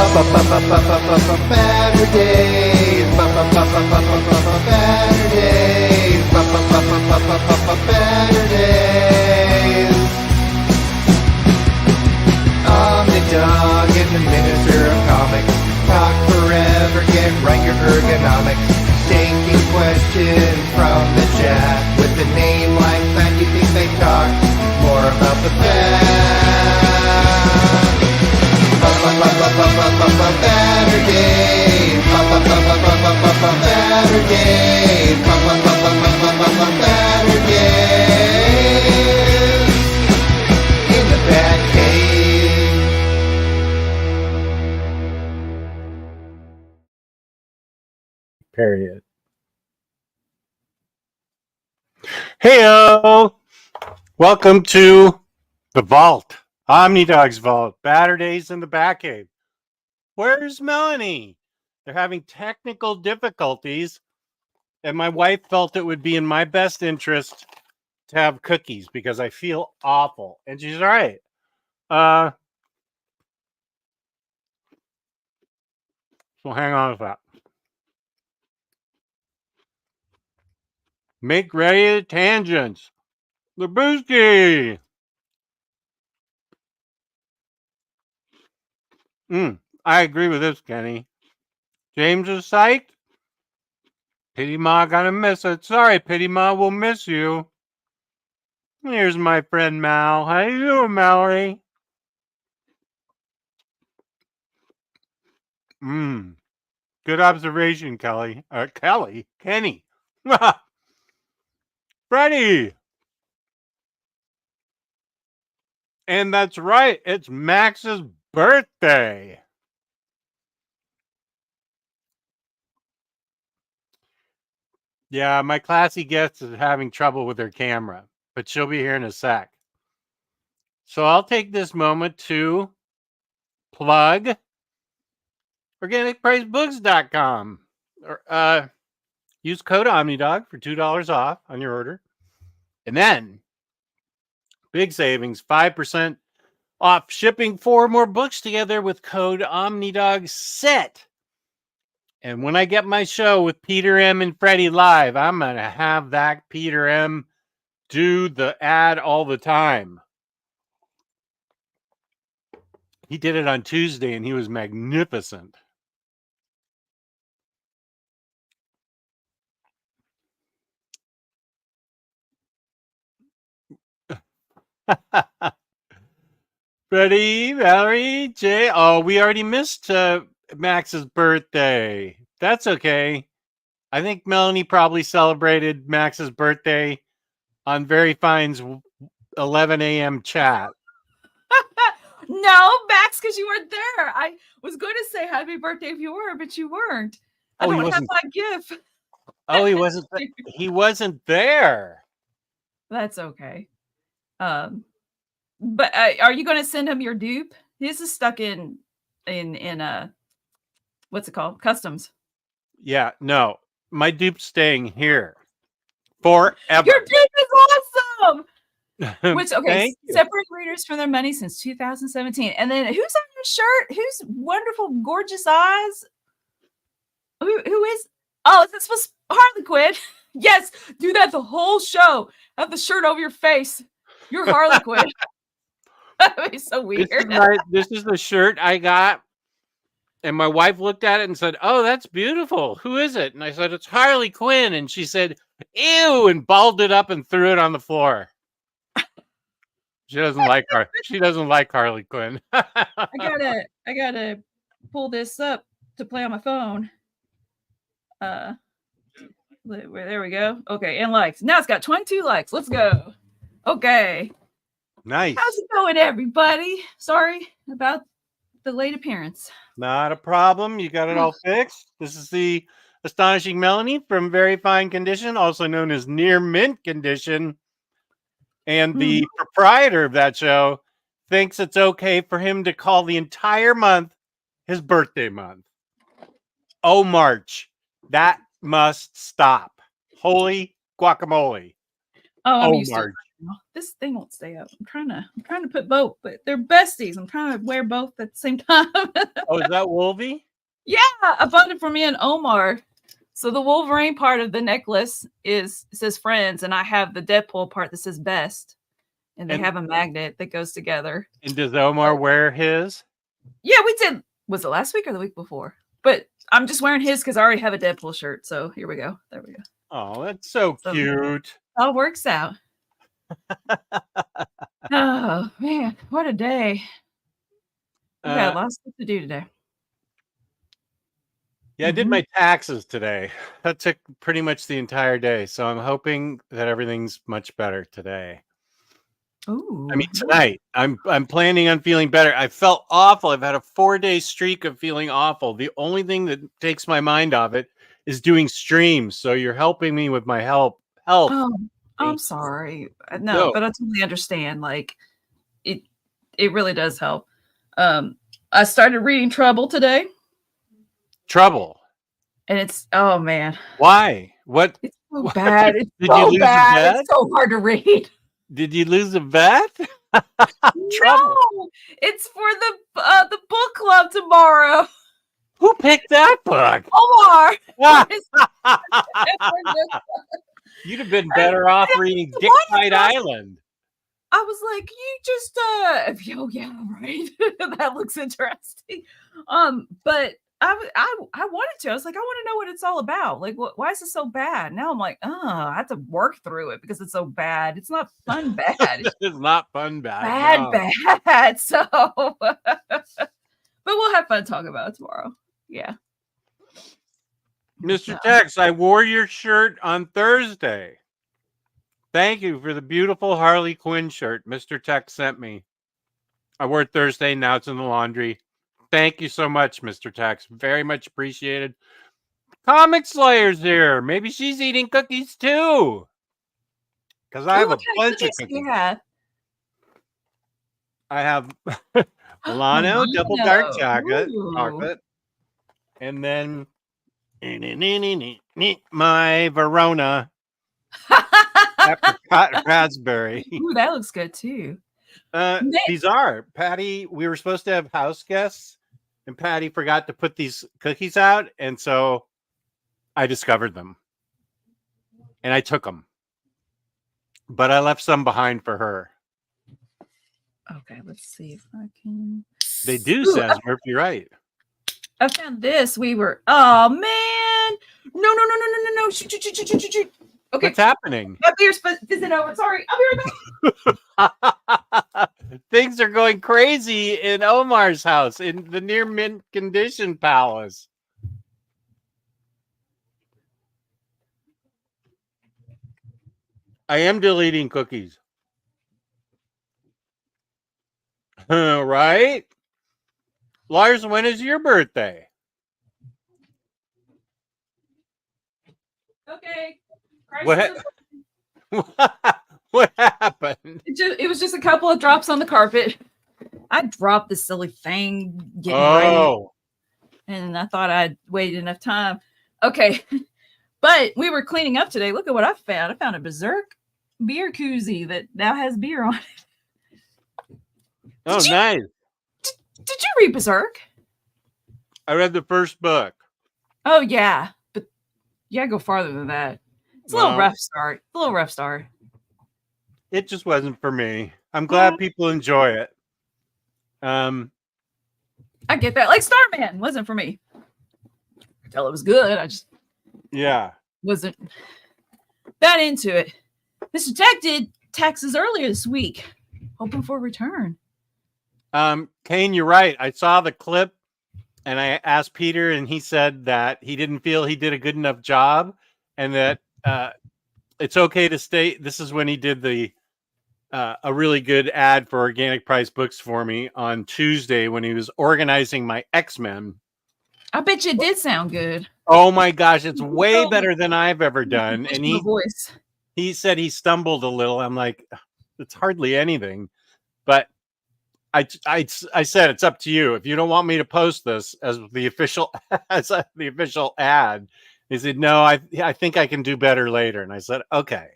Baturdays. Baturdays. Omnidog in the Minister of Comics. Talk forever, get right your ergonomics. Taking questions from the chat. With a name like that, you think they talk more about the bat. Baturdays. Baturdays. Baturdays. In the BatCave. Period. Heyo! Welcome to the vault. Omnidog's vault. Baturdays in the BatCave. Where's Melanie? They're having technical difficulties, and my wife felt it would be in my best interest to have cookies because I feel awful. And she's right. So hang on with that. Make ready to tangents. The Booski. I agree with this, Kenny. James is psyched. Pity Ma gonna miss it. Sorry, Pity Ma, we'll miss you. Here's my friend Mal. How you doing, Mallory? Good observation, Kelly. Kenny. Freddie. And that's right. It's Max's birthday. Yeah, my classy guest is having trouble with her camera, but she'll be here in a sec. So I'll take this moment to plug organicpricebooks.com. Use code Omnidog for $2 off on your order. And then, big savings, 5% off shipping 4 more books together with code OmnidogSet. And when I get my show with Peter M. and Freddie live, I'm going to have that Peter M. do the ad all the time. He did it on Tuesday, and he was magnificent. Freddie, Valerie, Jay. Oh, we already missed Max's birthday. That's okay. I think Melanie probably celebrated Max's birthday on Very Fine's 11 a.m. chat. No, Max, because you weren't there. I was going to say happy birthday if you were, but you weren't. I don't have my gift. Oh, he wasn't. He wasn't there. That's okay. But are you going to send him your dupe? This is stuck in what's it called? Customs. Yeah, no, my dupe's staying here forever. Your dupe is awesome. Which, okay, separate readers from their money since 2017. And then who's on your shirt? Who's wonderful, gorgeous eyes? Who is? Oh, this was Harley Quinn. Yes, do that the whole show. Have the shirt over your face. You're Harley Quinn. That'd be so weird. This is the shirt I got. And my wife looked at it and said, "Oh, that's beautiful. Who is it?" And I said, "It's Harley Quinn." And she said, "Ew," and balled it up and threw it on the floor. She doesn't like her. She doesn't like Harley Quinn. I gotta pull this up to play on my phone. There we go. Okay, and likes. Now it's got 22 likes. Let's go. Okay. Nice. How's it going, everybody? Sorry about the late appearance. Not a problem. You got it all fixed. This is the Astonishing Melanie from Very Fine Condition, also known as Near Mint Condition. And the proprietor of that show thinks it's okay for him to call the entire month his birthday month. Oh, March. That must stop. Holy guacamole. Oh, I'm March. This thing won't stay up. I'm trying to put both, but they're besties. I'm trying to wear both at the same time. Oh, is that Wolvie? Yeah, I bought it for me and Omar. So the Wolverine part of the necklace says friends, and I have the Deadpool part that says best. And they have a magnet that goes together. And does Omar wear his? Yeah, we did. Was it last week or the week before? But I'm just wearing his because I already have a Deadpool shirt. So here we go. There we go. Oh, that's so cute. All works out. Oh, man. What a day. We got lots to do today. Yeah, I did my taxes today. That took pretty much the entire day. So I'm hoping that everything's much better today. Ooh. I mean, tonight. I'm planning on feeling better. I felt awful. I've had a 4-day streak of feeling awful. The only thing that takes my mind off it is doing streams. So you're helping me with my health. Oh, I'm sorry. No, but I totally understand. Like it really does help. I started reading Trouble today. Trouble. And it's, oh man. Why? What? It's so bad. It's Did so you lose bad. a bet? It's so hard to read. Did you lose a bet? No, it's for the book club tomorrow. Who picked that book? Omar. You'd have been better off reading Dick Fight Island. I was like, you just oh yeah, right. That looks interesting. But I wanted to. I was like, I want to know what it's all about. Like, why is it so bad? Now I'm like, I have to work through it because it's so bad. It's not fun bad. It's not fun bad. Bad. So, but we'll have fun talking about it tomorrow. Yeah. Mr. Tex, I wore your shirt on Thursday. Thank you for the beautiful Harley Quinn shirt Mr. Tex sent me. I wore it Thursday. Now it's in the laundry. Thank you so much, Mr. Tex. Very much appreciated. Comic Slayer's here. Maybe she's eating cookies too. Because I have a bunch of cookies. Yeah. I have Milano double dark chocolate. And then my Verona apricot raspberry. Ooh, that looks good too. These are Patty. We were supposed to have house guests, and Patty forgot to put these cookies out, and so I discovered them, and I took them, but I left some behind for her. Okay, let's see if I can. They do, says Murphy, right? I found this. Oh man! No! Shoot! Okay. What's happening? My beer's fizzing over. Sorry. I'll be right back. Things are going crazy in Omar's house in the near mint condition palace. I am deleting cookies. Right? Lars, when is your birthday? Okay. What happened? It was just a couple of drops on the carpet. I dropped this silly thing getting ready, and I thought I'd waited enough time. Okay, but we were cleaning up today. Look at what I found. I found a Berserk beer koozie that now has beer on it. Nice. Did you read Berserk? I read the first book. Oh yeah, but you gotta go farther than that. It's a little rough start. It just wasn't for me. I'm glad people enjoy it. I get that. Like Starman wasn't for me. Until it was good. I just wasn't that into it. Mr. Jack did taxes earlier this week. Hoping for a return. Kane, you're right. I saw the clip and I asked Peter, and he said that he didn't feel he did a good enough job, and that it's okay to stay. This is when he did a really good ad for Organic Price Books for me on Tuesday when he was organizing my X-Men. I bet you it did sound good. Oh my gosh, it's way better than I've ever done. And he said he stumbled a little. I'm like, it's hardly anything. But I said it's up to you. If you don't want me to post this as the official ad, he said, no, I think I can do better later. And I said, okay.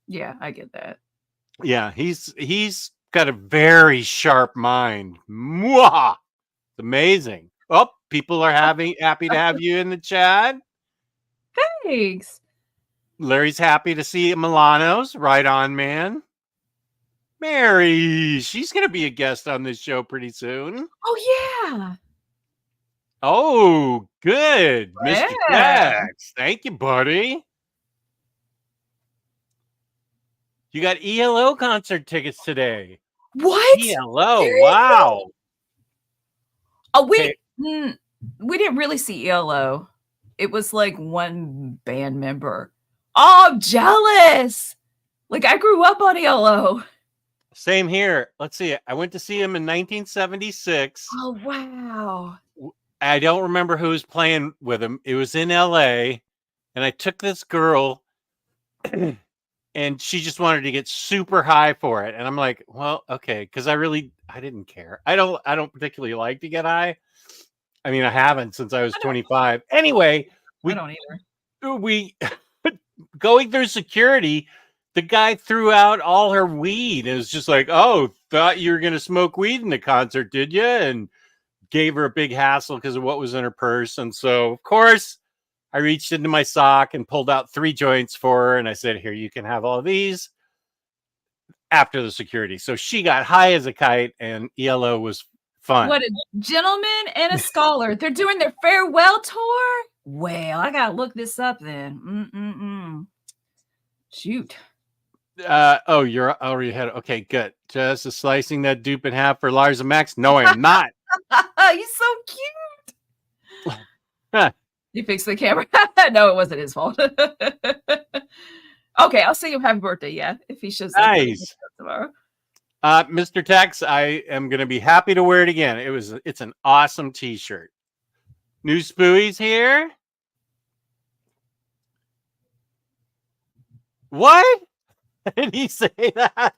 Yeah, I get that. Yeah, he's got a very sharp mind. Mwah! It's amazing. Oh, people are happy to have you in the chat. Thanks. Larry's happy to see Milano's. Right on, man. Mary, she's going to be a guest on this show pretty soon. Oh, yeah. Oh, good. Mr. Yeah. Tex. Thank you, buddy. You got ELO concert tickets today. What? ELO. Seriously? Wow. Oh, we didn't really see ELO. It was like one band member. Oh, I'm jealous. Like, I grew up on ELO. Same here. Let's see. I went to see him in 1976. Oh, wow. I don't remember who was playing with him. It was in LA, and I took this girl and she just wanted to get super high for it. And I'm like, well, okay, because I didn't care. I don't particularly like to get high. I mean, I haven't since I was 25. Anyway, I don't either. We going through security, the guy threw out all her weed. It was just like, oh, thought you were gonna smoke weed in the concert, did you? And gave her a big hassle because of what was in her purse. And so, of course, I reached into my sock and pulled out 3 joints for her. And I said, here, you can have all of these after the security. So she got high as a kite, and ELO was fun. What a gentleman and a scholar. They're doing their farewell tour? Well, I got to look this up then. Shoot. Oh, you're already ahead. Okay, good. Just slicing that dupe in half for Lars and Max. No, I'm not. He's so cute. He fixed the camera. No, it wasn't his fault. Okay, I'll sing him happy birthday. Yeah, if he shows up tomorrow. Mr. Tex, I am going to be happy to wear it again. It's an awesome T-shirt. New Spooey's here. What? Did he say that?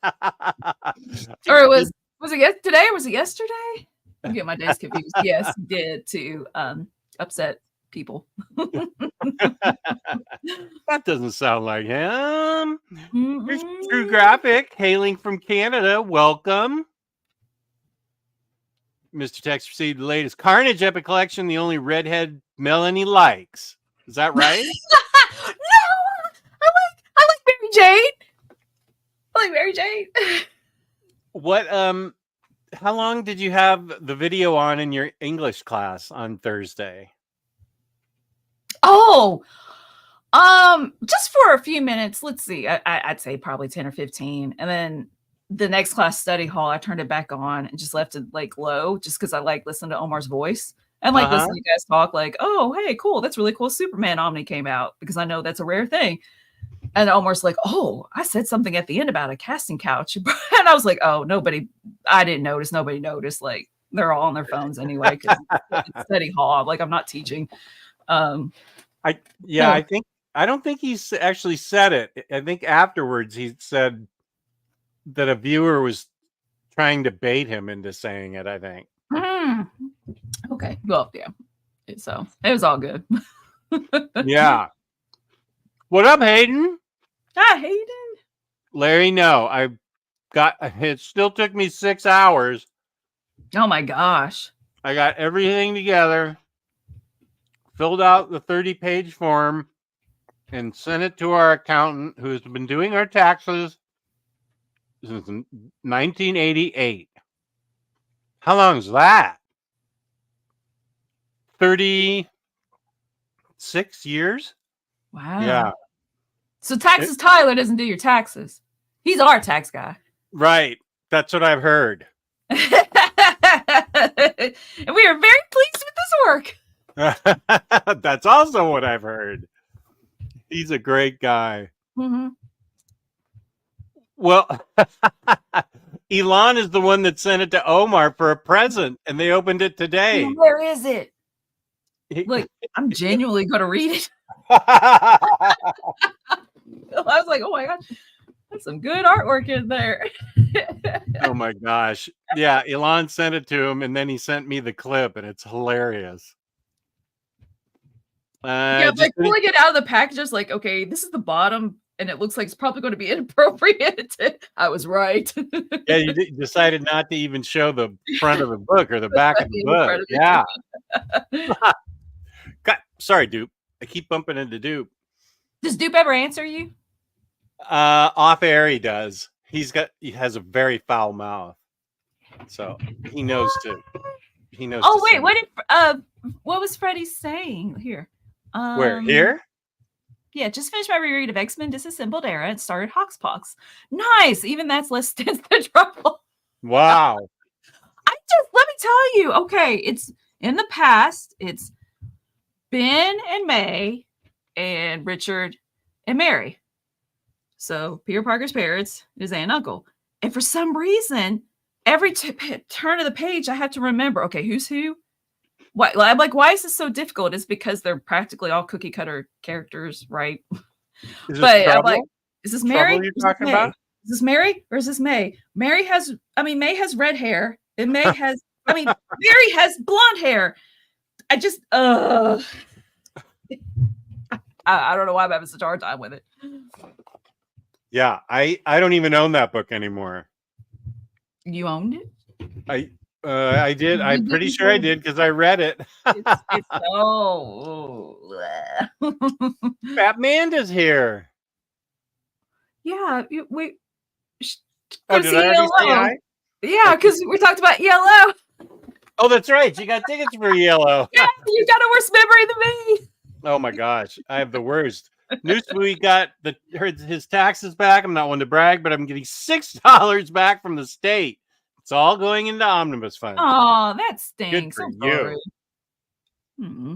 Or was it today or was it yesterday? I'm getting my days confused. Yes, he did to upset people. That doesn't sound like him. Here's True Graphic, hailing from Canada. Welcome. Mr. Tex received the latest Carnage Epic Collection, the only redhead Melanie likes. Is that right? No, I like Mary Jane. I like Mary Jane. What how long did you have the video on in your English class on Thursday? Oh, just for a few minutes. Let's see. I'd say probably 10 or 15. And then the next class, study hall, I turned it back on and just left it like low just because I like listening to Omar's voice and like listen to you guys talk like, oh, hey, cool. That's really cool. Superman Omni came out because I know that's a rare thing. And Omar's like, oh, I said something at the end about a casting couch. And I was like, oh, I didn't notice. Nobody noticed. Like, they're all on their phones anyway. Because it's study hall. Like, I'm not teaching. I don't think he's actually said it. I think afterwards he said that a viewer was trying to bait him into saying it, I think. Okay. Well, yeah. So it was all good. Yeah. What up, Hayden? Hi, Hayden. Larry, no. It still took me 6 hours. Oh my gosh. I got everything together, filled out the 30-page form, and sent it to our accountant who has been doing our taxes since 1988. How long is that? 36 years? Wow. Yeah. So Taxes Tyler doesn't do your taxes. He's our tax guy. Right. That's what I've heard. And we are very pleased with this work. That's also what I've heard. He's a great guy. Mm-hmm. Well, Elon is the one that sent it to Omar for a present, and they opened it today. Where is it? Look, I'm genuinely going to read it. I was like, oh my gosh, that's some good artwork in there. Oh my gosh. Yeah, Elon sent it to him, and then he sent me the clip, and it's hilarious. Yeah, like pulling it out of the package, just like, okay, this is the bottom and it looks like it's probably going to be inappropriate. I was right. Yeah, you decided not to even show the front of the book or the back of the book. Yeah. God, sorry, Dupe. I keep bumping into Dupe. Does Dupe ever answer you? Off air, he does. He has a very foul mouth, so he knows to. He knows. Oh wait, what was Freddie saying here? Where here? Yeah, just finished my reread of X-Men Disassembled Era and started Hoxpox. Nice, even that's less dense than trouble. Wow. Let me tell you. Okay, it's in the past. It's Ben and May and Richard and Mary. So Peter Parker's parents, his aunt and uncle. And for some reason, every turn of the page, I have to remember, okay, who's who? Why? I'm like, why is this so difficult? It's because they're practically all cookie cutter characters, right? But I'm like, is this Mary? You're talking about? Is this Mary or is this May? May has red hair, and Mary has blonde hair. I just, I don't know why I'm having such a hard time with it. Yeah, I don't even own that book anymore. You owned it? I did. I'm pretty sure I did because I read it. Batmanda's here. Yeah, wait. Oh, did I already say hi? Yeah, because we talked about Yellow. Oh, that's right. You got tickets for Yellow. Yeah, you got a worse memory than me. Oh my gosh, I have the worst. Newsweek got his taxes back. I'm not one to brag, but I'm getting $6 back from the state. It's all going into omnibus funds. Oh, that stinks. Good for you. Mm-hmm.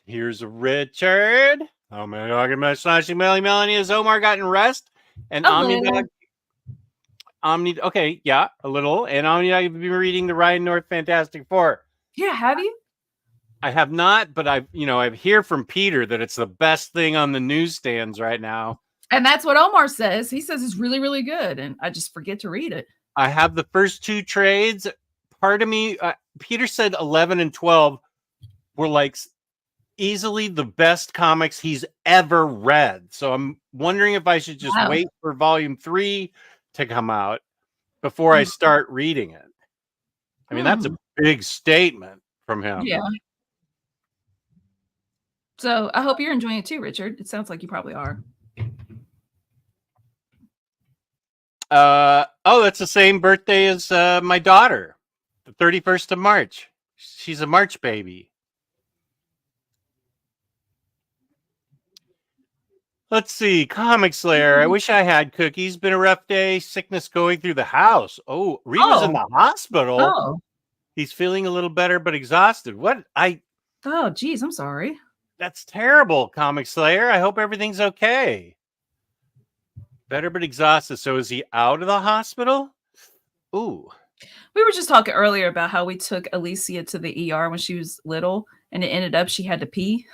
Here's Richard. Oh my God, Astonishing, Melanie, has Omar gotten rest? And Omnidog. Okay, yeah, a little. And Omnidog, have been reading the Ryan North Fantastic Four. Yeah, have you? I have not, but I hear from Peter that it's the best thing on the newsstands right now. And that's what Omar says. He says it's really, really good, and I just forget to read it. I have the first two trades. Part of me, Peter said 11 and 12 were like easily the best comics he's ever read. So I'm wondering if I should just wait for volume 3 to come out before I start reading it. I mean, that's a big statement from him. Yeah. So I hope you're enjoying it too, Richard. It sounds like you probably are. That's the same birthday as my daughter, the 31st of March. She's a March baby. Let's see. Comic Slayer. I wish I had cookies. Been a rough day. Sickness going through the house. Oh, Reva's in the hospital. Oh. He's feeling a little better, but exhausted. Oh, geez, I'm sorry. That's terrible, Comic Slayer. I hope everything's okay. Better but exhausted. So is he out of the hospital? Ooh. We were just talking earlier about how we took Alicia to the ER when she was little, and it ended up she had to pee.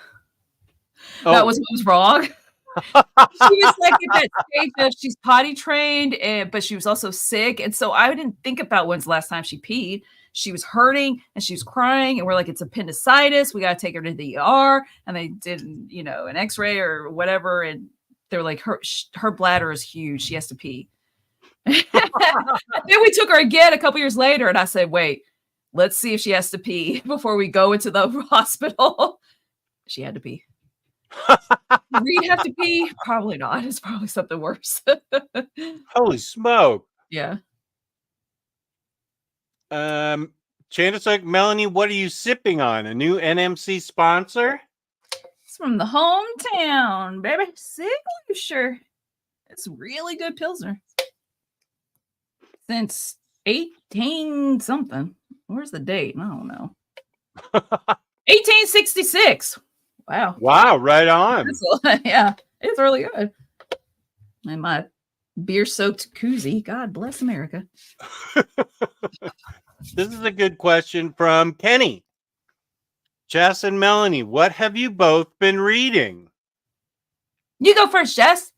Oh. That was what was wrong. She was like at that stage of she's potty trained, but she was also sick. And so I didn't think about when's the last time she peed. She was hurting and she was crying, and we're like, it's appendicitis. We got to take her to the ER. And they did, an x-ray or whatever. And they're like, her bladder is huge. She has to pee. Then we took her again a couple years later. And I said, wait, let's see if she has to pee before we go into the hospital. She had to pee. Reed have to pee? Probably not. It's probably something worse. Holy smoke. Yeah. Chanticleer, Melanie, what are you sipping on? A new NMC sponsor? It's from the hometown, baby. Siglusher. It's really good Pilsner. Since 18 something. Where's the date? I don't know. 1866. Wow. Wow, right on. Yeah, it's really good. And my beer-soaked koozie. God bless America. This is a good question from Kenny. Jess and Melanie, what have you both been reading? You go first, Jess.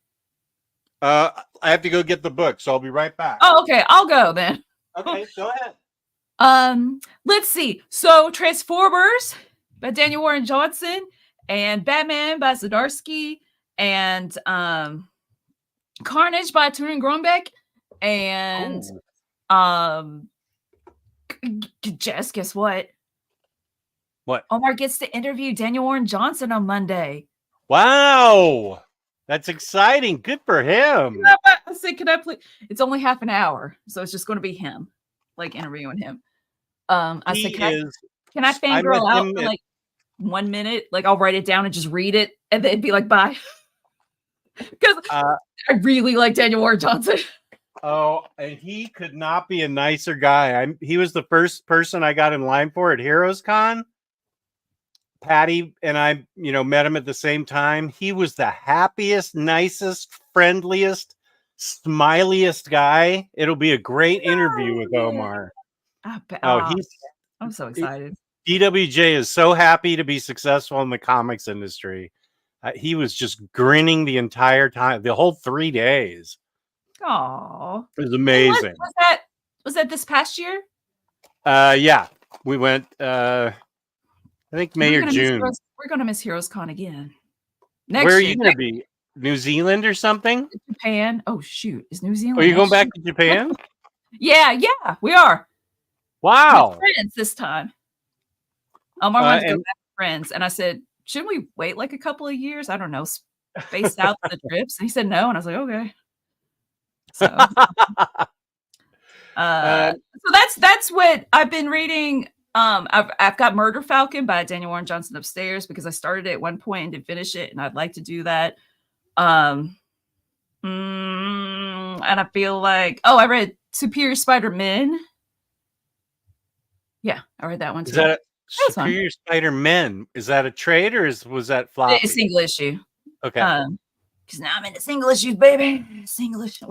I have to go get the book, so I'll be right back. Oh, okay. I'll go then. Okay, go ahead. Let's see. So Transformers by Daniel Warren Johnson and Batman by Zdarsky and Carnage by Turin Grunbeck, and Jess, guess what? What? Omar gets to interview Daniel Warren Johnson on Monday. Wow, that's exciting. Good for him. I said, can I please? It's only half an hour, so it's just going to be him, like interviewing him. I said, can I fangirl out for like 1 minute? Like I'll write it down and just read it, and then be like, bye. Because I really like Daniel Warren Johnson. Oh, and he could not be a nicer guy. He was the first person I got in line for at Heroes Con. Patty and I, met him at the same time. He was the happiest, nicest, friendliest, smiliest guy. It'll be a great interview with Omar. I'm so excited. DWJ is so happy to be successful in the comics industry. He was just grinning the entire time, the whole 3 days. Oh, it was amazing. Was that this past year? Yeah, we went. I think May or June. We're gonna miss Heroes Con again. Where are you gonna be? New Zealand or something? Japan. Oh shoot, is New Zealand? Are you going back to Japan? Yeah, we are. Wow. With friends this time. Omar wanted to go back with friends, and I said, shouldn't we wait like a couple of years? I don't know, space out the trips. And he said no, and I was like, okay. So, so that's what I've been reading. I've got Murder Falcon by Daniel Warren Johnson upstairs because I started it at one point and didn't finish it, and I'd like to do that. And I feel like I read Superior Spider-Man. Yeah, I read that one too. Is that Superior Spider-Man? Is that a trade or was that floppy? It's a single issue. Okay. Because now I'm into single issues, baby. Single issues.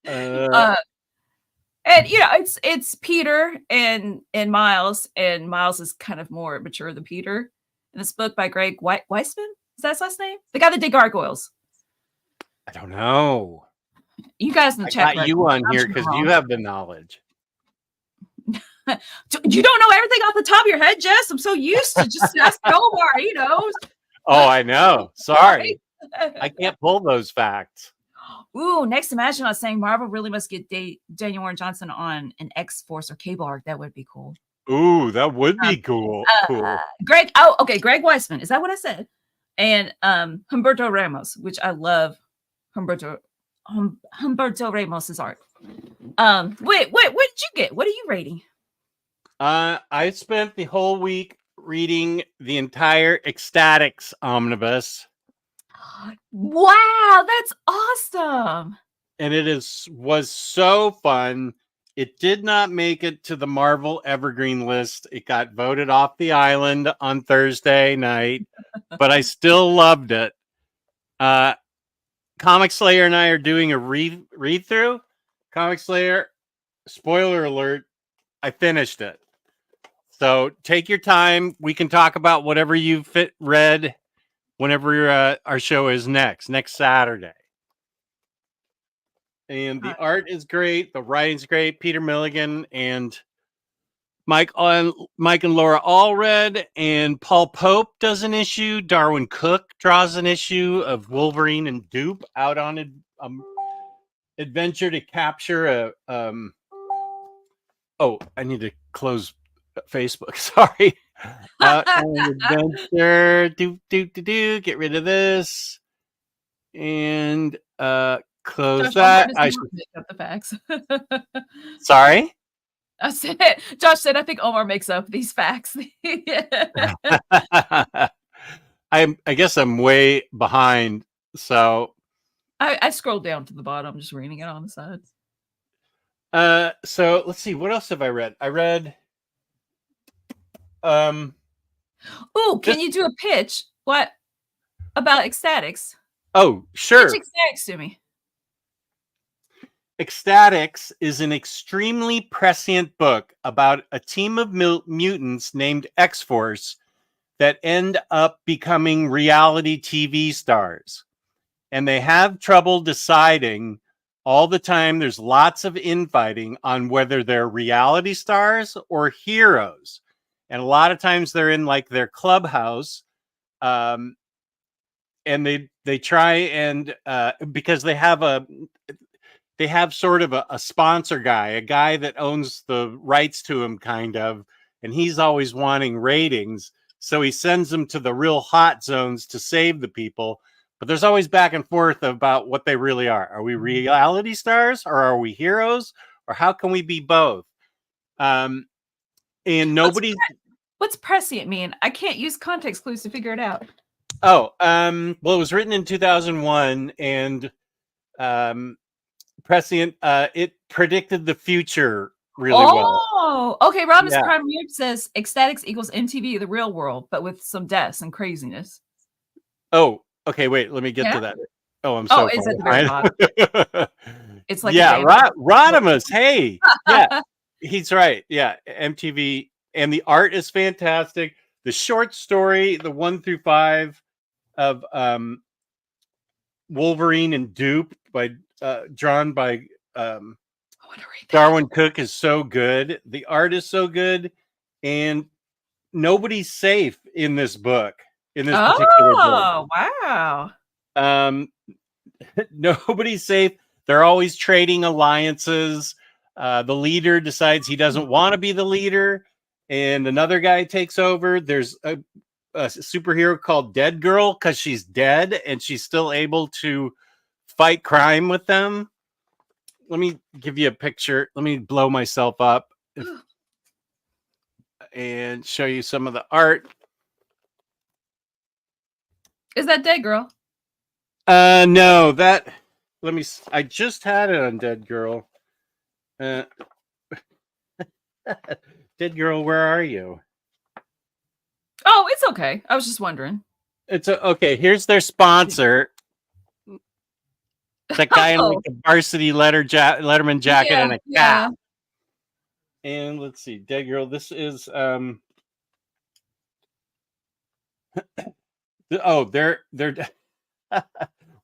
And it's Peter and Miles, and Miles is kind of more mature than Peter. In this book by Greg Weisman, is that his last name? The guy that did Gargoyles. I don't know. You guys in the chat. Got you on here because you have the knowledge. You don't know everything off the top of your head, Jess. I'm so used to just asking Omar. He knows. Oh, I know. Sorry, I can't pull those facts. Ooh, next Imagine I was saying Marvel really must get Daniel Warren Johnson on an X-Force or Cable arc. That would be cool. Ooh, that would be cool. Greg Weisman. Is that what I said? And Humberto Ramos, which I love. Humberto Ramos's art. Wait, what did you get? What are you rating? I spent the whole week reading the entire X-Statix omnibus. Wow, that's awesome. And it was so fun. It did not make it to the Marvel Evergreen list. It got voted off the island on Thursday night, but I still loved it. Comic Slayer and I are doing a read through. Comic Slayer, spoiler alert, I finished it. So take your time. We can talk about whatever you read whenever our show is next Saturday. And the art is great. The writing's great. Peter Milligan and Mike and Laura Allred, and Paul Pope does an issue. Darwin Cook draws an issue of Wolverine and Dupe out on an adventure to capture a. Oh, I need to close Facebook. Sorry. An adventure. Get rid of this and close Josh, that. I should make up the facts. Sorry. I said, Josh said, I think Omar makes up these facts. I guess I'm way behind. So I scrolled down to the bottom, just reading it on the sides. So let's see. What else have I read? I read. Can you do a pitch? What about X-Statix? Oh, sure. Pitch X-Statix to me. X-Statix is an extremely prescient book about a team of mutants named X-Force that end up becoming reality TV stars. And they have trouble deciding all the time. There's lots of infighting on whether they're reality stars or heroes. And a lot of times they're in like their clubhouse and they try and because they have sort of a sponsor guy, a guy that owns the rights to him, kind of, and he's always wanting ratings. So he sends them to the real hot zones to save the people. But there's always back and forth about what they really are. Are we reality stars, or are we heroes, or how can we be both? And nobody. What's prescient mean? I can't use context clues to figure it out. Oh, well, it was written in 2001, and prescient. It predicted the future really well. Oh, okay. Rhoda's Prime Weird says X-Statix equals MTV, the real world, but with some deaths and craziness. Oh, okay. Wait, let me get to that. Oh, I'm so. It's at the very bottom. It's like Rodimus. Hey, yeah, he's right. Yeah, MTV, and the art is fantastic. The short story, the 1 through 5 of Wolverine and Dupe by drawn by Darwin Cook is so good. The art is so good, and nobody's safe in this book. In this particular book. Oh, wow. Nobody's safe. They're always trading alliances. The leader decides he doesn't want to be the leader, and another guy takes over. There's a superhero called Dead Girl because she's dead and she's still able to fight crime with them. Let me give you a picture. Let me blow myself up and show you some of the art. Is that Dead Girl? No, that. Let me. I just had it on Dead Girl. Dead Girl, where are you? Oh, it's okay. I was just wondering. It's okay. Here's their sponsor. That guy in like a varsity Letterman jacket and a cap. And let's see, Dead Girl. This is oh, they're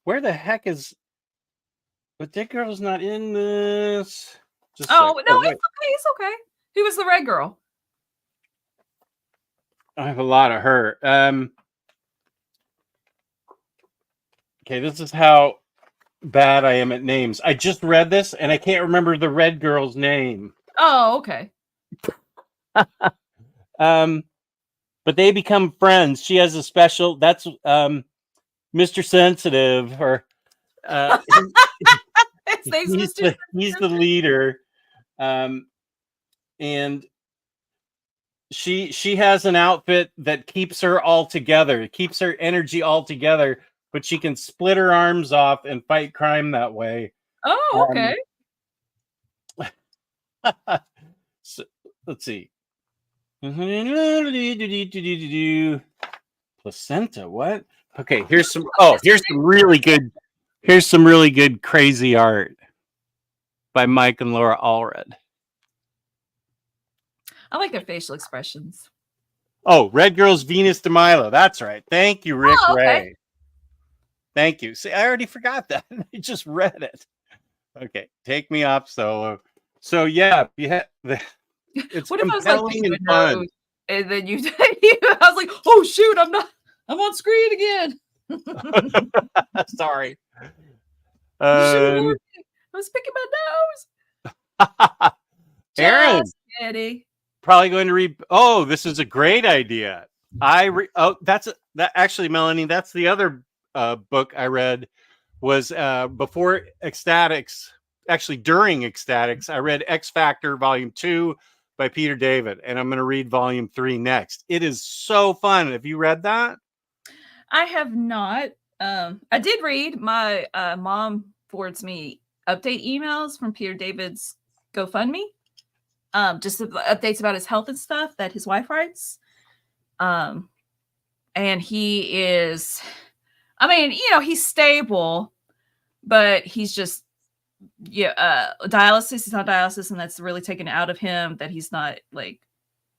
where the heck is? But Dead Girl's not in this. It's okay. It's okay. Who was the red girl? I have a lot of her. Okay, this is how bad I am at names. I just read this and I can't remember the red girl's name. Oh, okay. But they become friends. She has a special. That's Mr. Sensitive, or he's the leader, and she has an outfit that keeps her all together. It keeps her energy all together, but she can split her arms off and fight crime that way. Oh, okay. So, let's see. Placenta. What? Okay, here's some. Oh, here's some really good. Here's some really good crazy art by Mike and Laura Allred. I like their facial expressions. Oh, Red Girl's Venus de Milo. That's right. Thank you, Rick Ray. Thank you. See, I already forgot that. I just read it. Okay, Take Me Off Solo. So yeah, it's what if I was compelling and fun. And then you, I was like, oh shoot, I'm on screen again. Sorry. I was picking my nose. Aaron, Eddie. Probably going to read. Oh, this is a great idea. Actually, Melanie, that's the other book I read was before X-Statix. Actually, during X-Statix, I read X Factor Volume 2 by Peter David, and I'm going to read Volume 3 next. It is so fun. Have you read that? I have not. I did read. My mom forwards me update emails from Peter David's GoFundMe. Just updates about his health and stuff that his wife writes. And he is, he's stable, but he's just, dialysis. He's on dialysis, and that's really taken out of him, that he's not like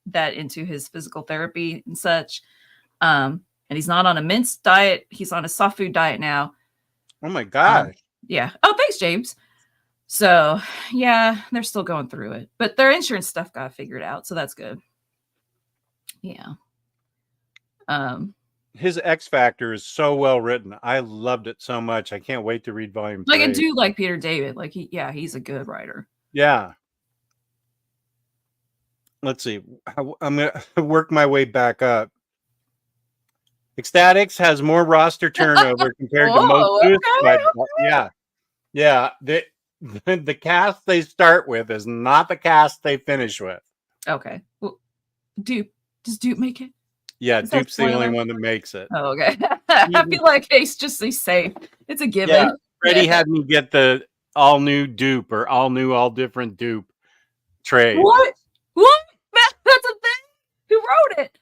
that into his physical therapy and such. And he's not on a minced diet. He's on a soft food diet now. Oh my God. Yeah. Oh, thanks, James. So yeah, they're still going through it, but their insurance stuff got figured out. So that's good. Yeah. his X Factor is so well written. I loved it so much. I can't wait to read volume 3. Like I do like Peter David. Like he's a good writer. Yeah. Let's see. I'm gonna work my way back up. X-Statix has more roster turnover compared to most Suicide. Yeah. The cast they start with is not the cast they finish with. Okay. Well, Dupe. Does Dupe make it? Yeah, Dupe's the only one that makes it. Oh, okay. I feel like he's safe. It's a given. Yeah, Freddie had me get the all new Dupe or all new, all different Dupe trade. What? That's a thing? Who wrote it?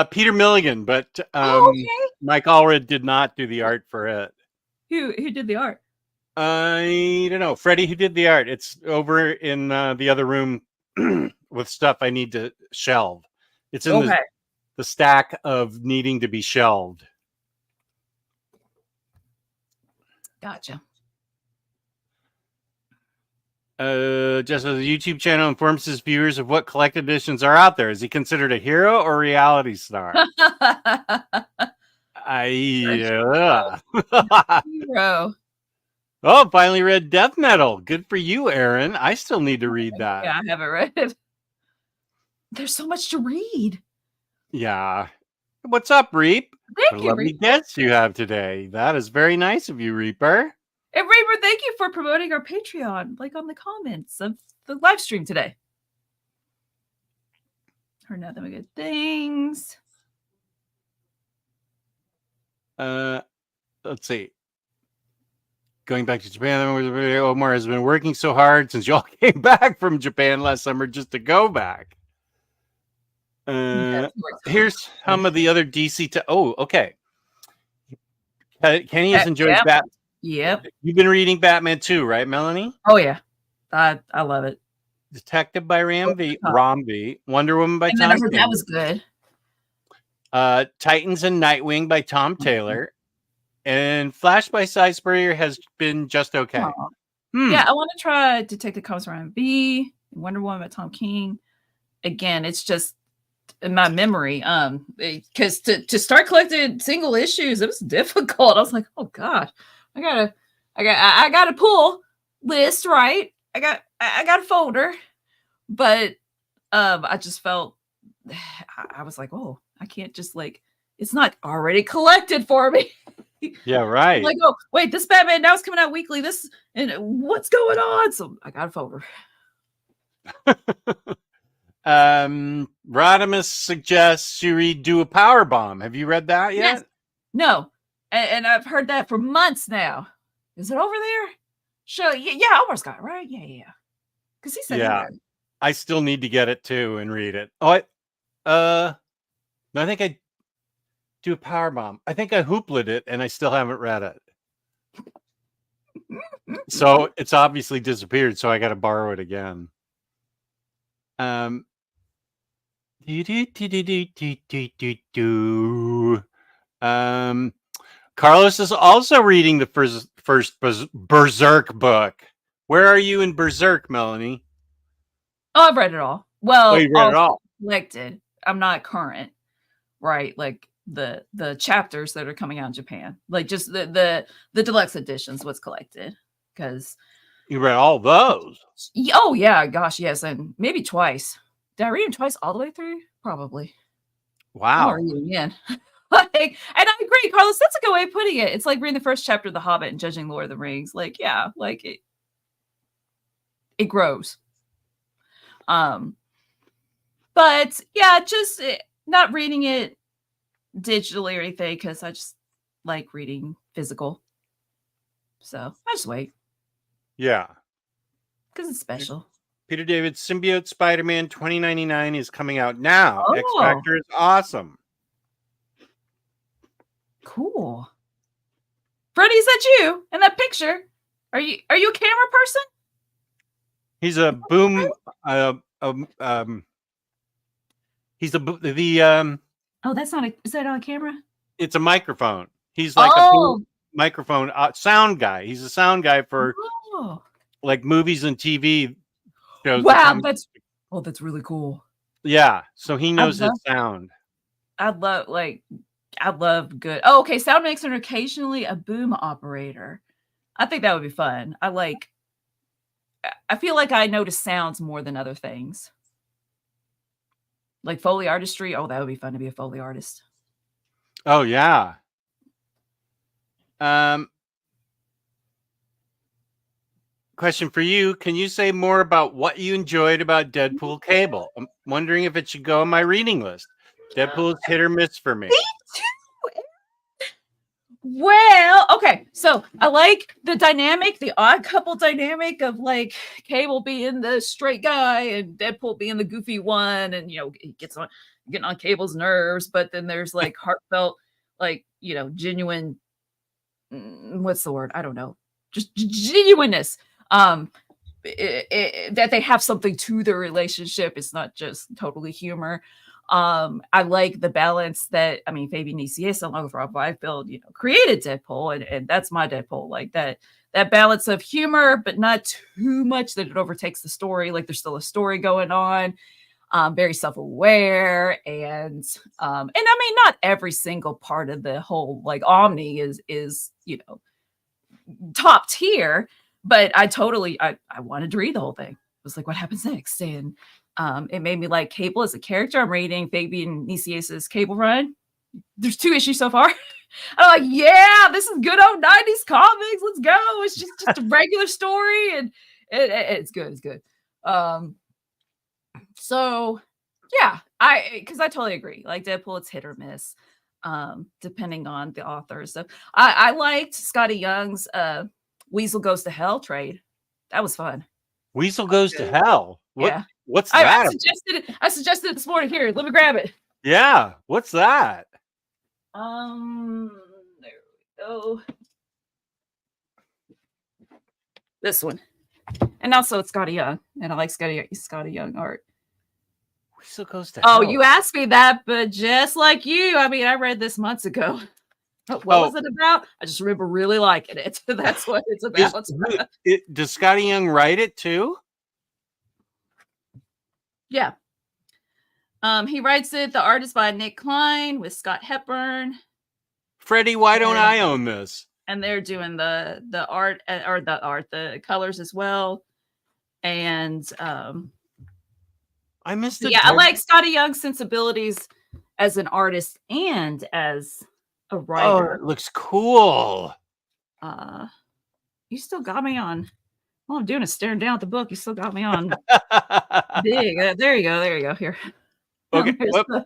Peter Milligan, but okay. Mike Allred did not do the art for it. Who did the art? I don't know. Freddie, who did the art? It's over in the other room with stuff I need to shelve. It's in the stack of needing to be shelved. Gotcha. Just as the YouTube channel informs his viewers of what collected editions are out there, is he considered a hero or reality star? Hero. Oh, finally read Death Metal. Good for you, Aaron. I still need to read that. Yeah, I haven't read it. There's so much to read. Yeah. What's up, Reap? Thank you, lovely guests you have today. That is very nice of you, Reaper. And Reaper, thank you for promoting our Patreon, like on the comments of the live stream today. Heard nothing but good things. Let's see. Going back to Japan, Omar has been working so hard since y'all came back from Japan last summer just to go back. Here's some of the other DC. Okay. Kenny has enjoyed Batman. Yep. You've been reading Batman too, right, Melanie? Oh yeah, I love it. Detective by Romby, Wonder Woman by Tom. I heard that was good. Titans and Nightwing by Tom Taylor, and Flash by Cy Spurrier has been just okay. Yeah, I want to try Detective Comics by Romby, Wonder Woman by Tom King. Again, it's just in my memory, because to start collecting single issues, it was difficult. I was like, oh god. I got a pull list, right? I got a folder, but I just felt I was like, oh, I can't just it's not already collected for me. Yeah, right. Like, oh wait, this Batman now is coming out weekly. This and what's going on? So I got a folder. Rodimus suggests you read Do a Power Bomb. Have you read that yet? Yes. No. And I've heard that for months now. Is it over there? Sure. Yeah, Omar's got it, right? Yeah. Because he said I still need to get it too and read it. Oh, I think I Do a Power Bomb. I think I hooplet it and I still haven't read it. So it's obviously disappeared, so I got to borrow it again. Carlos is also reading the first Berserk book. Where are you in Berserk, Melanie? Oh, I've read it all. Well, you read it all. Collected. I'm not current, right? Like the chapters that are coming out in Japan, like just the deluxe editions, what's collected. Because you read all those. Oh yeah, gosh, yes, and maybe twice. Did I read them twice all the way through? Probably. Wow. I'll read them again. And I agree, Carlos. That's a good way of putting it. It's like reading the first chapter of The Hobbit and judging Lord of the Rings. Like, yeah, like it grows. But yeah, just not reading it digitally or anything because I just like reading physical. So I just wait. Yeah, because it's special. Peter David Symbiote Spider-Man 2099 is coming out now. X Factor is awesome. Cool. Freddie, is that you in that picture? Are you a camera person? He's a boom. He's the. Oh, that's not a. Is that on camera? It's a microphone. He's like a boom microphone sound guy. He's a sound guy for like movies and TV shows. Wow, that's really cool. Yeah, so he knows his sound. I'd love I love good. Oh, okay. Sound mixer and occasionally a boom operator. I think that would be fun. I feel like I notice sounds more than other things. Like Foley artistry. Oh, that would be fun to be a Foley artist. Oh, yeah. Question for you. Can you say more about what you enjoyed about Deadpool Cable? I'm wondering if it should go on my reading list. Deadpool's hit or miss for me. Me too. Well, okay. So I like the dynamic, the odd couple dynamic of like Cable being the straight guy and Deadpool being the goofy one, and he getting on Cable's nerves, but then there's like heartfelt, like genuine. What's the word? I don't know. Just genuineness. That they have something to their relationship. It's not just totally humor. I like the balance that, Fabian Nicieza, along with Rob Liefeld, created Deadpool, and that's my Deadpool. Like that balance of humor, but not too much that it overtakes the story. Like there's still a story going on. Very self-aware, and not every single part of the whole like Omni is top tier, but I wanted to read the whole thing. It was like, what happens next? And it made me like Cable as a character. I'm reading Fabian Nicieza's Cable run. There's 2 issues so far. I'm like, yeah, this is good old 90s comics. Let's go. It's just a regular story, and it's good. It's good. So yeah, because I totally agree. Like Deadpool, it's hit or miss, depending on the author and stuff. I liked Scotty Young's Weasel Goes to Hell trade. That was fun. Weasel Goes to Hell. Yeah. What's that? I suggested it this morning. Here, let me grab it. Yeah. What's that? There we go. This one. And also it's Scotty Young. And I like Scotty Young art. Weasel Goes to Hell. Oh, you asked me that, but just like you, I read this months ago. What was it about? I just remember really liking it. That's what it's about. Does Scotty Young write it too? Yeah. He writes it. The art is by Nick Klein with Scott Hepburn. Freddie, why don't I own this? And they're doing the art, the colors as well. And I missed it. Yeah, I like Scotty Young's sensibilities as an artist and as a writer. Oh, it looks cool. You still got me on. All I'm doing is staring down at the book. You still got me on big. There you go. Here. Okay.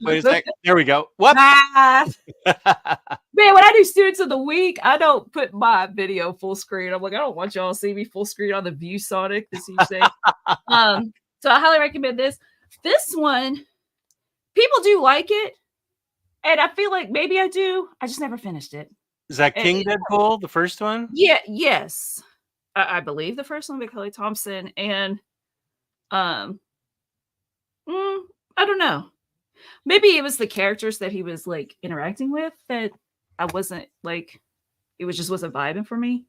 Wait a second. There we go. What? Man, when I do Students of the Week, I don't put my video full screen. I'm like, I don't want y'all to see me full screen on the View Sonic, this huge thing. So I highly recommend this. This one, people do like it. And I feel like maybe I do. I just never finished it. Is that King Deadpool, the first one? Yeah, yes. I believe the first one by Kelly Thompson. And I don't know. Maybe it was the characters that he was like interacting with that I wasn't like, it wasn't vibing for me.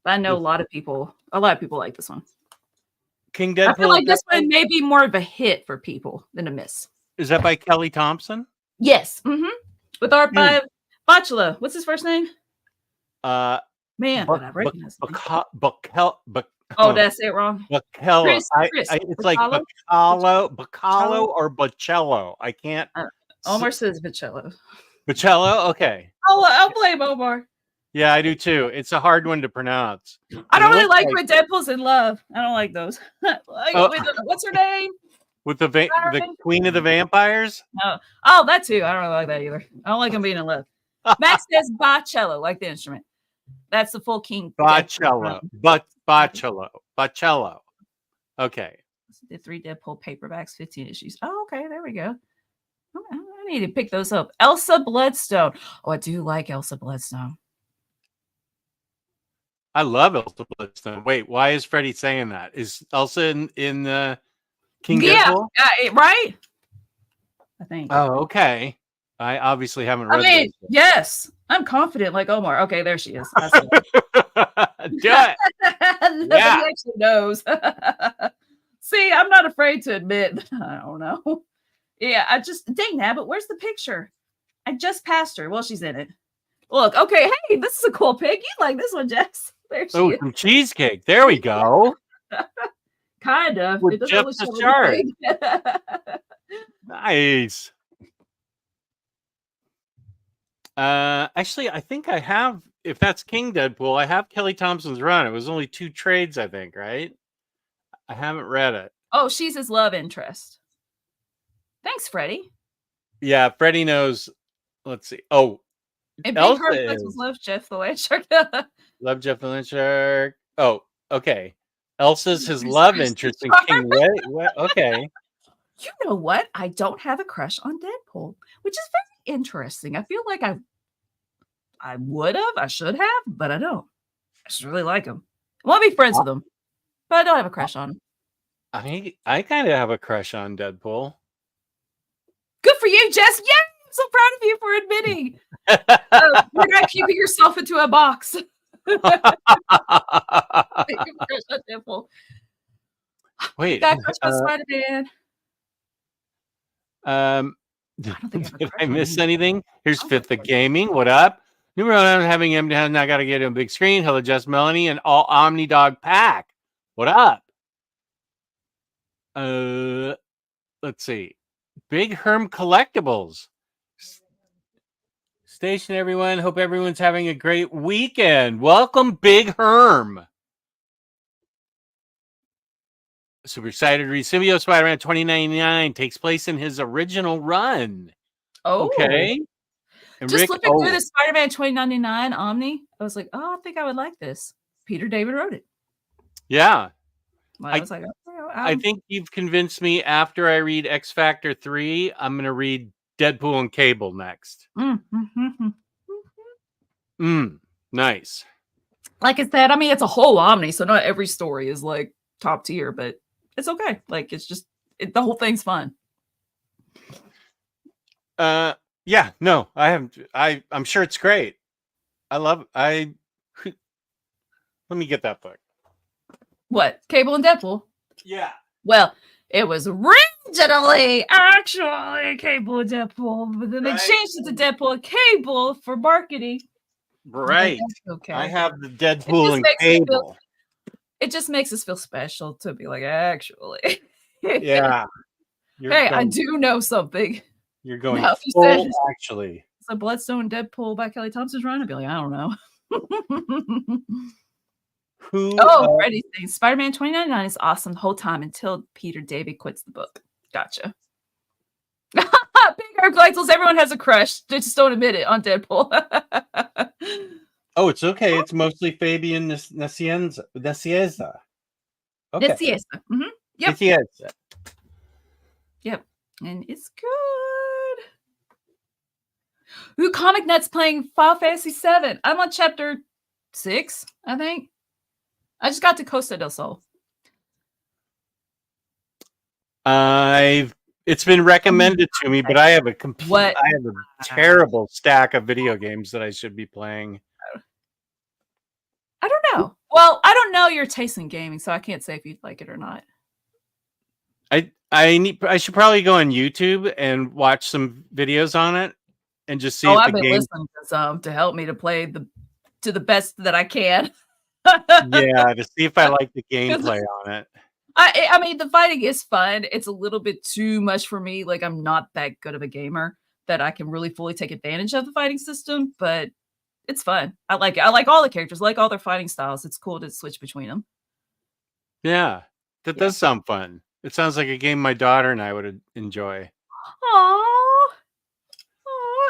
But I know a lot of people like this one. King Deadpool. I feel like this one may be more of a hit for people than a miss. Is that by Kelly Thompson? Yes. Mm-hmm. With art by Bachelor. What's his first name? Man, I recognize him. Oh, did I say it wrong? Baccello. It's like Bacallo or Bacello. I can't. Omar says Bacello. Bacello? Okay. I'll blame Omar. Yeah, I do too. It's a hard one to pronounce. I don't really like when Deadpool's in love. I don't like those. What's her name? With the Queen of the Vampires? Oh, that too. I don't really like that either. I don't like him being in love. Max says Bacello, like the instrument. That's the full King. Bacello. Bacello. Okay. The 3 Deadpool paperbacks, 15 issues. Oh, okay. There we go. I need to pick those up. Elsa Bloodstone. Oh, I do like Elsa Bloodstone. I love Elsa Bloodstone. Wait, why is Freddie saying that? Is Elsa in King Deadpool? Right? I think. Oh, okay. I obviously haven't read this. Yes. I'm confident like Omar. Okay, there she is. Do it. Nobody actually knows. See, I'm not afraid to admit that I don't know. Yeah, dang Abbott, where's the picture? I just passed her. Well, she's in it. Look, okay. Hey, this is a cool pig. You like this one, Jess? There she is. Some cheesecake. There we go. Kind of. With It doesn't Jeff look the so Shark. big. Nice. Actually, I think I have, if that's King Deadpool, I have Kelly Thompson's run. It was only 2 trades, I think, right? I haven't read it. Oh, she's his love interest. Thanks, Freddie. Yeah, Freddie knows. Let's see. Oh, And Elsa Big Heart was Love Jeff the Land Shark. Love Jeff the Land Shark. Oh, okay. Elsa's his love interest in King. What? Okay. You know what? I don't have a crush on Deadpool, which is very interesting. I feel like I would have, I should have, but I don't. I just really like him. I want to be friends with him, but I don't have a crush on him. I kind of have a crush on Deadpool. Good for you, Jess. Yeah, I'm so proud of you for admitting. You're not keeping yourself into a box. Wait, got crush on Spider-Man. Did I miss anything? Here's Fifth of Gaming. What up? Number 1, having him down. Now got to get him a big screen. Hello, Just Melanie and all Omnidog pack. What up? Let's see. Big Herm Collectibles. Station, everyone. Hope everyone's having a great weekend. Welcome, Big Herm. Super excited to read Symbiote Spider-Man 2099. Takes place in his original run. Oh, okay. And just Rick, flipping through the Spider-Man 2099 Omni, I was like, oh, I think I would like this. Peter David wrote it. Yeah. I was like, I think you've convinced me. After I read X Factor 3, I'm going to read Deadpool and Cable next. Nice. Like I said, I mean, it's a whole Omni, so not every story is like top tier, but it's okay. Like, it's just, the whole thing's fun. Yeah, no, I haven't. I'm sure it's great. I love. Let me get that book. What? Cable and Deadpool? Yeah. Well, it was originally actually Cable and Deadpool, but then they changed it to Deadpool and Cable for marketing. Right. Okay. I have the Deadpool and Cable. It just makes us feel special to be like, actually. Yeah. Hey, I do know something. You're going full, actually. It's a Bloodstone Deadpool by Kelly Thompson's run. I'd be like, I don't know. Freddie saying Spider-Man 2099 is awesome the whole time until Peter David quits the book. Gotcha. Big Herb Collectibles, everyone has a crush. They just don't admit it on Deadpool. Oh, it's okay. It's mostly Fabian Nicieza. Okay. Nicieza. Yep. Nicieza. Yep. And it's good. Ooh, Comic Net's playing Final Fantasy VII. I'm on chapter 6, I think. I just got to Costa del Sol. It's been recommended to me, but I have a terrible stack of video games that I should be playing. I don't know. Well, I don't know your taste in gaming, so I can't say if you'd like it or not. I should probably go on YouTube and watch some videos on it and just see if I've the been game listening to some to help me to play to the best that I can. Yeah, to see if I like the gameplay on it. I mean, the fighting is fun. It's a little bit too much for me. Like, I'm not that good of a gamer that I can really fully take advantage of the fighting system, but it's fun. I like it. I like all the characters, I like all their fighting styles. It's cool to switch between them. Yeah, that does sound fun. It sounds like a game my daughter and I would enjoy. Aww.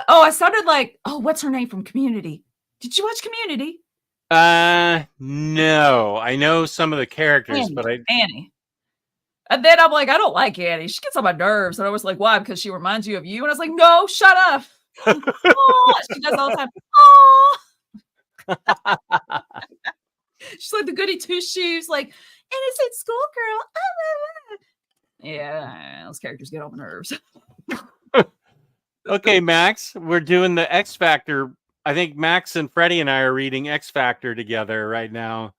Oh, I sounded like, what's her name from Community? Did you watch Community? No. I know some of the characters, but Annie. And then I'm like, I don't like Annie. She gets on my nerves. And I was like, why? Because she reminds you of you. And I was like, no, shut up. She does all the time. She's like the goody two shoes, like innocent schoolgirl. Yeah, those characters get on my nerves. Okay, Max, we're doing the X Factor. I think Max and Freddie and I are reading X Factor together right now.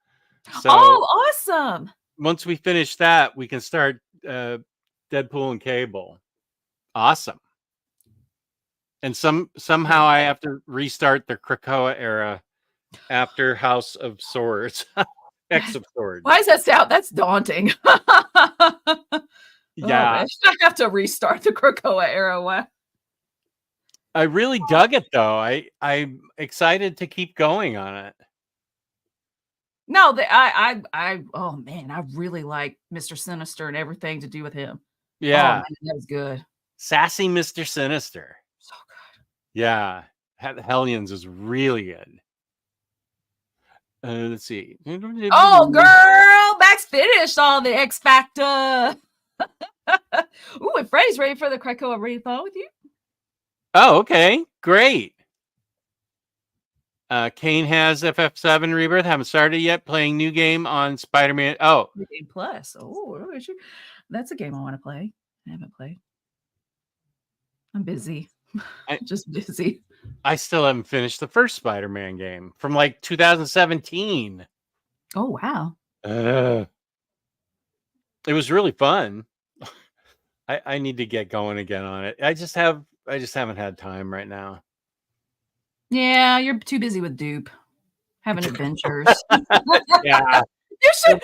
So awesome. Once we finish that, we can start Deadpool and Cable. Awesome. And somehow I have to restart the Krakoa era after House of Swords. X of Swords. Why does that sound? That's daunting. Yeah. I have to restart the Krakoa era. What? I really dug it though. I'm excited to keep going on it. No, oh man, I really like Mr. Sinister and everything to do with him. Yeah. Oh man, that was good. Sassy Mr. Sinister. So good. Yeah. Hellions is really good. Let's see. Oh girl, Max finished all the X Factor. Ooh, and Freddy's ready for the Krakoa reathon with you. Oh, okay. Great. Kane has FF7 Rebirth. Haven't started yet. Playing new game on Spider-Man. Oh. New Game Plus. Oh, that's a game I want to play. I haven't played. I'm busy. Just busy. I still haven't finished the first Spider-Man game from like 2017. Oh, wow. It was really fun. I need to get going again on it. I just haven't had time right now. Yeah, you're too busy with Dupe, having adventures. Yeah. You should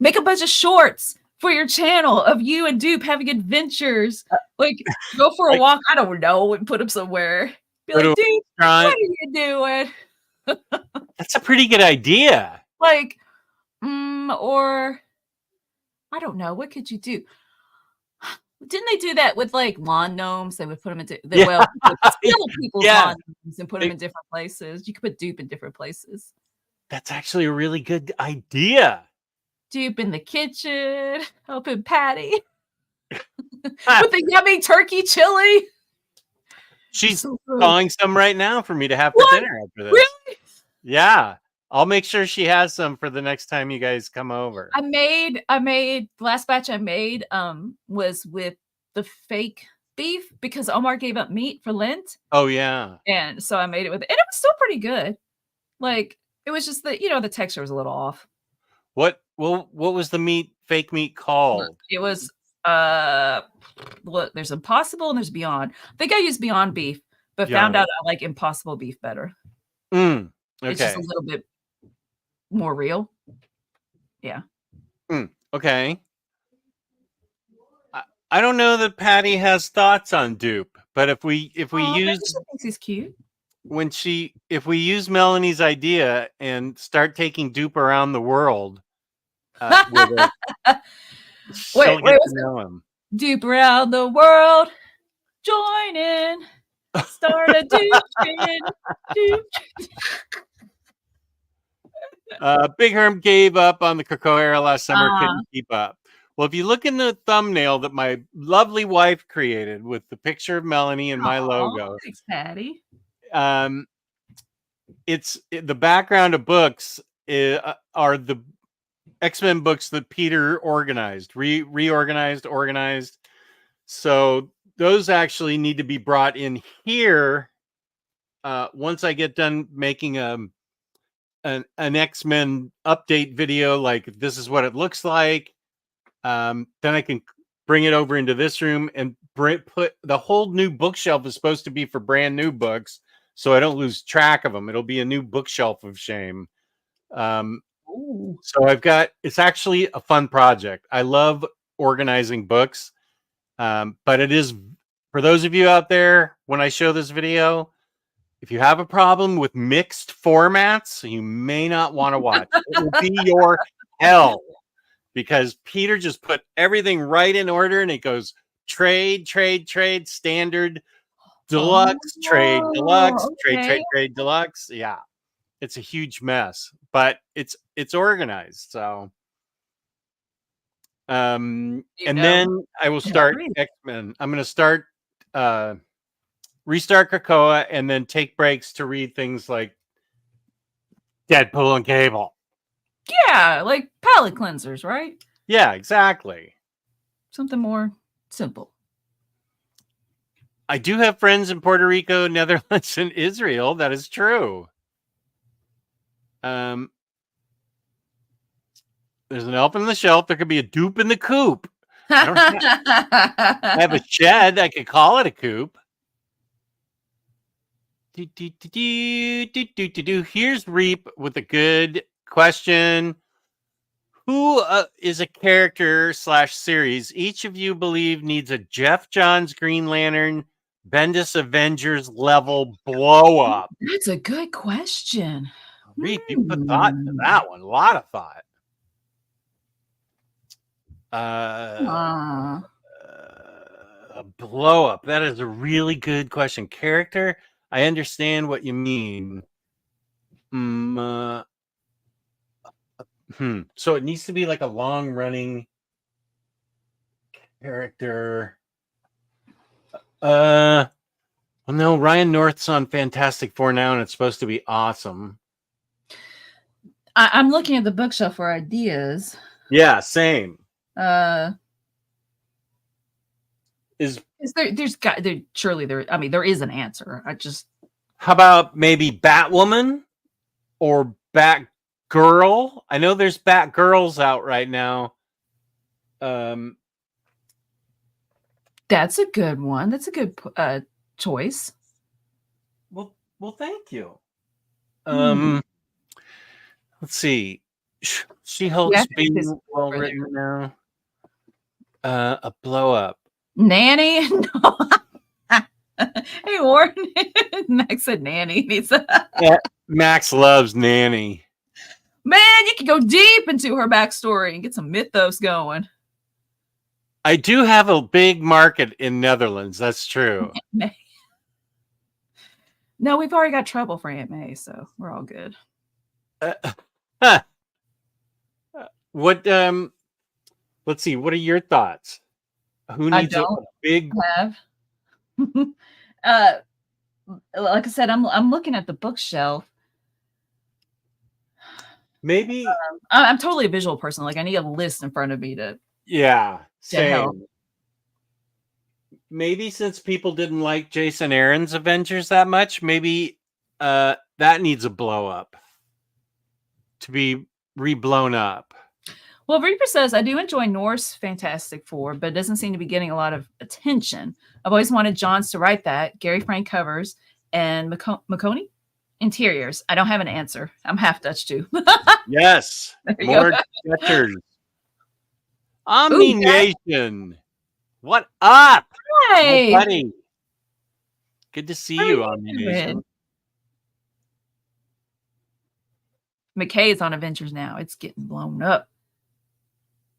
make a bunch of shorts for your channel of you and Dupe having adventures. Like go for a walk, I don't know, and put them somewhere. Be like, Dupe, what are you doing? That's a pretty good idea. Like, or I don't know, what could you do? Didn't they do that with like lawn gnomes? They would put them into steal people's lawn gnomes and put them in different places. You could put Dupe in different places. That's actually a really good idea. Dupe in the kitchen, helping Patty with the yummy turkey chili. She's calling some right now for me to have for dinner after this. Really? Yeah. I'll make sure she has some for the next time you guys come over. I made last batch I made was with the fake beef because Omar gave up meat for Lent. Oh yeah. And so I made it with it. And it was still pretty good. Like it was just that, the texture was a little off. What was the fake meat called? It was there's Impossible and there's Beyond. I think I used Beyond beef, but found out I like Impossible beef better. Okay. It's just a little bit more real. Yeah. Okay. I don't know that Patty has thoughts on Dupe, but if we use, she thinks he's cute. If we use Melanie's idea and start taking Dupe around the world, wait, know him. Dupe around the world, join in, start a Dupe train. Big Herm gave up on the Krakoa era last summer, couldn't keep up. Well, if you look in the thumbnail that my lovely wife created with the picture of Melanie and my logo. Thanks, Patty. It's the background of books are the X-Men books that Peter organized, organized. So those actually need to be brought in here. Once I get done making an X-Men update video, like this is what it looks like. Then I can bring it over into this room and put the whole new bookshelf is supposed to be for brand new books, so I don't lose track of them. It'll be a new bookshelf of shame. So it's actually a fun project. I love organizing books, but it is, for those of you out there, when I show this video, if you have a problem with mixed formats, you may not want to watch. It will be your hell, because Peter just put everything right in order, and it goes trade, standard, deluxe, trade, deluxe, trade, deluxe. Yeah, it's a huge mess, but it's organized. So, and then I will start X-Men. I'm going to start restart Krakoa, and then take breaks to read things like Deadpool and Cable. Yeah, like palate cleansers, right? Yeah, exactly. Something more simple. I do have friends in Puerto Rico, Netherlands, and Israel. That is true. There's an elf in the shelf. There could be a Dupe in the coop. I have a shed. I could call it a coop. Here's Reap with a good question. Who is a character / series each of you believe needs a Jeff Johns Green Lantern Bendis Avengers level blow up? That's a good question. Reap, you put thought into that one. A lot of thought. A blow up. That is a really good question. Character, I understand what you mean. So it needs to be like a long running character. Well, no, Ryan North's on Fantastic Four now, and it's supposed to be awesome. I'm looking at the bookshelf for ideas. Yeah, same. Surely there is an answer. How about maybe Batwoman or Batgirl? I know there's Batgirls out right now. That's a good one. That's a good choice. Well, thank you. Let's see. She-Hulk's being well written now. A blow up. Nanny? No. Hey, Warren. Max said Nanny. Yeah, Max loves Nanny. Man, you can go deep into her backstory and get some mythos going. I do have a big market in Netherlands. That's true. No, we've already got trouble for Aunt May, so we're all good. What? Let's see. What are your thoughts? Who needs a big? Like I said, I'm looking at the bookshelf. Maybe I'm totally a visual person. Like I need a list in front of me to. Yeah, same. Help. Maybe since people didn't like Jason Aaron's Avengers that much, maybe that needs a blow up to be re-blown up. Well, Reaper says, I do enjoy Norse Fantastic Four, but it doesn't seem to be getting a lot of attention. I've always wanted Johns to write that. Gary Frank covers and McConey interiors. I don't have an answer. I'm half Dutch too. Yes. More Dutchers. Omni-Nation. What up? Hey. Oh, buddy. Good to see you, Omni-Nation. McKay is on Avengers now. It's getting blown up.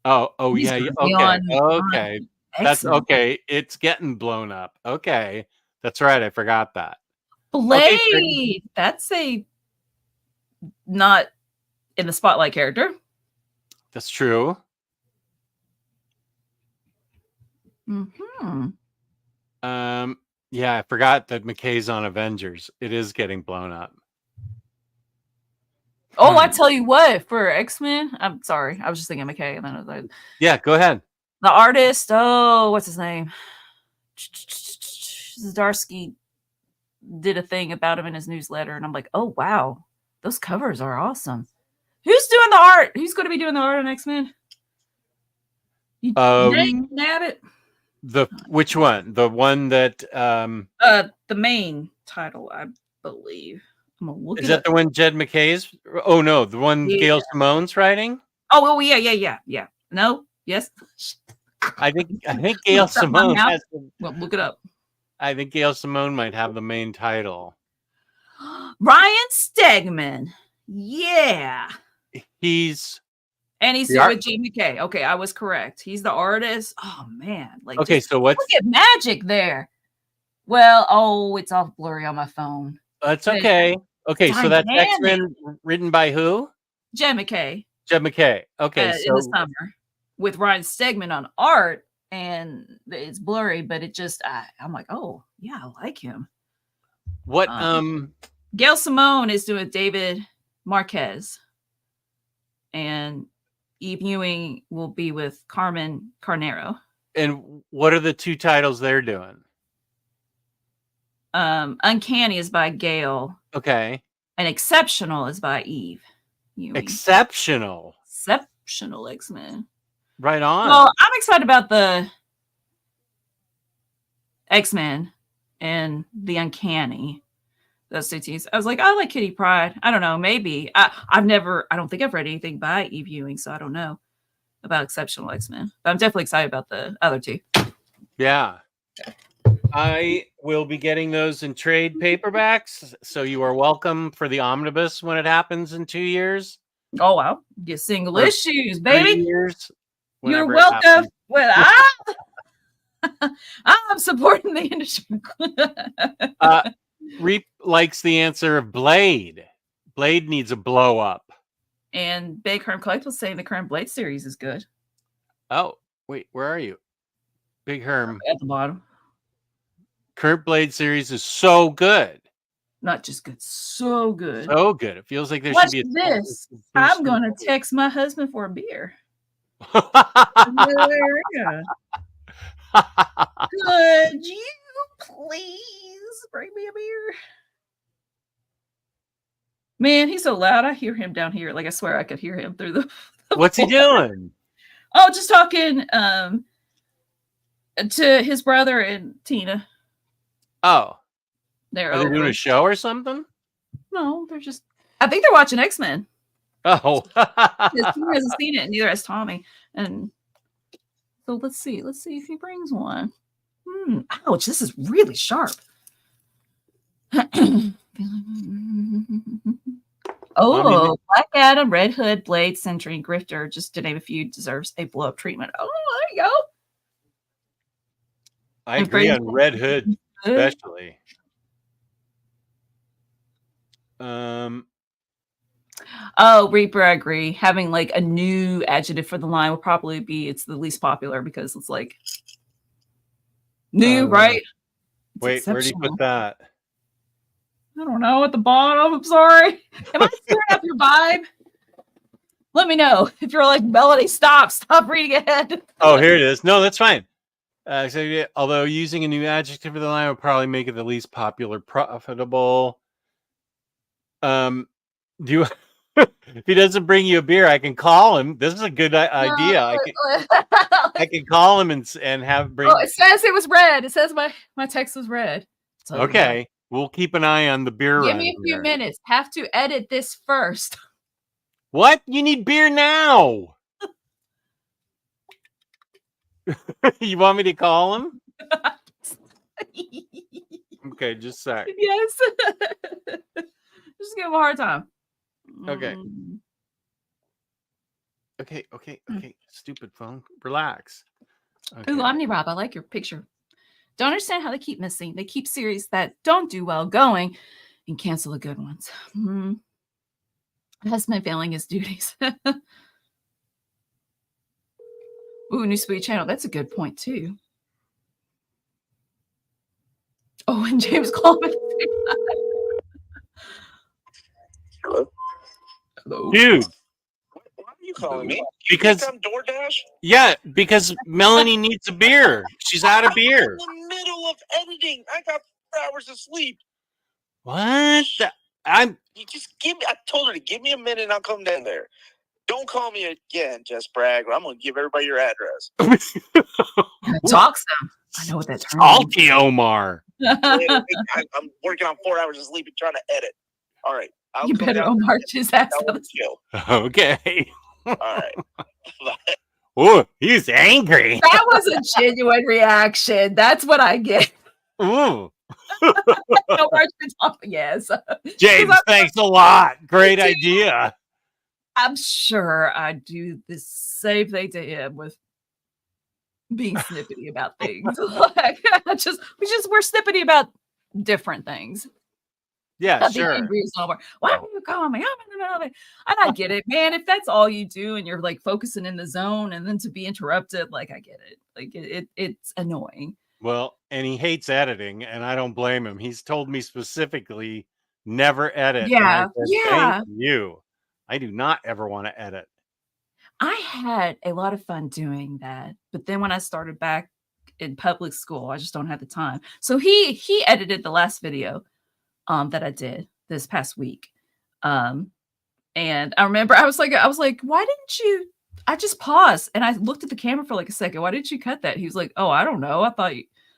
Oh yeah. Okay. That's okay. It's getting blown up. Okay. That's right. I forgot that. Blade. Okay, that's a not in the spotlight character. That's true. Mm-hmm. Yeah, I forgot that McKay's on Avengers. It is getting blown up. Oh, I tell you what, for X-Men, I'm sorry. I was just thinking McKay. And then I was like, yeah, go ahead. The artist, what's his name? Zdarsky did a thing about him in his newsletter. And I'm like, oh, wow. Those covers are awesome. Who's doing the art? Who's going to be doing the art on X-Men? Nab it. Which one? The one that the main title, I believe. I'm gonna look. Is that the one Jed McKay's? Oh no, the one Gail Simone's writing. Oh yeah. No, yes. I think Gail Simone has. Well, look it up. I think Gail Simone might have the main title. Ryan Stegman. Yeah. He's with G McKay. Okay, I was correct. He's the artist. Oh man. Like okay, so what's look at magic there? Well, it's all blurry on my phone. That's okay. Okay, so that's X-Men written by who? Jed McKay. Jed McKay. Okay, so in the summer with Ryan Stegman on art, and it's blurry, but it just I'm like, oh yeah, I like him. What Gail Simone is doing David Marquez, and Eve Ewing will be with Carmen Carnero. And what are the two titles they're doing? Uncanny is by Gail. Okay. And Exceptional is by Eve Ewing. Exceptional X-Men. Right on. Well, I'm excited about the X-Men and the Uncanny. those two teams. I was like, I like Kitty Pryde. I don't know, maybe. I don't think I've read anything by Eve Ewing, so I don't know about Exceptional X-Men. But I'm definitely excited about the other two. Yeah. I will be getting those in trade paperbacks, so you are welcome for the omnibus when it happens in 2 years. Oh wow, get single issues, baby. 3 years. You're welcome. Well, I'm supporting the industry. Reap likes the answer of Blade. Blade needs a blow up. And Big Herm Collectibles saying the current Blade series is good. Oh, wait, where are you? Big Herm. At the bottom. Current Blade series is so good. Not just good, so good. So good. It feels like there Watch should be this. I'm going to text my husband for a beer. Could you please bring me a beer? Man, he's so loud. I hear him down here. Like, I swear I could hear him through the What's he doing? Oh, just talking to his brother and Tina. Oh. Are they doing a show or something? No, they're just... I think they're watching X-Men. Oh. Tina hasn't seen it, and neither has Tommy. And so let's see. Let's see if he brings one. Ouch, this is really sharp. Oh, Black Adam, Red Hood, Blade, Sentry, and Grifter, just to name a few, deserves a blow-up treatment. Oh, there you go. I agree on Red Hood, especially. Oh, Reaper, I agree. Having like a new adjective for the line would probably be it's the least popular because it's like new, right? Wait, where do you put that? I don't know. At the bottom. I'm sorry. Am I screwing up your vibe? Let me know if you're like Melanie. Stop reading ahead. Oh, here it is. No, that's fine. So, although using a new adjective for the line would probably make it the least popular, profitable. Do you? If he doesn't bring you a beer, I can call him. This is a good idea. I can call him and have bring. Oh, it says it was red. It says my text was red. So okay, we'll keep an eye on the beer. Give me a few minutes. Have to edit this first. What? You need beer now? You want me to call him? Okay, just a sec. Yes. Just give him a hard time. Okay. Okay. Stupid phone. Relax. Okay. Ooh, Omnirob, I like your picture. Don't understand how they keep missing. They keep series that don't do well going and cancel the good ones. Husband failing his duties. Ooh, new sweet channel. That's a good point too. Oh, and James Coleman. Hello? Dude. Why are you calling me? Because I'm DoorDash? Yeah, because Melanie needs a beer. She's out of beer. I'm in the middle of editing. I got 4 hours of sleep. What? You just I told her to give me a minute and I'll come down there. Don't call me again, Jess Bragg, or I'm going to give everybody your address. Talk some. I know what that term Salty Omar. I'm working on 4 hours of sleep and trying to edit. All right. You better Omar his ass. Okay. All right. Oh, he's angry. That was a genuine reaction. That's what I get. Ooh. Yes. James, thanks a lot. Great idea. I'm sure I do the same thing to him with being snippety about things. Like, we're snippety about different things. Yeah, sure. Why do you call me? And I get it, man. If that's all you do and you're like focusing in the zone and then to be interrupted, like I get it. Like it's annoying. Well, and he hates editing, and I don't blame him. He's told me specifically never edit. Yeah. Thank you. I do not ever want to edit. I had a lot of fun doing that, but then when I started back in public school, I just don't have the time. So he edited the last video that I did this past week. And I remember I was like, why didn't you? I just paused and I looked at the camera for like a second. Why didn't you cut that? He was like, oh, I don't know. I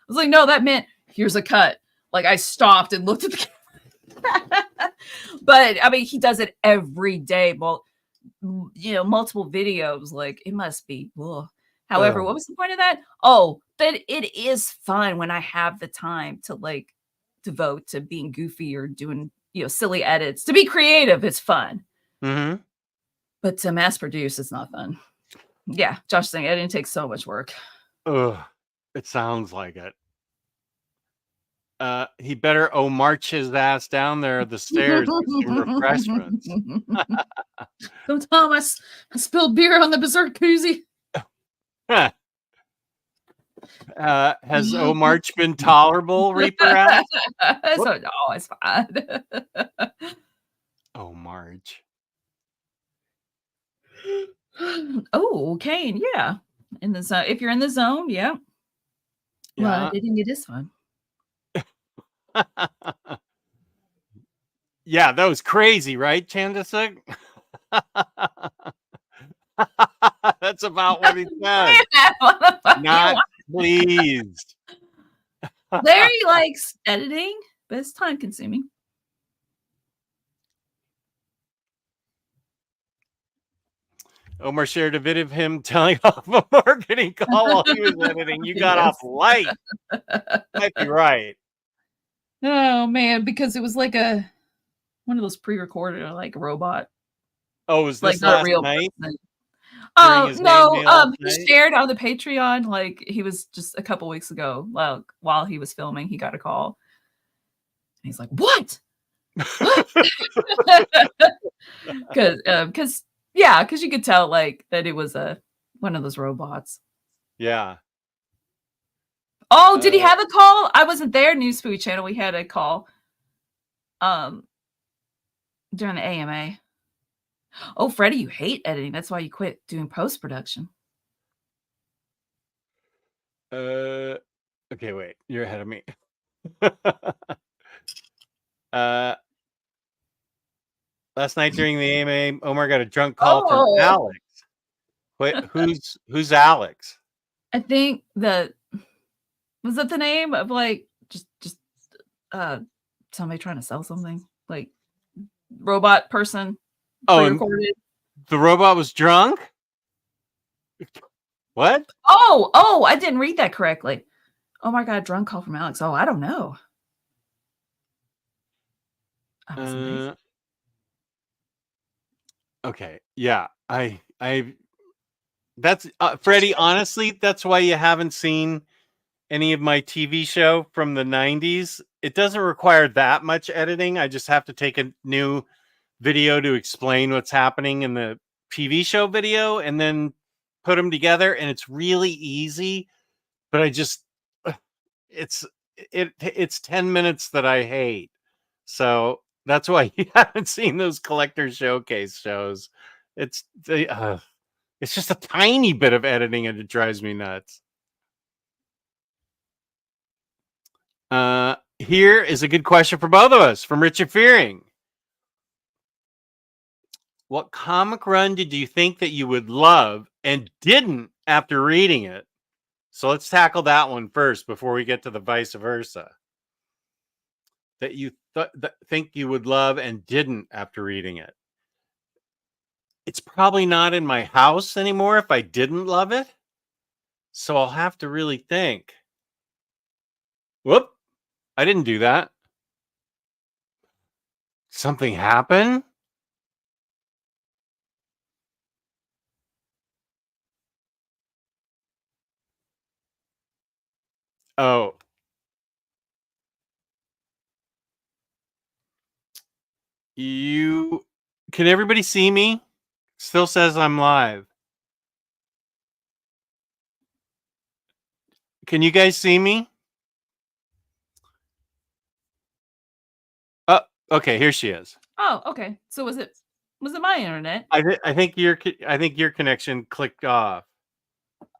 was like, no, that meant here's a cut. Like I stopped and looked at the camera. But I mean, he does it every day. Well, multiple videos. Like it must be. Ugh. However, what was the point of that? Oh, that it is fun when I have the time to like devote to being goofy or doing silly edits. To be creative is fun. Mm-hmm. But to mass produce is not fun. Yeah, Josh saying editing takes so much work. Ugh, it sounds like it. He better march his ass down there the stairs with some refreshments. Don't tell him I spilled beer on the Berserk koozie. Has March been tolerable, Reaper ass? No, it's fine. March. Oh, Kane, yeah. In the zone. If you're in the zone, yeah. Well, I didn't get this one. Yeah, that was crazy, right, Chandasuk? That's about what he said. Not pleased. Larry likes editing, but it's time consuming. Omar shared a video of him telling off a marketing call while he was editing. You got off light. Might be right. Oh man, because it was like one of those pre-recorded like robot. Oh, was this like not last real night? Oh no, he shared on the Patreon. Like he was just a couple weeks ago. While he was filming, he got a call. And he's like, "What?" Because you could tell like that it was one of those robots. Yeah. Oh, did he have a call? I wasn't there. News Food Channel. We had a call. During the AMA. Oh, Freddie, you hate editing. That's why you quit doing post-production. Okay, wait. You're ahead of me. Last night during the AMA, Omar got a drunk call from Alex. Wait, who's Alex? I think was that the name of like just somebody trying to sell something? Like robot person. The robot was drunk? What? Oh, I didn't read that correctly. Oh my god, drunk call from Alex. Oh, I don't know. Okay. Yeah. That's Freddie, honestly, that's why you haven't seen any of my TV show from the 90s. It doesn't require that much editing. I just have to take a new video to explain what's happening in the TV show video and then put them together, and it's really easy. But it's 10 minutes that I hate. So that's why you haven't seen those collector showcase shows. It's just a tiny bit of editing and it drives me nuts. Here is a good question for both of us from Richard Fearing. What comic run did you think that you would love and didn't after reading it? So let's tackle that one first before we get to the vice versa. That you think you would love and didn't after reading it. It's probably not in my house anymore if I didn't love it. So I'll have to really think. Whoop. I didn't do that. Something happened? Oh. Can everybody see me? Still says I'm live. Can you guys see me? Oh, okay, here she is. Oh, okay. So was it my internet? I think your connection clicked off.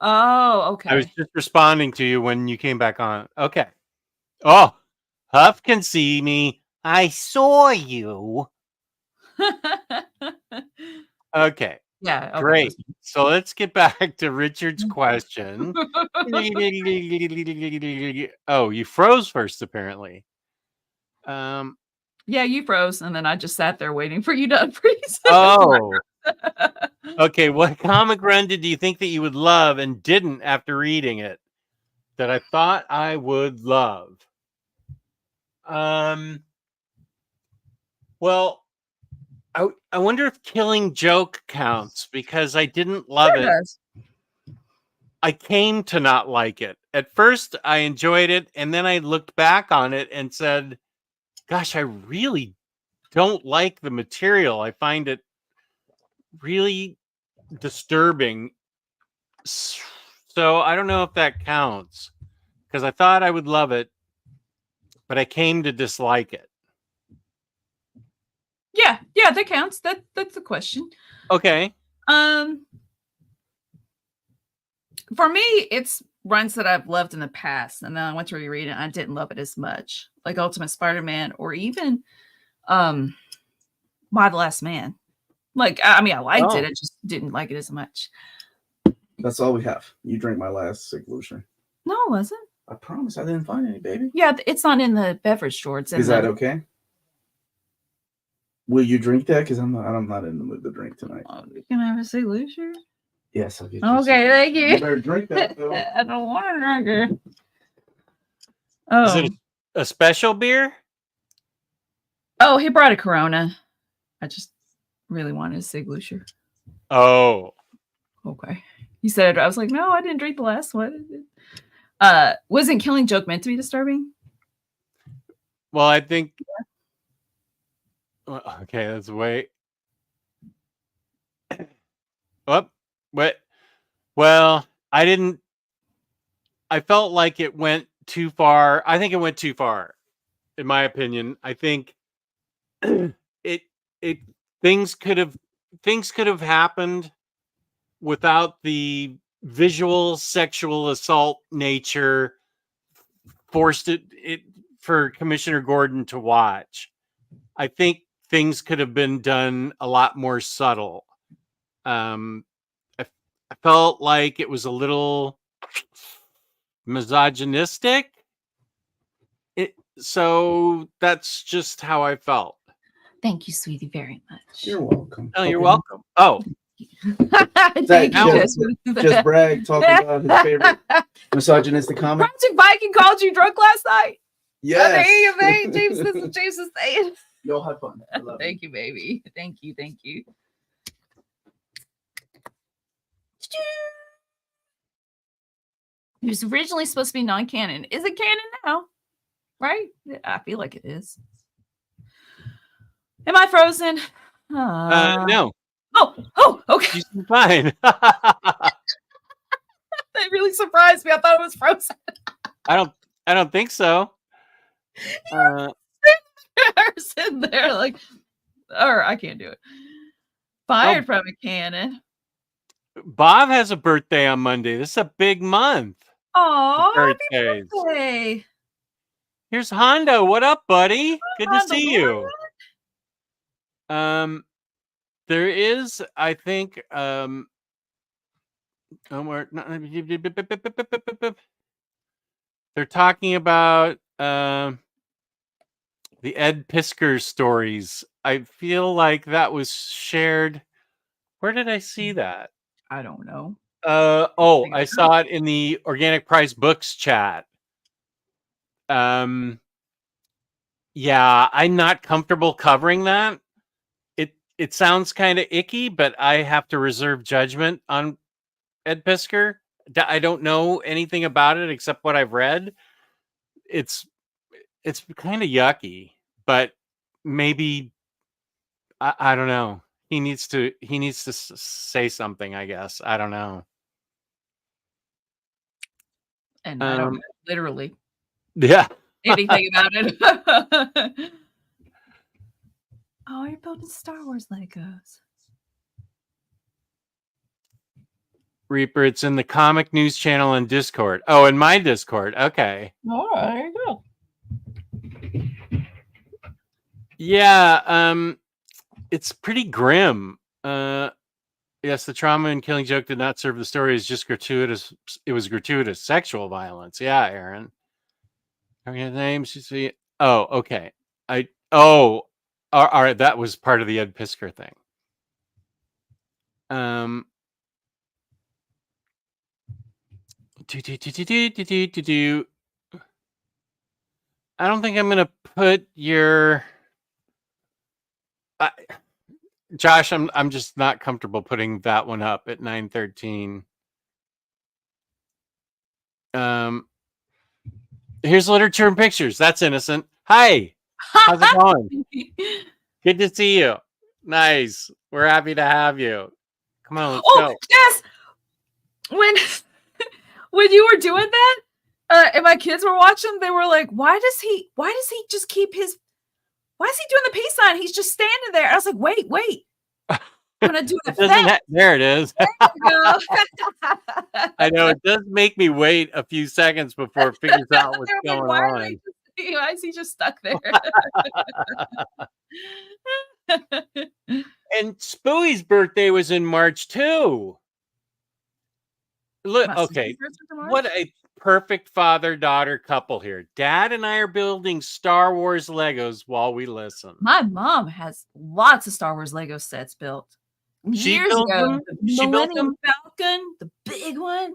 Oh, okay. I was just responding to you when you came back on. Okay. Oh, Huff can see me. I saw you. Okay. Yeah. Okay. Great. So let's get back to Richard's question. Oh, you froze first, apparently. Yeah, Yeah, you froze, and then I just sat there waiting for you to unfreeze. Oh. Okay, what comic run did you think that you would love and didn't after reading it? That I thought I would love. Well, I wonder if Killing Joke counts because I didn't love Sure it. does. I came to not like it. At first, I enjoyed it, and then I looked back on it and said, gosh, I really don't like the material. I find it really disturbing. So I don't know if that counts because I thought I would love it, but I came to dislike it. Yeah, that counts. That's the question. Okay. For me, it's runs that I've loved in the past, and then I went to reread it and I didn't love it as much. Like Ultimate Spider-Man or even By the Last Man. Like, I mean, I liked it, I just didn't like it as much. That's all we have. You drank my last Siglution. No, it wasn't. I promise I didn't find any, baby. Yeah, it's not in the beverage drawer. It's in Is that okay? Will you drink that? Because I'm not in the mood to drink tonight. Oh, you can have a Siglution? Yes, I'll get you. Okay, thank you. You better drink that, though. I don't want to drink it. Is it a special beer? Oh, he brought a Corona. I just really wanted a Siglution. Oh. Okay. He said, I was like, no, I didn't drink the last one. Wasn't Killing Joke meant to be disturbing? Well, I think. Well, okay, let's wait. What? Well, I didn't. I felt like it went too far. I think it went too far, in my opinion. I think things could have happened without the visual sexual assault nature forced it for Commissioner Gordon to watch. I think things could have been done a lot more subtle. I felt like it was a little misogynistic. So that's just how I felt. Thank you, sweetie, very much. You're welcome. Oh, you're welcome. Oh, Thank you. Just brag talking about his favorite misogynistic comic. Project Viking called you drunk last night. Yes. There you go, James. This is James is saying. Y'all have fun. I love Thank you, baby. Thank you. It was originally supposed to be non-canon. Is it canon now? Right? I feel like it is. Am I frozen? no. Oh, okay. She's fine. That really surprised me. I thought it was frozen. I don't think so. Sitting there like, or I can't do it. Fired from a cannon. Bob has a birthday on Monday. This is a big month. Oh, happy Birthdays. birthday. Here's Hondo. What up, buddy? Good to Hondo, see you. There is, I think, they're talking about the Ed Piskor stories. I feel like that was shared. Where did I see that? I don't know. I saw it in the Organic Price Books chat. Yeah, I'm not comfortable covering that. It sounds kind of icky, but I have to reserve judgment on Ed Piskor. I don't know anything about it except what I've read. It's kind of yucky, but maybe I don't know. He needs to say something, I guess. I don't know. And I don't know literally anything about it. Oh, you're building Star Wars Legos. Reaper, it's in the comic news channel and Discord. Oh, in my Discord. Okay. All right, there you go. Yeah, it's pretty grim. Yes, the trauma in Killing Joke did not serve the story. It's just gratuitous. It was gratuitous sexual violence. Yeah, Aaron. Okay, names you see. Oh, okay. Oh, all right. That was part of the Ed Piskor thing. I don't think I'm gonna put your. Josh, I'm just not comfortable putting that one up at 9:13. Here's literature and pictures. That's innocent. Hi, how's it going? Good to see you. Nice. We're happy to have you. Come on, let's go. Yes. When you were doing that, and my kids were watching, they were like, "Why does he just keep his? Why is he doing the peace sign? He's just standing there." I was like, "Wait." I'm gonna do an effect. There it is. There you go. I know it does make me wait a few seconds before it figures out what's going on. Why is he just stuck there? And Spooey's birthday was in March too. Look, okay, what a perfect father-daughter couple here. Dad and I are building Star Wars Legos while we listen. My mom has lots of Star Wars Lego sets built. Years ago, the Millennium Falcon, the big one.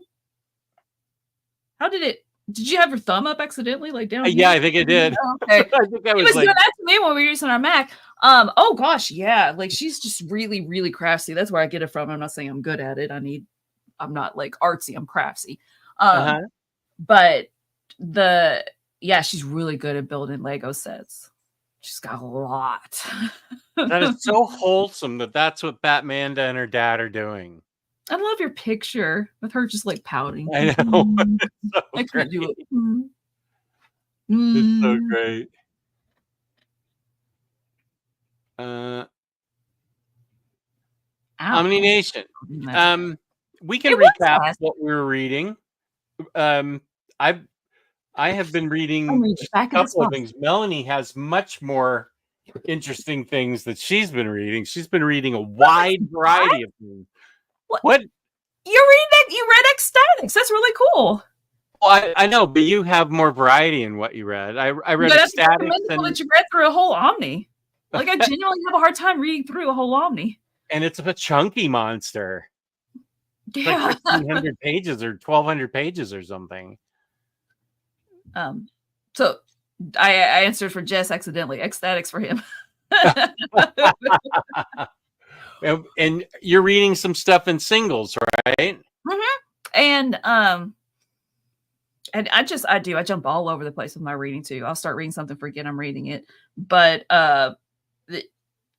How did it? Did you have your thumb up accidentally, like down? Yeah, I think I did. Oh, okay. I think I was doing that to me when we were using our Mac. Oh gosh, yeah. Like she's just really, really crafty. That's where I get it from. I'm not saying I'm good at it. I'm not like artsy. I'm crafty. But she's really good at building Lego sets. She's got a lot. That is so wholesome that's what Batmanda and her dad are doing. I love your picture with her just like pouting. I know. So I couldn't do it. It's so great. Omni Nation. We can recap what we were reading. I have been reading a couple of things. Melanie has much more interesting things that she's been reading. She's been reading a wide variety of things. What? You're reading that? You read X-Statix. That's really cool. Well, I know, but you have more variety in what you read. I read X-Statix. That you read through a whole Omni. Like I genuinely have a hard time reading through a whole Omni. And it's a chunky monster. Yeah. Like 1,500 pages or 1,200 pages or something. So I answered for Jess accidentally. X-Statix for him. And you're reading some stuff in singles, right? Mm-hmm. And I jump all over the place with my reading too. I'll start reading something, forget I'm reading it. But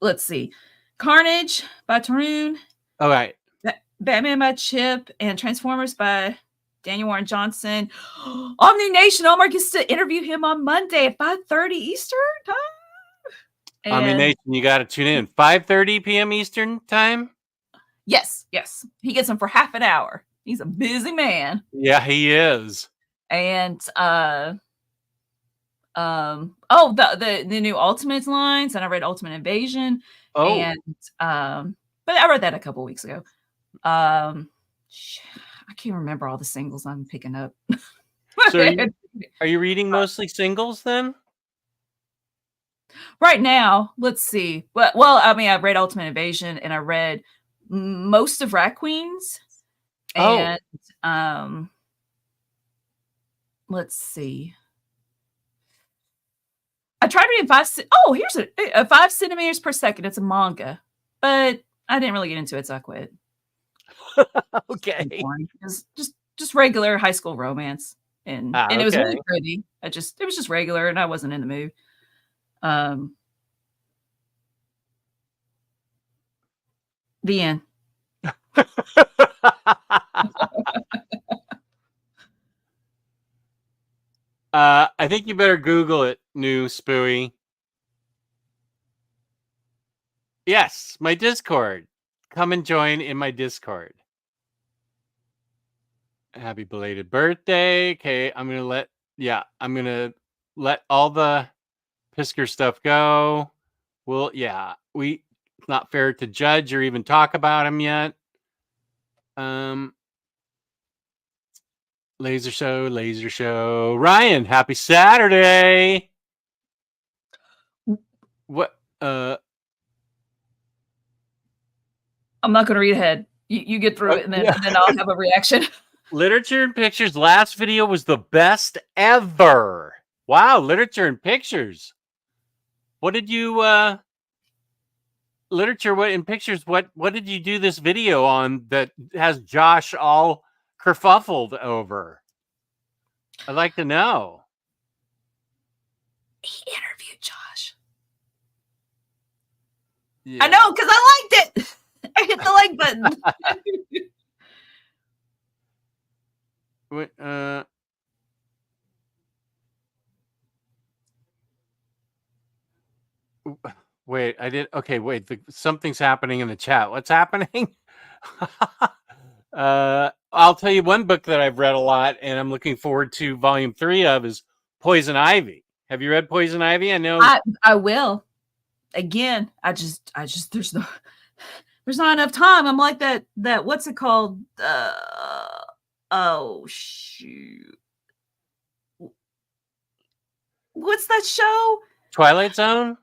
let's see. Carnage by Tarun. All right. Batman by Chip and Transformers by Daniel Warren Johnson. Omni Nation, Omar gets to interview him on Monday at 5:30 Eastern time. Omni Nation, you got to tune in. 5:30 p.m. Eastern time? Yes. He gets him for half an hour. He's a busy man. Yeah, he is. And the new Ultimates lines, and I read Ultimate Invasion. Oh. And but I read that a couple weeks ago. I can't remember all the singles I'm picking up. So are you reading mostly singles then? Right now, let's see. Well, I mean, I read Ultimate Invasion and I read most of Rat Queens. And let's see. I tried reading here's a 5 centimeters per second. It's a manga, but I didn't really get into it, so I quit. Okay. It's just regular high school romance, and it was really pretty. It was just regular, and I wasn't in the mood. The end. I think you better Google it, new Spooey. Yes, my Discord. Come and join in my Discord. Happy belated birthday. Okay, I'm gonna let all the Piskor stuff go. Well, yeah, it's not fair to judge or even talk about him yet. Laser show. Ryan, happy Saturday. What? I'm not going to read ahead. You get through it, and then I'll have a reaction. Literature and Pictures last video was the best ever. Wow, Literature and Pictures. What did you Literature what in Pictures, what did you do this video on that has Josh all kerfuffled over? I'd like to know. He interviewed Josh. Yeah. I know, because I liked it. I hit the like button. Wait, I did. Okay, wait. Something's happening in the chat. What's happening? I'll tell you one book that I've read a lot, and I'm looking forward to volume 3 of is Poison Ivy. Have you read Poison Ivy? I know. I will. Again, I just there's not enough time. I'm like that what's it called? Oh shoot. What's that show? Twilight Zone?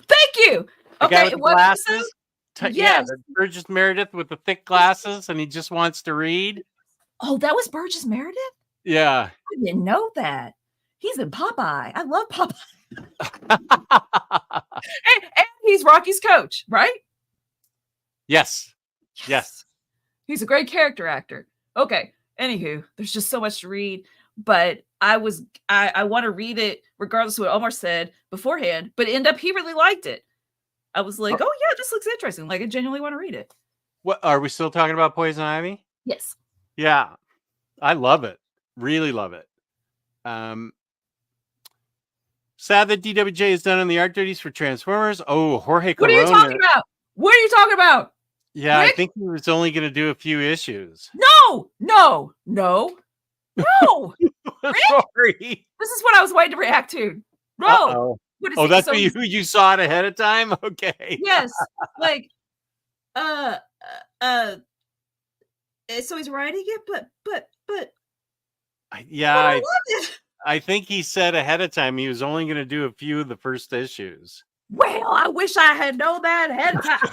Thank you. Okay, what glasses? Yes. Yeah, Burgess Meredith with the thick glasses, and he just wants to read. Oh, that was Burgess Meredith? Yeah. I didn't know that. He's in Popeye. I love Popeye. and he's Rocky's coach, right? Yes. He's a great character actor. Okay. Anywho, there's just so much to read, but I want to read it regardless of what Omar said beforehand, but end up he really liked it. I was like, oh yeah, this looks interesting. Like I genuinely want to read it. What are we still talking about? Poison Ivy? Yes. Yeah. I love it. Really love it. Sad that DWJ is done on the art duties for Transformers. Oh, Jorge Corona. What are you talking about? What are you talking about? Yeah, Rick? I think he was only going to do a few issues. No. Sorry. This is what I was waiting to react to. No. Uh-oh. Oh, that's so you saw it ahead of time? Okay. Yes. Like, so he's writing it, but I love it. I think he said ahead of time he was only going to do a few of the first issues. Well, I wish I had known that ahead of time.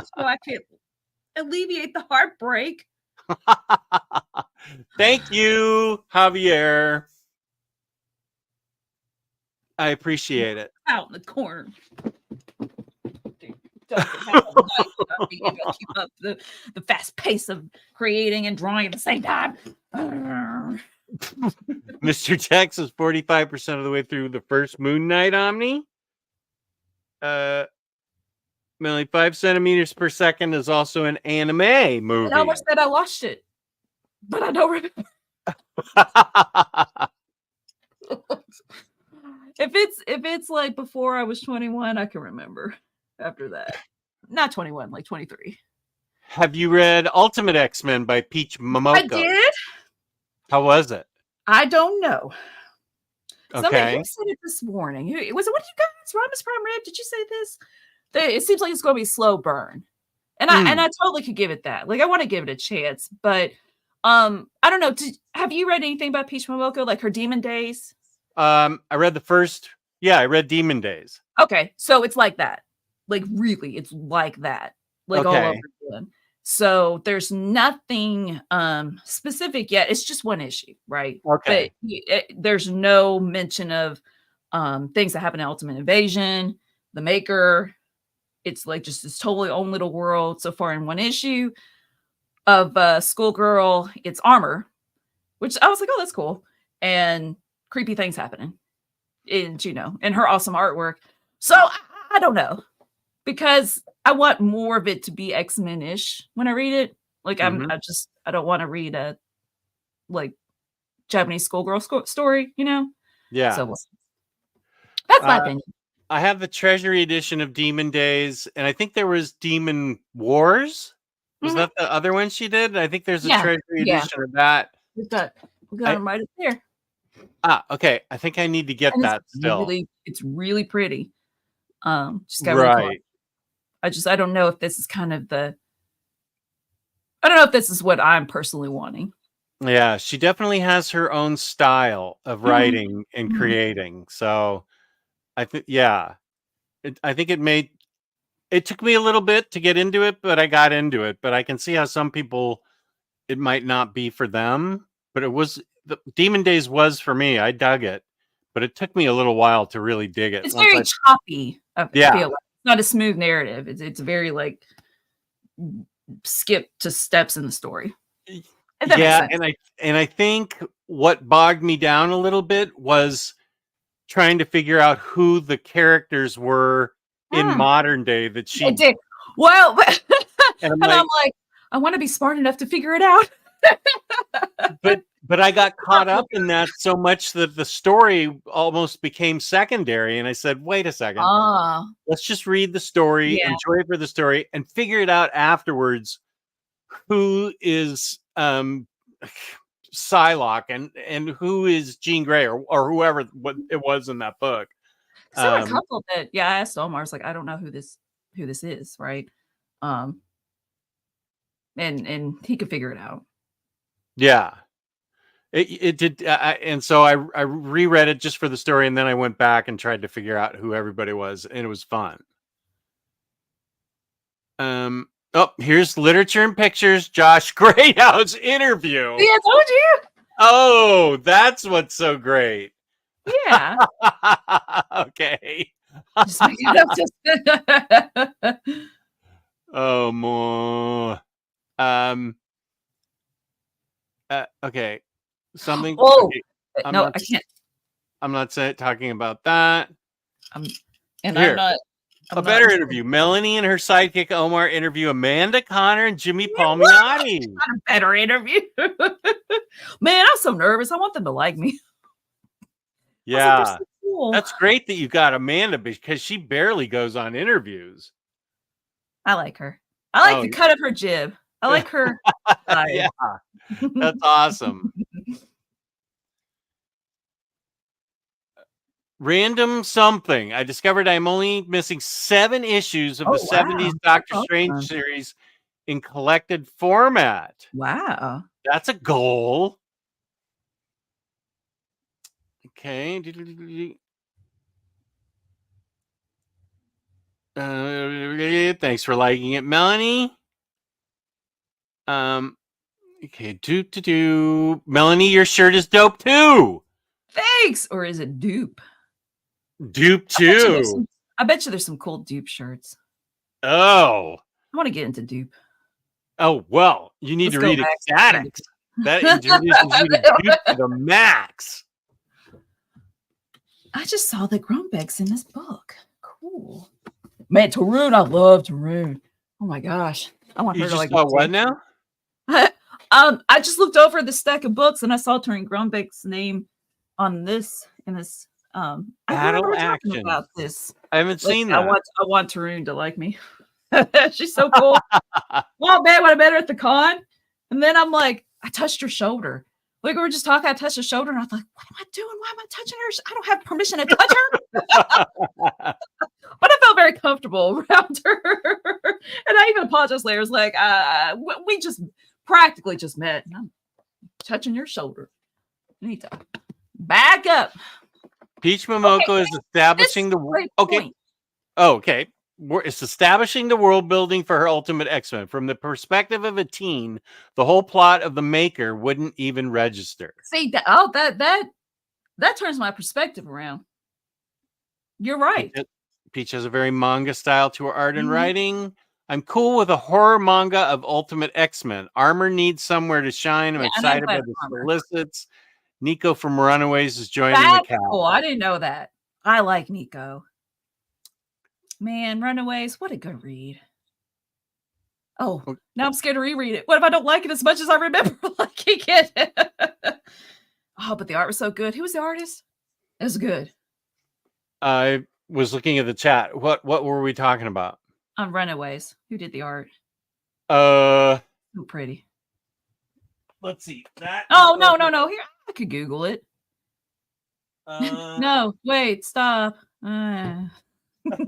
So I can alleviate the heartbreak. Thank you, Javier. I appreciate it. Out in the corner. Keep up the fast pace of creating and drawing at the same time. Mr. Tex is 45% of the way through the first Moon Knight Omni. Melanie, 5 centimeters per second is also an anime movie. I almost said I watched it, but I don't remember. If it's like before I was 21, I can remember. After that, not 21, like 23. Have you read Ultimate X-Men by Peach Momoko? I did. How was it? I don't know. Okay. Somebody said it this morning. Was it one of you guys? Ramos Prime Rib? Did you say this? It seems like it's going to be a slow burn, and I totally could give it that. Like I want to give it a chance, but I don't know. Have you read anything about Peach Momoko, like her Demon Days? I read the first. Yeah, I read Demon Days. Okay, so it's like that. Like really, it's like that. Like all over again. So there's nothing specific yet. It's just one issue, right? Okay. But there's no mention of things that happen in Ultimate Invasion, the Maker. It's like just this totally own little world so far in one issue of Schoolgirl. It's armor, which I was like, oh, that's cool. And creepy things happening. And, and her awesome artwork. So I don't know. Because I want more of it to be X-Men-ish when I read it. Like I don't want to read a like Japanese schoolgirl story, Yeah. So that's my opinion. I have the Treasury edition of Demon Days, and I think there was Demon Wars. Was that the other one she did? I think there's a Treasury edition of that. We got them right up there. Okay. I think I need to get that still. It's really pretty. Just got right. I don't know if this is kind of I don't know if this is what I'm personally wanting. Yeah, she definitely has her own style of writing and creating. So I think, I think it took me a little bit to get into it, but I got into it. But I can see how some people, it might not be for them. But the Demon Days was for me. I dug it, but it took me a little while to really dig it. It's very choppy. I Yeah. feel like. It's not a smooth narrative. It's very like skip to steps in the story. Yeah, and I think what bogged me down a little bit was trying to figure out who the characters were in modern day that she did. Well, and I'm like, I want to be smart enough to figure it out. but I got caught up in that so much that the story almost became secondary. And I said, wait a second, let's just read the story, enjoy it for the story, and figure it out afterwards. Who is Psylocke and who is Jean Grey or whoever what it was in that book. There were a couple that I asked Omar, I was like, I don't know who this is, right? And he could figure it out. Yeah. It did, and so I reread it just for the story, and then I went back and tried to figure out who everybody was, and it was fun. Oh, here's Literature and Pictures, Josh Greathouse interview. Yeah, I told you. Oh, that's what's so great. Yeah. Okay. Just make it up. Oh, more. Okay. Something. Oh, okay. I can't. I'm not talking about that. I'm not. A better interview. Melanie and her sidekick Omar interview Amanda Connor and Jimmy Palmiotti. Not a better interview. Man, I'm so nervous. I want them to like me. Yeah. So cool. That's great that you got Amanda because she barely goes on interviews. I like her. I like the cut of her jib. I like her. Yeah. That's awesome. Random something. I discovered I'm only missing 7 issues of the 70s Doctor Strange series in collected format. Wow. That's a goal. Okay. Thanks for liking it, Melanie. Okay. Melanie, your shirt is dope too. Thanks. Or is it dupe? Dupe too. I bet you there's some cool dupe shirts. Oh. I want to get into dupe. Oh, well, you need to read X-Statix. That introduces you to dupe to the max. I just saw the Grumbegs in this book. Cool. Man, Tarun, I love Tarun. Oh my gosh. I want her to like. What now? I just looked over the stack of books and I saw Tarun Grumbeg's name on this in this Battle Action. About this. I haven't seen that. I want Tarun to like me. She's so cool. Well, man, when I met her at the con, and then I'm like, I touched her shoulder. Like we were just talking, I touched her shoulder, and I was like, what am I doing? Why am I touching her? I don't have permission to touch her. But I felt very comfortable around her. And I even apologized later. I was like, we just practically just met. And I'm touching your shoulder. You need to back up. Peach Momoko is establishing the okay. Oh, okay. It's establishing the world building for her Ultimate X-Men. From the perspective of a teen, the whole plot of the Maker wouldn't even register. See, that turns my perspective around. You're right. Peach has a very manga style to her art and writing. I'm cool with a horror manga of Ultimate X-Men. Armor needs somewhere to shine. I'm excited by the solicits. Nico from Runaways is joining the cast. Cool. I didn't know that. I like Nico. Man, Runaways, what a good read. Oh, now I'm scared to reread it. What if I don't like it as much as I remember liking it? Oh, but the art was so good. Who was the artist? It was good. I was looking at the chat. What were we talking about? On Runaways. Who did the art? So pretty. Let's see. That. Oh, no. Here, I could Google it. No, wait, stop. It's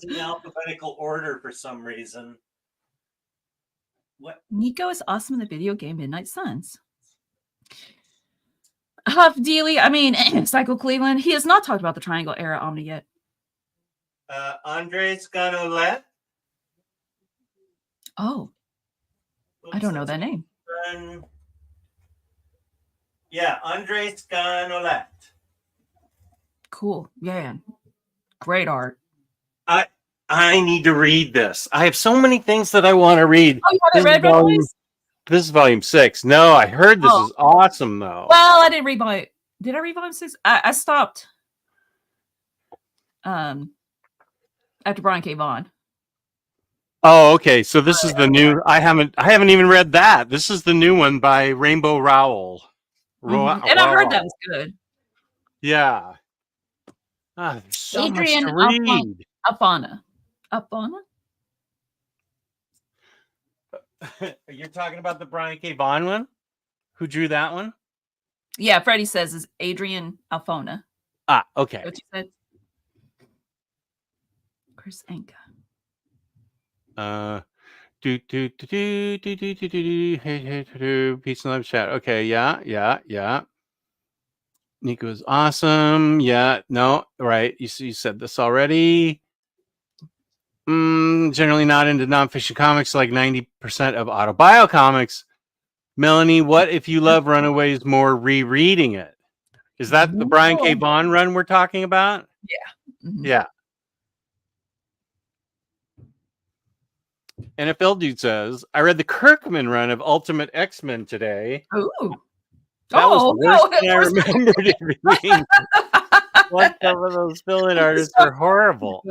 in alphabetical order for some reason. What? Nico is awesome in the video game Midnight Suns. Huff Dealey, I mean, Psycho Cleveland. He has not talked about the Triangle Era Omni yet. Andre Scanolet. Oh, I don't know that name. Yeah, Andre Scanolet. Cool. Yeah. Great art. I need to read this. I have so many things that I want to read. Oh, you haven't read Baturdays? This is volume 6. No, I heard this is awesome though. Well, I didn't read volume. Did I read volume 6? I stopped. After Brian K. Vaughan. Oh, okay. So this is the new. I haven't even read that. This is the new one by Rainbow Rowell. And I heard that was good. Yeah. There's so Adrian much to read. Alfona. You're talking about the Brian K. Vaughan one? Who drew that one? Yeah, Freddie says is Adrian Alfona. Okay. What you said? Chris Anka. Peace and love chat. Okay, yeah. Nico's awesome. Yeah, no, right. You said this already. Generally not into nonfiction comics like 90% of autobio comics. Melanie, what if you love Runaways more rereading it? Is that the Brian K. Vaughan run we're talking about? Yeah. Mm-hmm. Yeah. NFL Dude says, I read the Kirkman run of Ultimate X-Men today. Ooh. That was worse than I remembered it being. What some of those fill-in artists are horrible.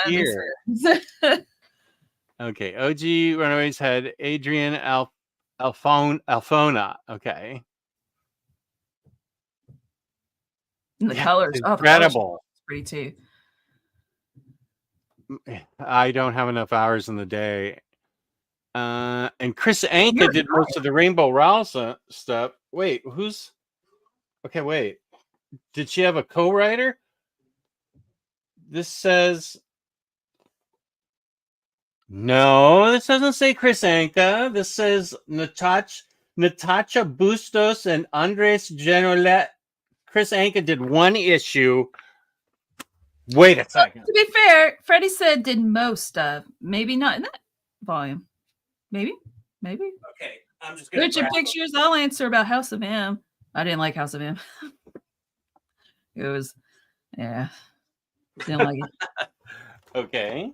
Dear. Okay, OG Runaways had Adrian Alfona. Okay. And the colors. Incredible. Pretty too. I don't have enough hours in the day. And Chris Anka did most of the Rainbow Rowell stuff. Wait, who's... Okay, wait. Did she have a co-writer? This says... No, this doesn't say Chris Anka. This says Natasha Bustos and Andres Genolet. Chris Anka did one issue. Wait a second. To be fair, Freddie said did most of. Maybe not in that volume. Maybe. Okay, I'm just gonna. Richard Pictures. I'll answer about House of M. I didn't like House of M. It was, yeah, didn't like it. Okay.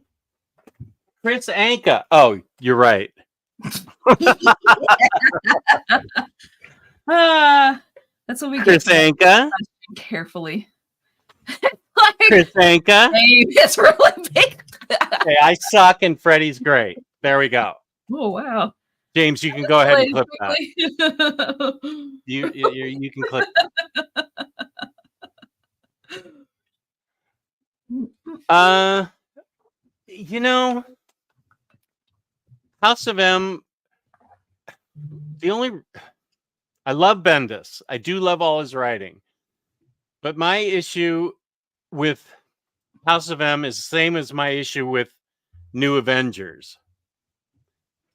Chris Anka. Oh, you're right. That's what we Chris Anka. Carefully. Like, Chris Anka. It's really big. Okay, I suck and Freddie's great. There we go. Oh wow. James, you can go ahead and clip that. You can clip that. You know, House of M, I love Bendis. I do love all his writing. But my issue with House of M is the same as my issue with New Avengers.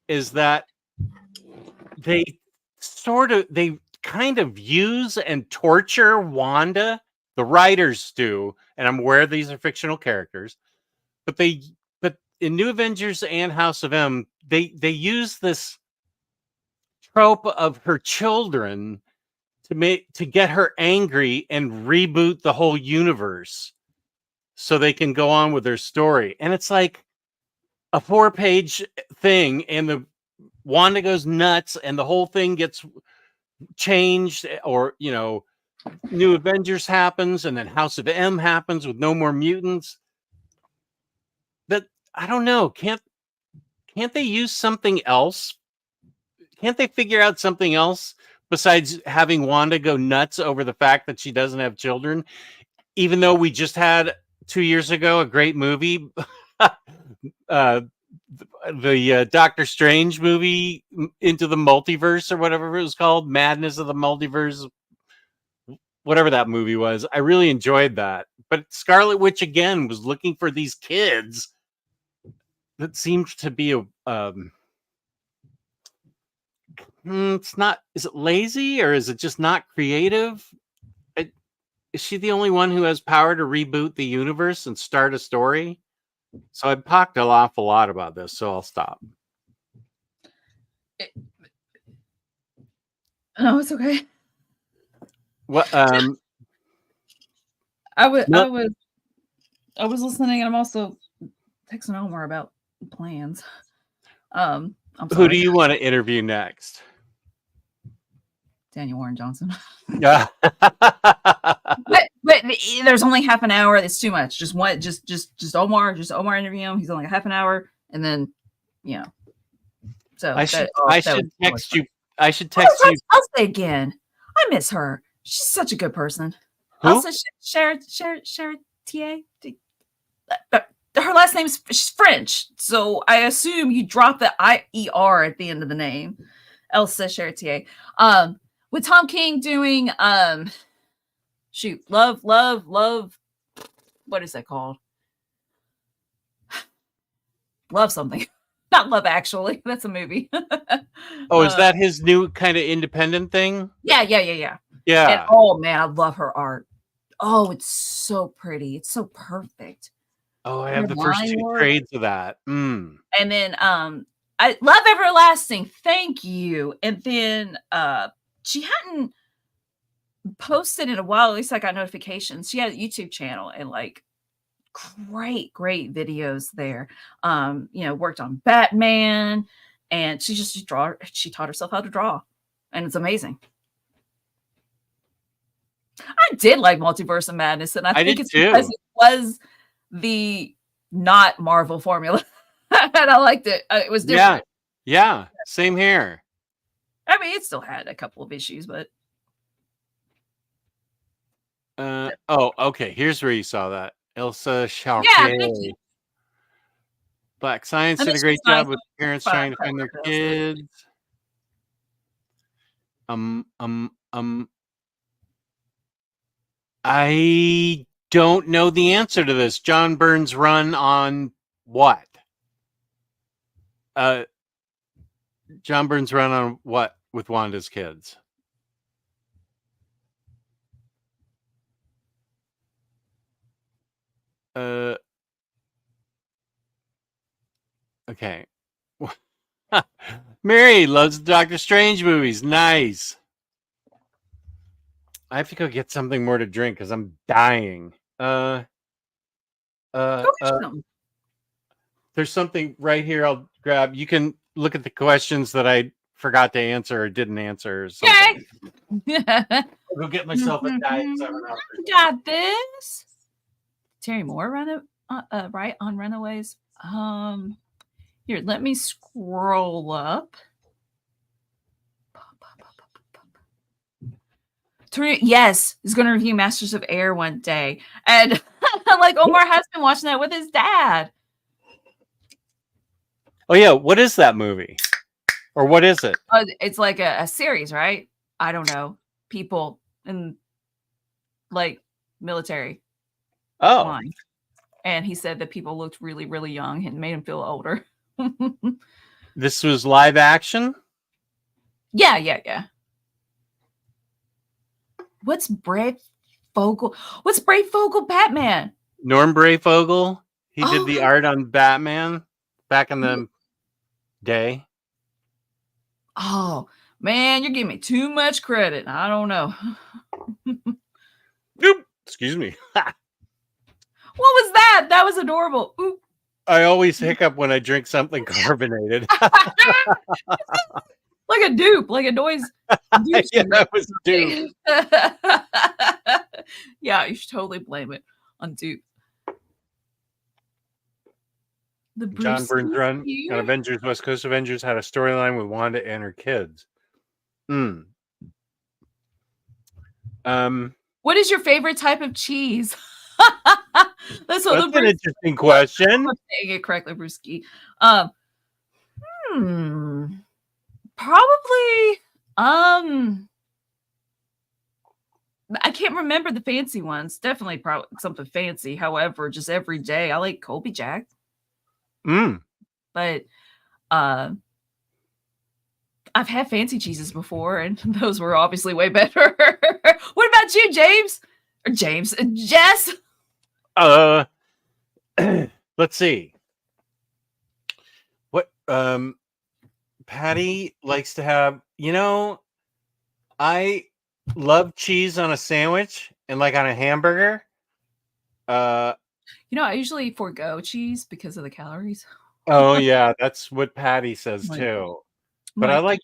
Is that they kind of use and torture Wanda. The writers do, and I'm aware these are fictional characters, but in New Avengers and House of M, they use this trope of her children to get her angry and reboot the whole universe so they can go on with their story. And it's like a 4-page thing, and the Wanda goes nuts and the whole thing gets changed, or New Avengers happens and then House of M happens with no more mutants. But I don't know, can't they use something else? Can't they figure out something else besides having Wanda go nuts over the fact that she doesn't have children? Even though we just had 2 years ago a great movie, the Doctor Strange movie, Into the Multiverse, or whatever it was called, Madness of the Multiverse, whatever that movie was. I really enjoyed that. But Scarlet Witch again was looking for these kids. That seems to be it's not. Is it lazy or is it just not creative? is she the only one who has power to reboot the universe and start a story? So I've talked an awful lot about this, so I'll stop. No, it's okay. What? I was listening, and I'm also texting Omar about plans. I'm sorry. Who do you want to interview next? Daniel Warren Johnson. Yeah. but there's only half an hour. It's too much. Just Omar interview him. He's only a half an hour, and then So I should text you. I should text you. I'll say again. I miss her. She's such a good person. Who? Also, Charitier. Her last name's she's French, so I assume you drop the IER at the end of the name. Elsa Charitier. With Tom King doing love. What is that called? Love something. Not Love Actually. That's a movie. Oh, is that his new kind of independent thing? Yeah. Yeah. And, oh man, I love her art. Oh, it's so pretty. It's so perfect. Oh, I have the first two trades of that. And then I Love Everlasting. Thank you. And then she hadn't posted in a while. At least I got notifications. She had a YouTube channel and like great videos there. Worked on Batman, and she taught herself how to draw, and it's amazing. I did like Multiverse of Madness, and I think it's because it was the not Marvel formula. And I liked it. It was different. Yeah, same here. I mean, it still had a couple of issues, but okay. Here's where you saw that. Elsa Chartier. Yeah, Black Science did a great job with parents trying to find their kids. I don't know the answer to this. John Byrne's run on what? John Byrne's run on what with Wanda's kids? Okay. Mary loves the Doctor Strange movies. Nice. I have to go get something more to drink because I'm dying. There's something right here I'll grab. You can look at the questions that I forgot to answer or didn't answer or something. Okay. I'll go get myself a diet. Got this. Terry Moore right on Runaways. Here, let me scroll up. Yes, he's going to review Masters of Air one day. And like Omar has been watching that with his dad. Oh, yeah. What is that movie? Or what is it? It's like a series, right? I don't know. People in like military. Oh. Line. And he said that people looked really, really young and made him feel older. This was live action? Yeah. What's Brave Fogel Batman? Norm Brayfogle. He did the art on Batman back in the day. Oh, man, you're giving me too much credit. I don't know. Oop, excuse me. What was that? That was adorable. Oop. I always hiccup when I drink something carbonated. Like a dupe, like a noise. Yeah, that was dupe. Yeah, you should totally blame it on dupe. The John Byrne's run on Avengers, West Coast Avengers had a storyline with Wanda and her kids. What is your favorite type of cheese? That's an interesting question. I'm saying it correctly, Brewski. Probably. I can't remember the fancy ones. Definitely, probably something fancy. However, just every day, I like Colby Jack. But I've had fancy cheeses before, and those were obviously way better. What about you, James? Or James. Jess. Let's see. What Patty likes to have, I love cheese on a sandwich and like on a hamburger. I usually forego cheese because of the calories. Oh yeah, that's what Patty says too. But I like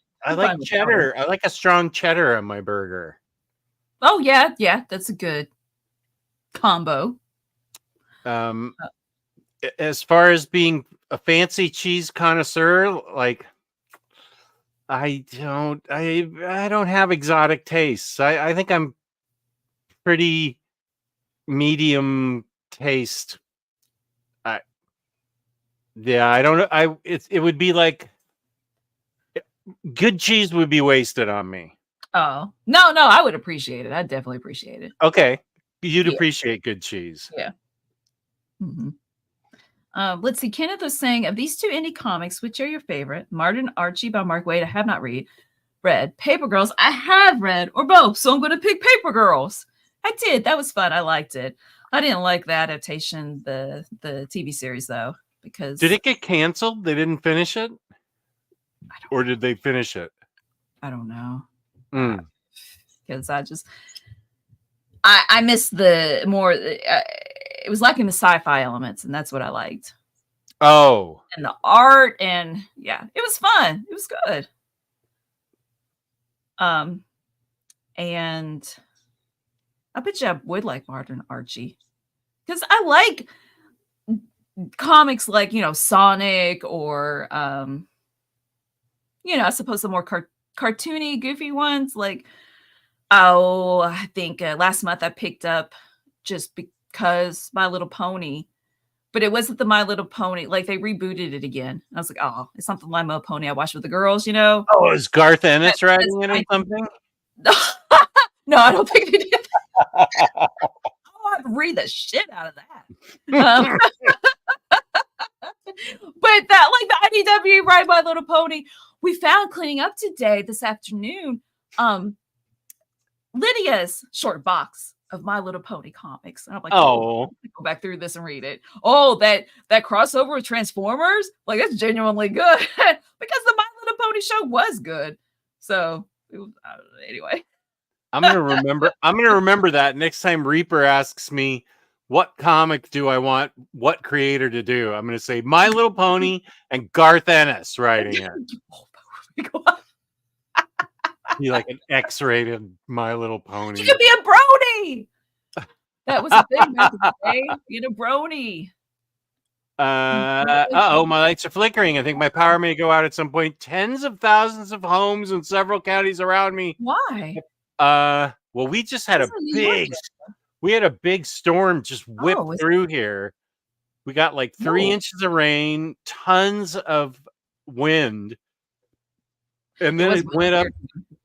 cheddar. I like a strong cheddar on my burger. Oh yeah, that's a good combo. As far as being a fancy cheese connoisseur, like I don't have exotic tastes. I think I'm pretty medium taste. I don't know. It would be like good cheese would be wasted on me. Oh no, I would appreciate it. I'd definitely appreciate it. Okay, you'd appreciate good cheese. Yeah. Mm-hmm. Let's see. Kenneth was saying, of these two indie comics, which are your favorite? Martin Archie by Mark Waid. I have not read. Paper Girls. I have read, or both. So I'm going to pick Paper Girls. I did. That was fun. I liked it. I didn't like the adaptation, the TV series though, because did it get canceled? They didn't finish it, or did they finish it? I don't know. Because I missed the more. It was lacking the sci-fi elements, and that's what I liked. Oh, and the art, and yeah, it was fun. It was good. And I bet you I would like Martin Archie, because I like comics like Sonic, or I suppose the more cartoony, goofy ones. Like, I think last month I picked up just because My Little Pony, but it wasn't the My Little Pony. Like, they rebooted it again. I was like, oh, it's something like My Little Pony I watched with the girls, Oh, is Garth Ennis writing it or something? No, I don't think they did that. I'll have to read the shit out of that. But that, like the IDW Ride My Little Pony, we found cleaning up today this afternoon Lydia's short box of My Little Pony comics. And I'm like, oh, go back through this and read it. Oh, that crossover with Transformers, like, that's genuinely good because the My Little Pony show was good. So it was, anyway. I'm gonna remember that next time Reaper asks me what comic do I want what creator to do. I'm gonna say My Little Pony and Garth Ennis writing it. Be like an X-rated My Little Pony. You could be a brony. That was a thing back in the day. Being a brony. My lights are flickering. I think my power may go out at some point. Tens of thousands of homes in several counties around me. Why? Well, we just had a big storm just whip through here. We got like 3 inches of rain, tons of wind, and then it went up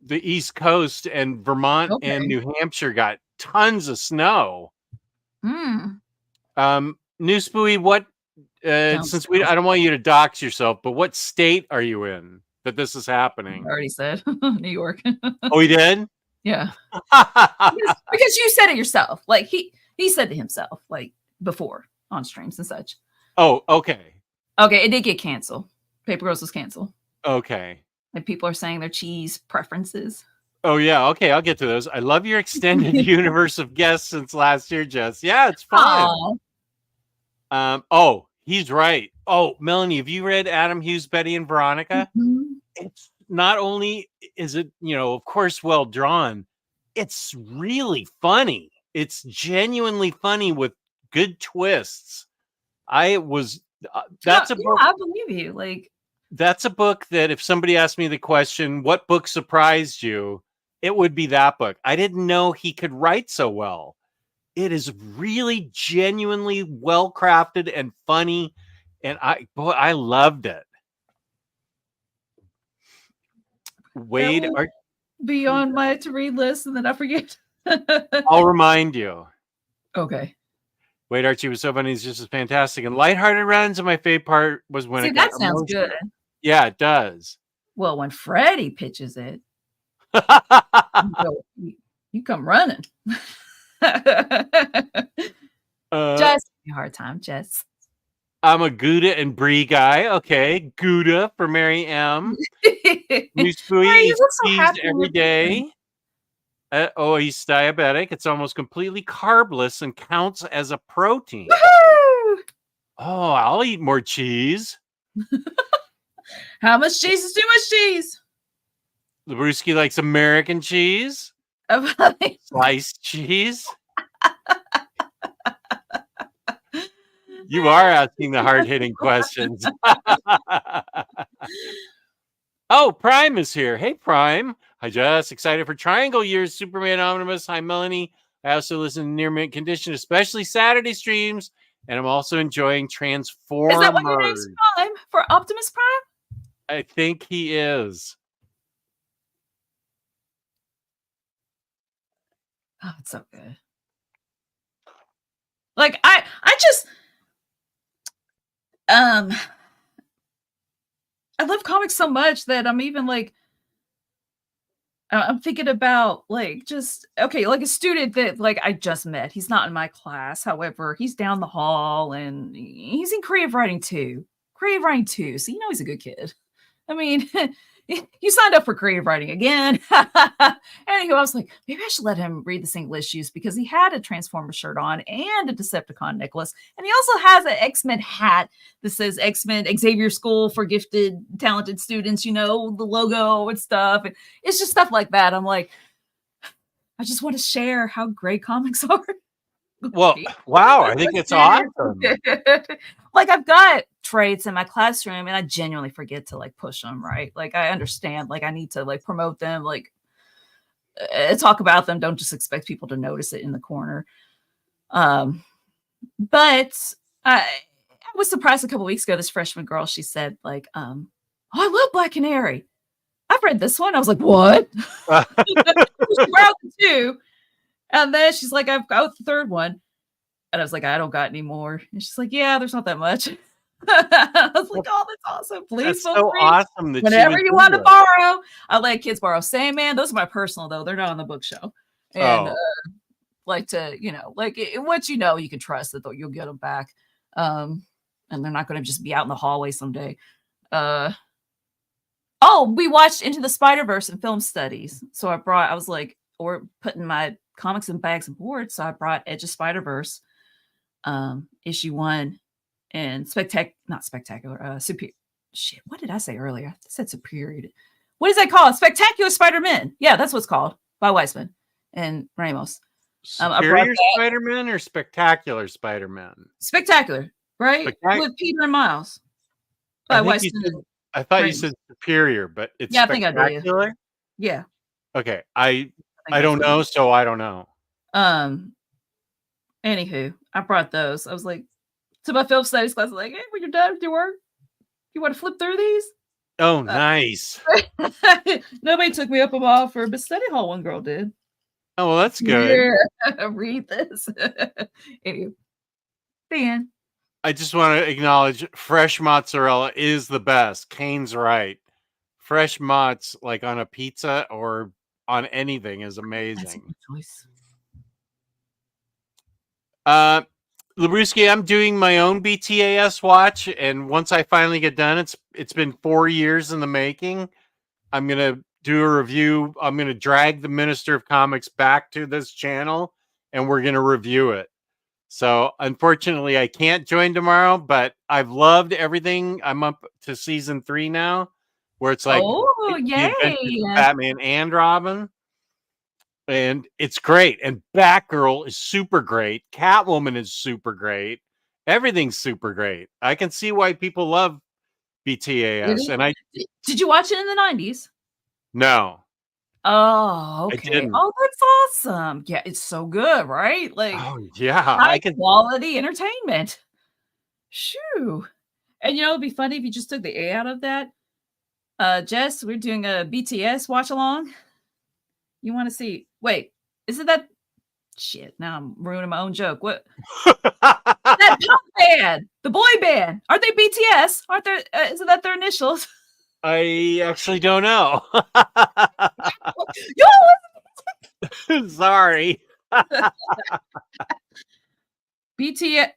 the East Coast, and Vermont and New Hampshire got tons of snow. New Spooey, what? Since I don't want you to dox yourself, but what state are you in that this is happening? I already said New York. Oh, he did? Yeah. because you said it yourself. Like he said to himself, like, before on streams and such. Oh, okay. Okay, it did get canceled. Paper Girls was canceled. Okay. And people are saying their cheese preferences. Oh yeah, okay, I'll get to those. I love your extended universe of guests since last year, Jess. Yeah, it's fun. Oh, he's right. Oh, Melanie, have you read Adam Hughes' Betty and Veronica? Mm-hmm. It's not only is it, of course, well drawn, it's really funny. It's genuinely funny with good twists. That's a book. I believe you. Like, that's a book that if somebody asked me the question, what book surprised you? It would be that book. I didn't know he could write so well. It is really genuinely well crafted and funny. And I loved it. Wade, be on my to read list, and then I forget. I'll remind you. Okay. Wade Archie was so funny. He's just as fantastic and lighthearted runs. And my favorite part was when that sounds good. Yeah, it does. Well, when Freddie pitches it, you come running. Just give me a hard time, Jess. I'm a Gouda and Brie guy. Okay, Gouda for Mary M. Moose Bui Mary, you eats look so cheese happy every with day. He's diabetic. It's almost completely carbless and counts as a protein. Woohoo! Oh, I'll eat more cheese. How much cheese is too much cheese? Labruski likes American cheese. Sliced cheese. You are asking the hard-hitting questions. Oh, Prime is here. Hey, Prime. Hi, Jess. Excited for Triangle Years, Superman Omnibus. Hi, Melanie. I also listen to Near Mint Condition, especially Saturday streams, and I'm also enjoying Transformers. Is that what your name's Prime for Optimus Prime? I think he is. Oh, it's so good. Like I just I love comics so much that I'm even like I'm thinking about like just okay, like a student that like I just met. He's not in my class, however, he's down the hall and he's in creative writing too. Creative writing too, so you know he's a good kid. I mean, you signed up for creative writing again. Anywho, I was like, maybe I should let him read the single issues because he had a Transformer shirt on and a Decepticon necklace. And he also has an X-Men hat that says X-Men Xavier School for gifted, talented students, you know, the logo and stuff. And it's just stuff like that. I'm like, I just want to share how great comics are. Well, wow, I think it's awesome. Like I've got traits in my classroom and I genuinely forget to like push them, right? Like I understand, like I need to like promote them, like talk about them. Don't just expect people to notice it in the corner. But I was surprised a couple weeks ago, this freshman girl, she said like, oh, I love Black Canary. I've read this one. I was like, what? She wrote the two. And then she's like, I've got the third one. And I was like, I don't got any more. And she's like, yeah, there's not that much. I was like, oh, that's awesome. Please feel so free. Awesome that whenever you want to borrow. I let kids borrow Sandman. Those are my personal, though. They're not on the bookshelf. And like to, you know, like what you know, you can trust that you'll get them back. And they're not going to just be out in the hallway someday. We watched Into the Spider-Verse in film studies. So I was like, we're putting my comics in bags and boards. So I brought Edge of Spider-Verse, issue 1, and not spectacular, superior. Shit, what did I say earlier? I said superior. What is that called? Spectacular Spider-Man. Yeah, that's what's called by Weisman and Ramos. Superior Spider-Man or Spectacular Spider-Man? Spectacular, right? With Peter and Miles. By Weisman. I thought you said superior, but it's spectacular? I think I did. Yeah. Okay. I don't know, so I don't know. Anywho, I brought those. I was like, to my film studies class, like, hey, when you're done with your work, you want to flip through these? Oh, nice. Nobody took me up on my offer, but study hall one girl did. Oh, well, that's good. Yeah. Read this. Anyway, the end. I just want to acknowledge fresh mozzarella is the best. Kane's right. Fresh mozz, like on a pizza or on anything, is amazing. That's a good choice. Labruski, I'm doing my own BTAS watch, and once I finally get done, it's been 4 years in the making. I'm gonna do a review. I'm gonna drag the Minister of Comics back to this channel, and we're gonna review it. So unfortunately, I can't join tomorrow, but I've loved everything. I'm up to season 3 now, where it's like yay, Batman and Robin. And it's great. And Batgirl is super great. Catwoman is super great. Everything's super great. I can see why people love BTAS. And did you watch it in the 90s? No. Oh, okay. Oh, that's awesome. Yeah, it's so good, right? Like, oh yeah, high quality entertainment. Shoo. And you know, it'd be funny if you just took the A out of that. Jess, we're doing a BTS watch along. You want to see? Wait, isn't that shit? Now I'm ruining my own joke. What? That punk band, the boy band, aren't they BTS? Aren't there? Isn't that their initials? I actually don't know. Yo, sorry. BTS.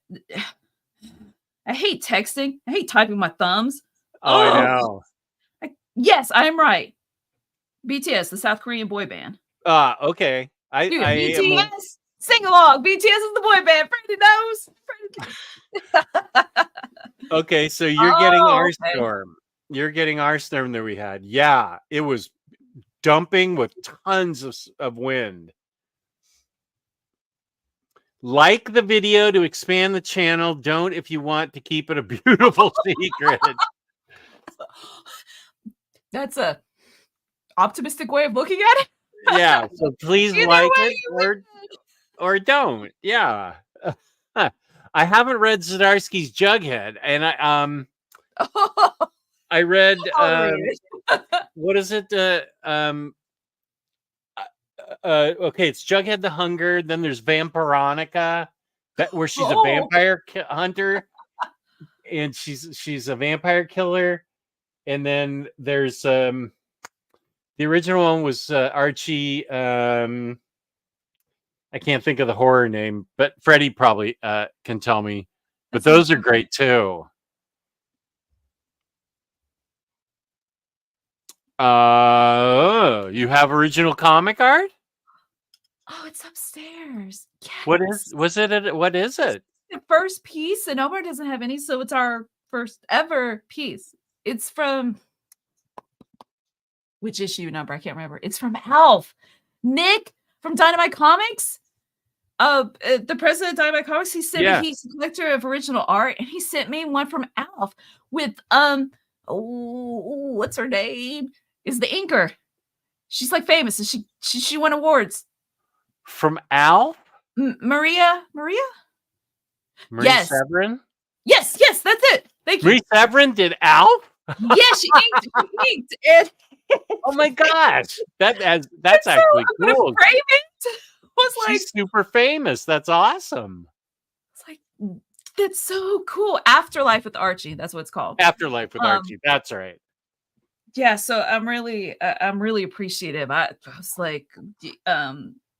I hate texting. I hate typing my thumbs. Oh, I know. Yes, I am right. BTS, the South Korean boy band. Okay. Dude, BTS, sing along. BTS is the boy band. Freddie knows. Okay, so you're getting our storm. You're getting our storm that we had. Yeah, it was dumping with tons of wind. Like the video to expand the channel. Don't if you want to keep it a beautiful secret. That's a optimistic way of looking at it. Yeah, so please like it or don't. Yeah. I haven't read Zdarsky's Jughead, and I read what is it? Okay, it's Jughead the Hunger. Then there's Vampironica, where she's a vampire hunter, and she's a vampire killer. And then there's the original one was Archie. I can't think of the horror name, but Freddie probably can tell me. But those are great too. You have original comic art? Oh, it's upstairs. Yes. What is it? The first piece, and Omar doesn't have any, so it's our first ever piece. It's from which issue number? I can't remember. It's from Alf. Nick from Dynamite Comics. The president of Dynamite Comics, he sent me, he's a collector of original art, and he sent me one from Alf with what's her name? Is the inker. She's like famous, and she won awards. From Alf? Maria? Marie Severin? Yes, that's it. Thank you. Marie Severin did Alf? Yes, she inked it. Oh my gosh. That's actually cool. She's super famous. That's awesome. It's like, that's so cool. Afterlife with Archie. That's what it's called. Afterlife with Archie. That's right. Yeah, so I'm really appreciative. I was like,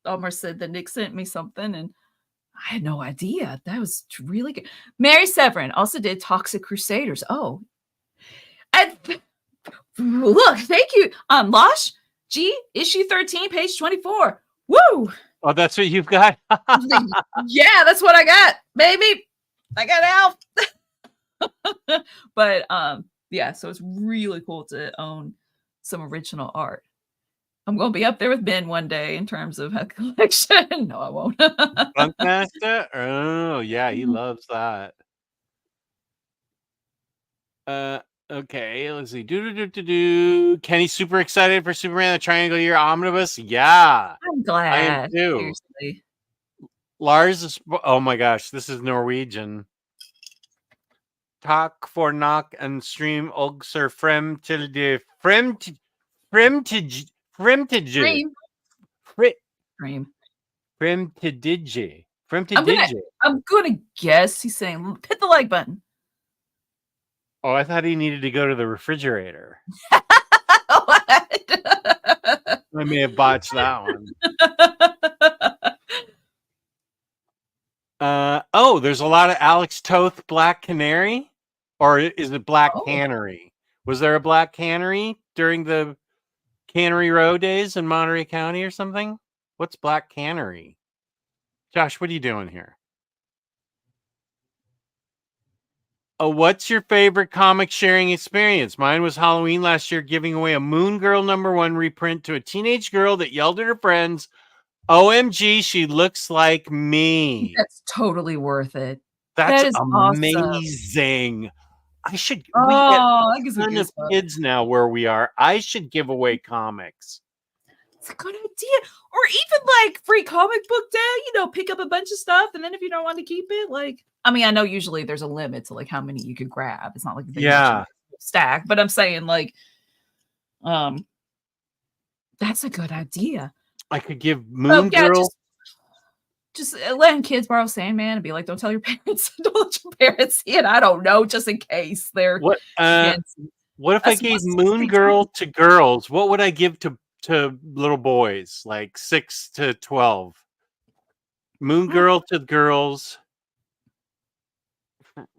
Omar said that Nick sent me something, and I had no idea. That was really good. Mary Severin also did Toxic Crusaders. Oh, and look, thank you. Losh G, issue 13, page 24. Woo! Oh, that's what you've got? Yeah, that's what I got, baby. I got Alf. But yeah, so it's really cool to own some original art. I'm going to be up there with Ben one day in terms of a collection. No, I won't. Funkmaster? Oh, yeah, he loves that. Okay, let's see. Kenny's super excited for Superman the Triangle Year Omnibus. Yeah. I'm glad. I am too. Seriously. Lars is, oh my gosh, this is Norwegian. Tak for nok and stream også frem til det I'm gonna guess he's saying hit the like button. Oh, I thought he needed to go to the refrigerator. I may have botched that one. Oh, there's a lot of Alex Toth Black Canary, or is it Black Cannery? Was there a Black Cannery during the Cannery Row days in Monterey County or something? What's Black Cannery? Josh, what are you doing here? Oh, what's your favorite comic sharing experience? Mine was Halloween last year, giving away a Moon Girl #1 reprint to a teenage girl that yelled at her friends, OMG, she looks like me. That's totally worth it. That's amazing. Awesome. I should. We get a ton of kids now where we are. I should give away comics. It's a good idea. Or even like free comic book day, pick up a bunch of stuff. And then if you don't want to keep it, like, I mean, I know usually there's a limit to like how many you could grab. It's not like a stack, but I'm saying like, that's a good idea. I could give Moon Girl. Just letting kids borrow Sandman and be like, don't tell your parents. Don't let your parents see it. I don't know, just in case they're. What if I gave Moon Girl to girls? What would I give to little boys, like 6 to 12? Moon Girl to girls.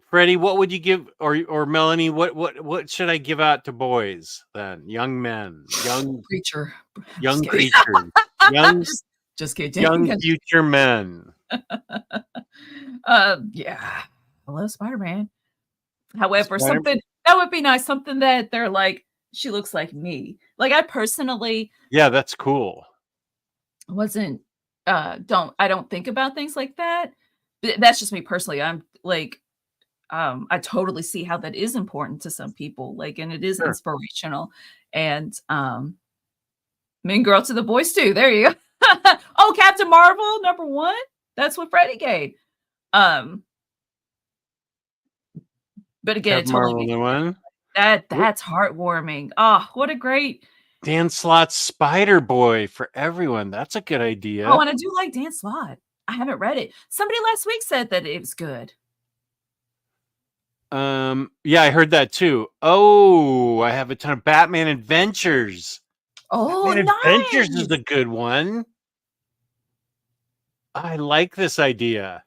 Freddie, what would you give, or Melanie? What should I give out to boys then? Young men, young Preacher, young creatures, young just kidding. young future men. Yeah, I love Spider-Man. However, Spider- something that would be nice, something that they're like, she looks like me. Like I personally, Yeah, that's cool. wasn't I don't think about things like that. But that's just me personally. I'm like, I totally see how that is important to some people. Like, and it is Sure. inspirational. And Mean Girl to the boys too. There you go. Oh, Captain Marvel #1. That's what Freddie gave. But again, it totally Marvel one. that's heartwarming. Oh, what a great. Dan Slott's Spider Boy for everyone. That's a good idea. Oh, and I do like Dan Slott. I haven't read it. Somebody last week said that it was good. Yeah, I heard that too. Oh, I have a ton of Batman Adventures. Oh, Batman nice. Adventures is a good one. I like this idea.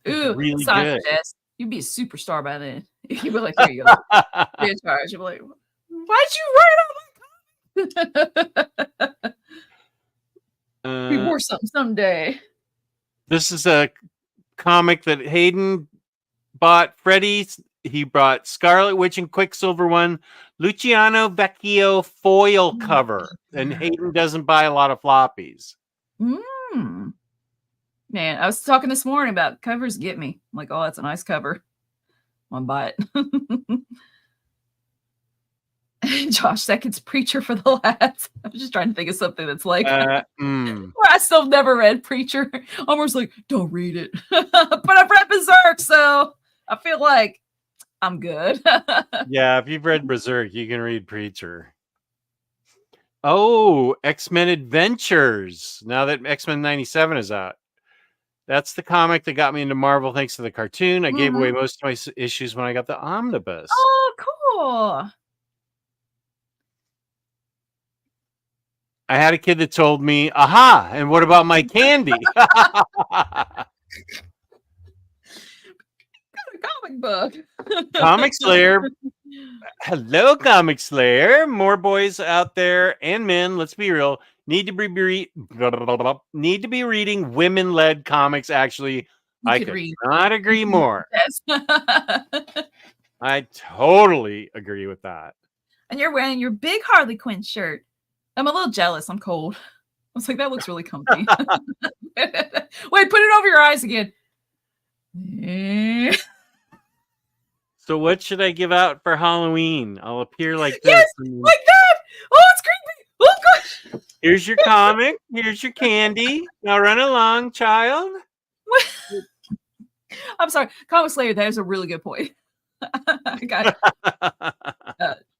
It's Ooh, really sign good. this. You'd be a superstar by then. You'd be like, here you go. Be in charge. You'd be like, why'd you write all my comments? We wore something someday. This is a comic that Hayden bought. Freddie, he brought Scarlet Witch and Quicksilver one. Luciano Vecchio foil cover. And Hayden doesn't buy a lot of floppies. Man, I was talking this morning about covers get me. I'm like, oh, that's a nice cover. I'm buy it. Josh Seconds Preacher for the lads. I was just trying to think of something that's like I still never read Preacher. Almost like, don't read it. But I've read Berserk, so I feel like I'm good. Yeah, if you've read Berserk, you can read Preacher. Oh, X-Men Adventures. Now that X-Men 97 is out. That's the comic that got me into Marvel thanks to the cartoon. I gave away most of my issues when I got the omnibus. Oh, cool. I had a kid that told me, aha, and what about my candy? Comic book. Comic Slayer. Hello, Comic Slayer. More boys out there and men, let's be real, need to be reading women-led comics. Actually, I could not agree more. Yes. I totally agree with that. And you're wearing your big Harley Quinn shirt. I'm a little jealous. I'm cold. I was like, that looks really comfy. Wait, put it over your eyes again. So what should I give out for Halloween? I'll appear like this. Yes, like that. Oh, it's creepy. Oh, gosh. Here's your comic. Here's your candy. Now run along, child. I'm sorry. Comic Slayer, that is a really good point. I got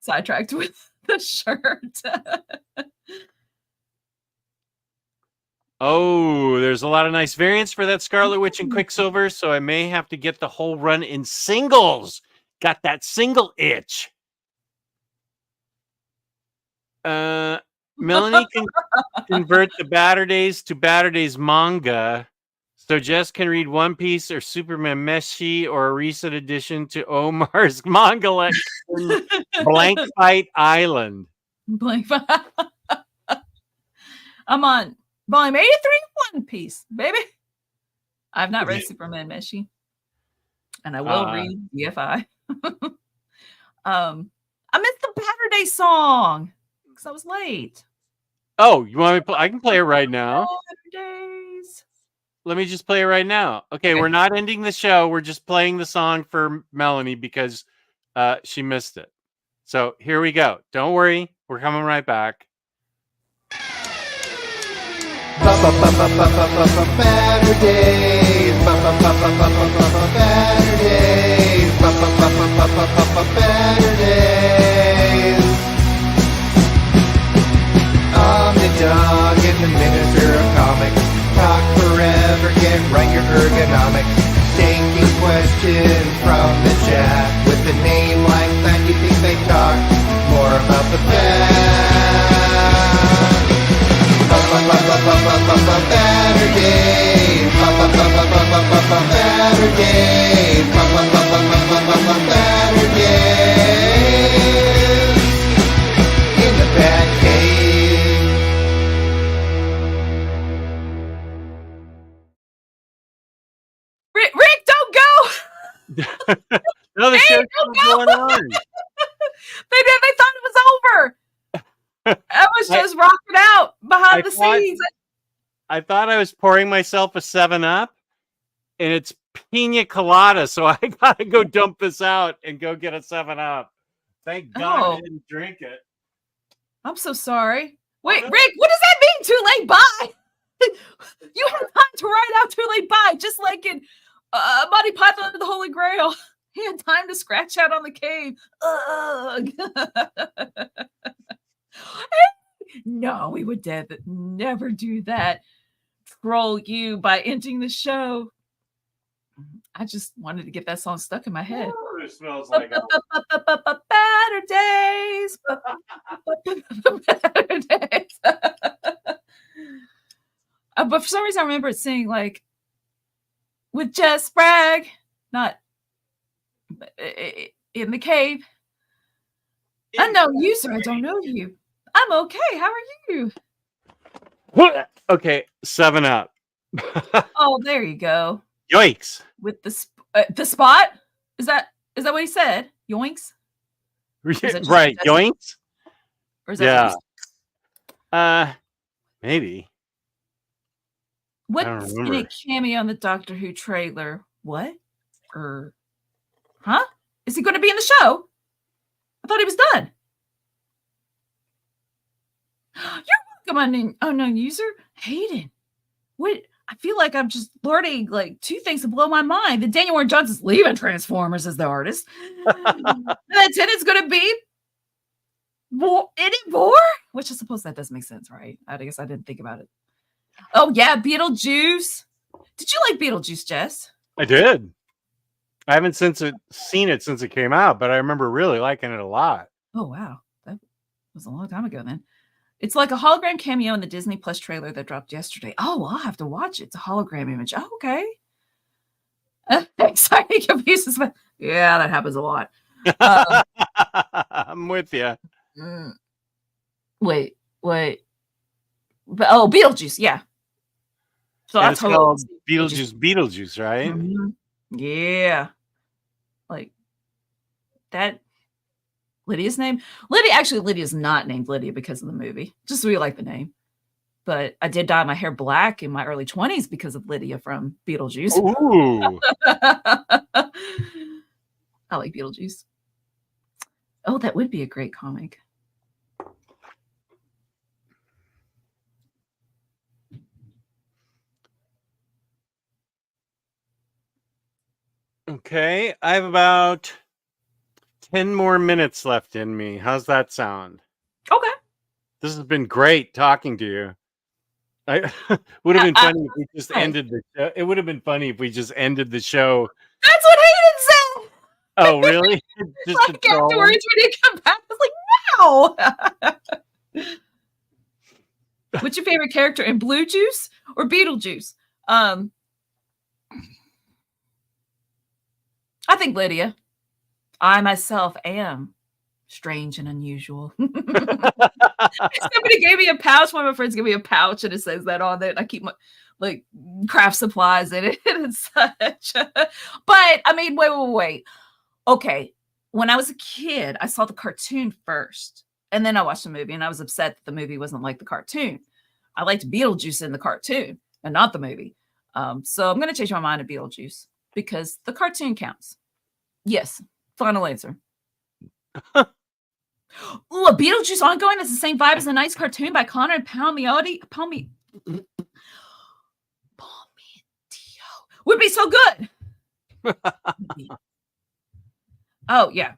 sidetracked with the shirt. Oh, there's a lot of nice variants for that Scarlet Witch and Quicksilver, so I may have to get the whole run in singles. Got that single itch. Melanie can convert the Baturdays to Baturdays manga, so Jess can read One Piece or Superman Meshi or a recent addition to Omar's manga collection, Blank Fight Island. Blank Fight. I'm on volume 83, One Piece, baby. I've not read Superman Meshi, and I will read DFI. I missed the Baturday song because I was late. Oh, you want me to play? I can play it right now. Baturdays. Let me just play it right now. Okay, we're not ending the show. We're just playing the song for Melanie because she missed it. So here we go. Don't worry. We're coming right back. Baturdays, Baturdays. Omnidog in the miniature of comics. Talk forever, get right your ergonomics. Taking questions from the chat. With a name like that, you think they talk more about the bad. Baturdays. Baturdays. Baturdays. In the BatCave. Rick, don't go. No, the show's still going on. They thought it was over. I was just rocking out behind the scenes. I thought I was pouring myself a 7-Up, and it's pina colada, so I gotta go dump this out and go get a 7-Up. Thank God I didn't drink it. I'm so sorry. Wait, Rick, what does that mean? Too late, bye. You had time to write out too late, bye, just like in Monty Python and the Holy Grail. He had time to scratch out on the cave. Ugh. No, we would never do that. Troll you by ending the show. I just wanted to get that song stuck in my head. It smells like Baturdays. Baturdays. But for some reason, I remember it saying like with Jess Bragg, not in the cave. Unknown user, I don't know you. I'm okay. How are you? Okay, 7-Up. Oh, there you go. Yoinks. With the spot? Is that what he said? Yoinks? Right, yoinks? Or is that maybe. What's in a cameo on the Doctor Who trailer? What? Huh? Is he going to be in the show? I thought he was done. You're welcome, unknown user. Hayden. What? I feel like I'm just learning like two things to blow my mind. That Daniel Warren Johnson's leaving Transformers as the artist. And that Tennant's going to be anymore? Which I suppose that does make sense, right? I guess I didn't think about it. Oh, yeah, Beetlejuice. Did you like Beetlejuice, Jess? I did. I haven't seen it since it came out, but I remember really liking it a lot. Oh, wow. That was a long time ago then. It's like a hologram cameo in the Disney Plus trailer that dropped yesterday. Oh, I'll have to watch it. It's a hologram image. Oh, okay. Exciting confuses. Yeah, that happens a lot. I'm with you. Wait. But, Beetlejuice, yeah. So and that's called Beetlejuice, right? Mm-hmm. Yeah. Like that. Lydia's name? Lydia's not named Lydia because of the movie. Just so we like the name. But I did dye my hair black in my early 20s because of Lydia from Beetlejuice. Ooh. I like Beetlejuice. Oh, that would be a great comic. Okay, I have about 10 more minutes left in me. How's that sound? Okay. This has been great talking to you. I would have been funny if we just ended the show. It would have been funny if we just ended the show. That's what Hayden said. Oh, really? Just like afterwards when he come back, I was like, no. What's your favorite character in Blue Juice or Beetlejuice? I think Lydia. I myself am strange and unusual. Somebody gave me a pouch. One of my friends gave me a pouch, and it says that on it. I keep my like craft supplies in it and such. But I mean, wait. Okay, when I was a kid, I saw the cartoon first, and then I watched the movie, and I was upset that the movie wasn't like the cartoon. I liked Beetlejuice in the cartoon and not the movie. So I'm going to change my mind to Beetlejuice because the cartoon counts. Yes. Final answer. Ooh, a Beetlejuice ongoing that's the same vibe as a nice cartoon by Connor and Palmiotti. Would be so good. Oh, yeah.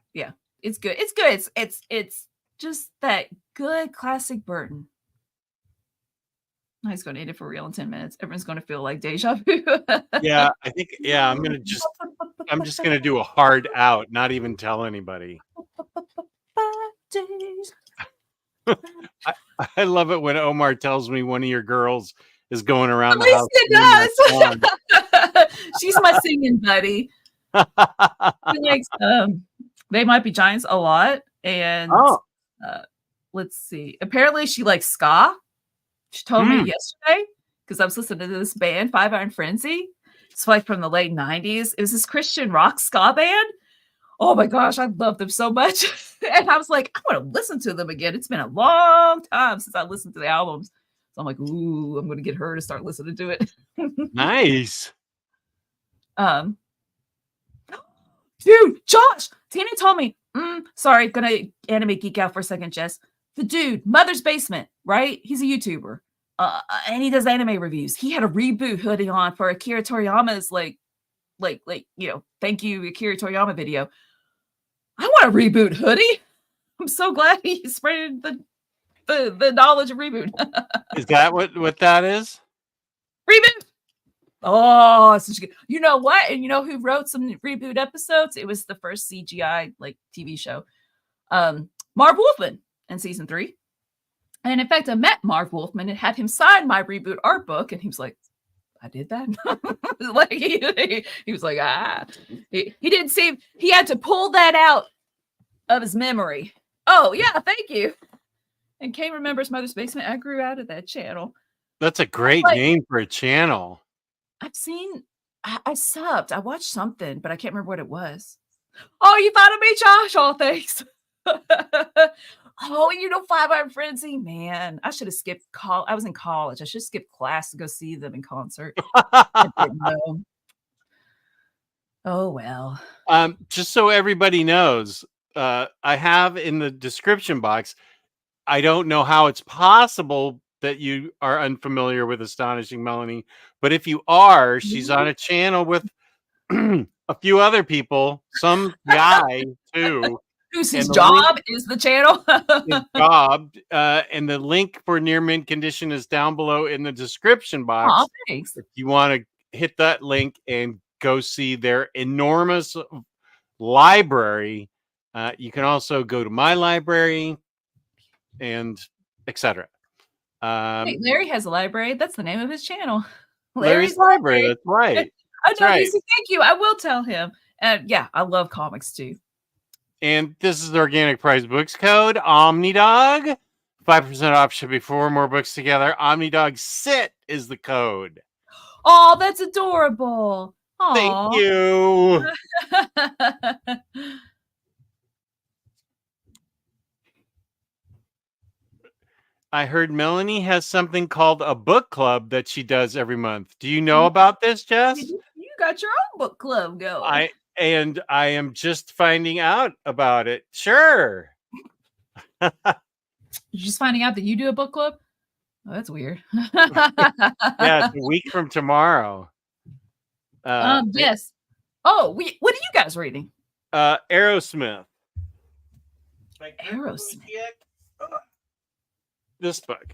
It's good. It's just that good classic Burton. He's going to end it for real in 10 minutes. Everyone's going to feel like deja vu. Yeah, I think, I'm just going to do a hard out, not even tell anybody. I love it when Omar tells me one of your girls is going around At the house. least it does. She's my singing buddy. She likes They Might Be Giants a lot. And let's see. Apparently she likes ska. She told me yesterday because I was listening to this band, Five Iron Frenzy. It's like from the late 90s. It was this Christian rock ska band. Oh my gosh, I love them so much. And I was like, I want to listen to them again. It's been a long time since I listened to the albums. So I'm like, ooh, I'm going to get her to start listening to it. Nice. Dude, Josh, Tina told me, sorry, gonna anime geek out for a second, Jess. The dude, Mother's Basement, right? He's a YouTuber. And he does anime reviews. He had a reboot hoodie on for Akira Toriyama's like, thank you, Akira Toriyama video. I want a reboot hoodie. I'm so glad he spread the knowledge of reboot. Is that what that is? Reboot. Oh, such a good. You know what? And you know who wrote some reboot episodes? It was the first CGI like TV show. Marv Wolfman in season 3. And in fact, I met Marv Wolfman and had him sign my reboot art book, and he was like, I did that. Like he was like, he didn't seem, he had to pull that out of his memory. Oh yeah, thank you. And Kay remembers Mother's Basement. I grew out of that channel. That's a great name for a channel. I've seen, I subbed. I watched something, but I can't remember what it was. Oh, you thought of me, Josh? Oh, thanks. Oh, you know, Five Iron Frenzy, man. I should have skipped I was in college. I should have skipped class to go see them in concert. I didn't know. Oh well. Just so everybody knows, I have in the description box. I don't know how it's possible that you are unfamiliar with Astonishing Melanie, but if you are, she's on a channel with a few other people, some guy too. Whose his job is the channel. His job, and the link for Near Mint Condition is down below in the description box. Oh, thanks. If you want to hit that link and go see their enormous library, you can also go to my library and etc. Hey, Larry has a library. That's the name of his channel. Larry's library. That's right. I know. Right. Thank you. I will tell him. And yeah, I love comics too. And this is the Organic Prize Books code, Omnidog. 5% off shipping 4 more books together. Omnidog Sit is the code. Oh, that's adorable. Aww. Thank you. I heard Melanie has something called a book club that she does every month. Do you know about this, Jess? You got your own book club going. I am just finding out about it. Sure. You're just finding out that you do a book club? Oh, that's weird. Yeah, it's a week from tomorrow. Yes. Oh, what are you guys reading? Aerosmith. Aerosmith. This book.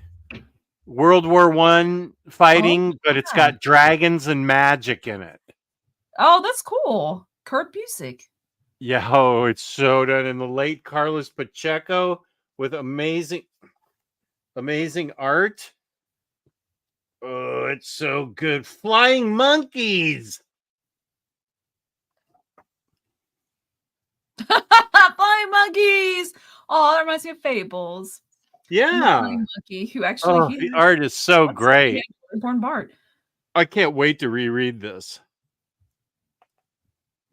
World War I fighting, but it's got dragons and magic in it. Oh, that's cool. Kurt Busiek. Yeah, oh, it's so done. And the late Carlos Pacheco with amazing art. Oh, it's so good. Flying monkeys. Flying monkeys. Oh, that reminds me of Fables. Yeah. Flying monkey who actually the art is so great. Born Bart. I can't wait to reread this.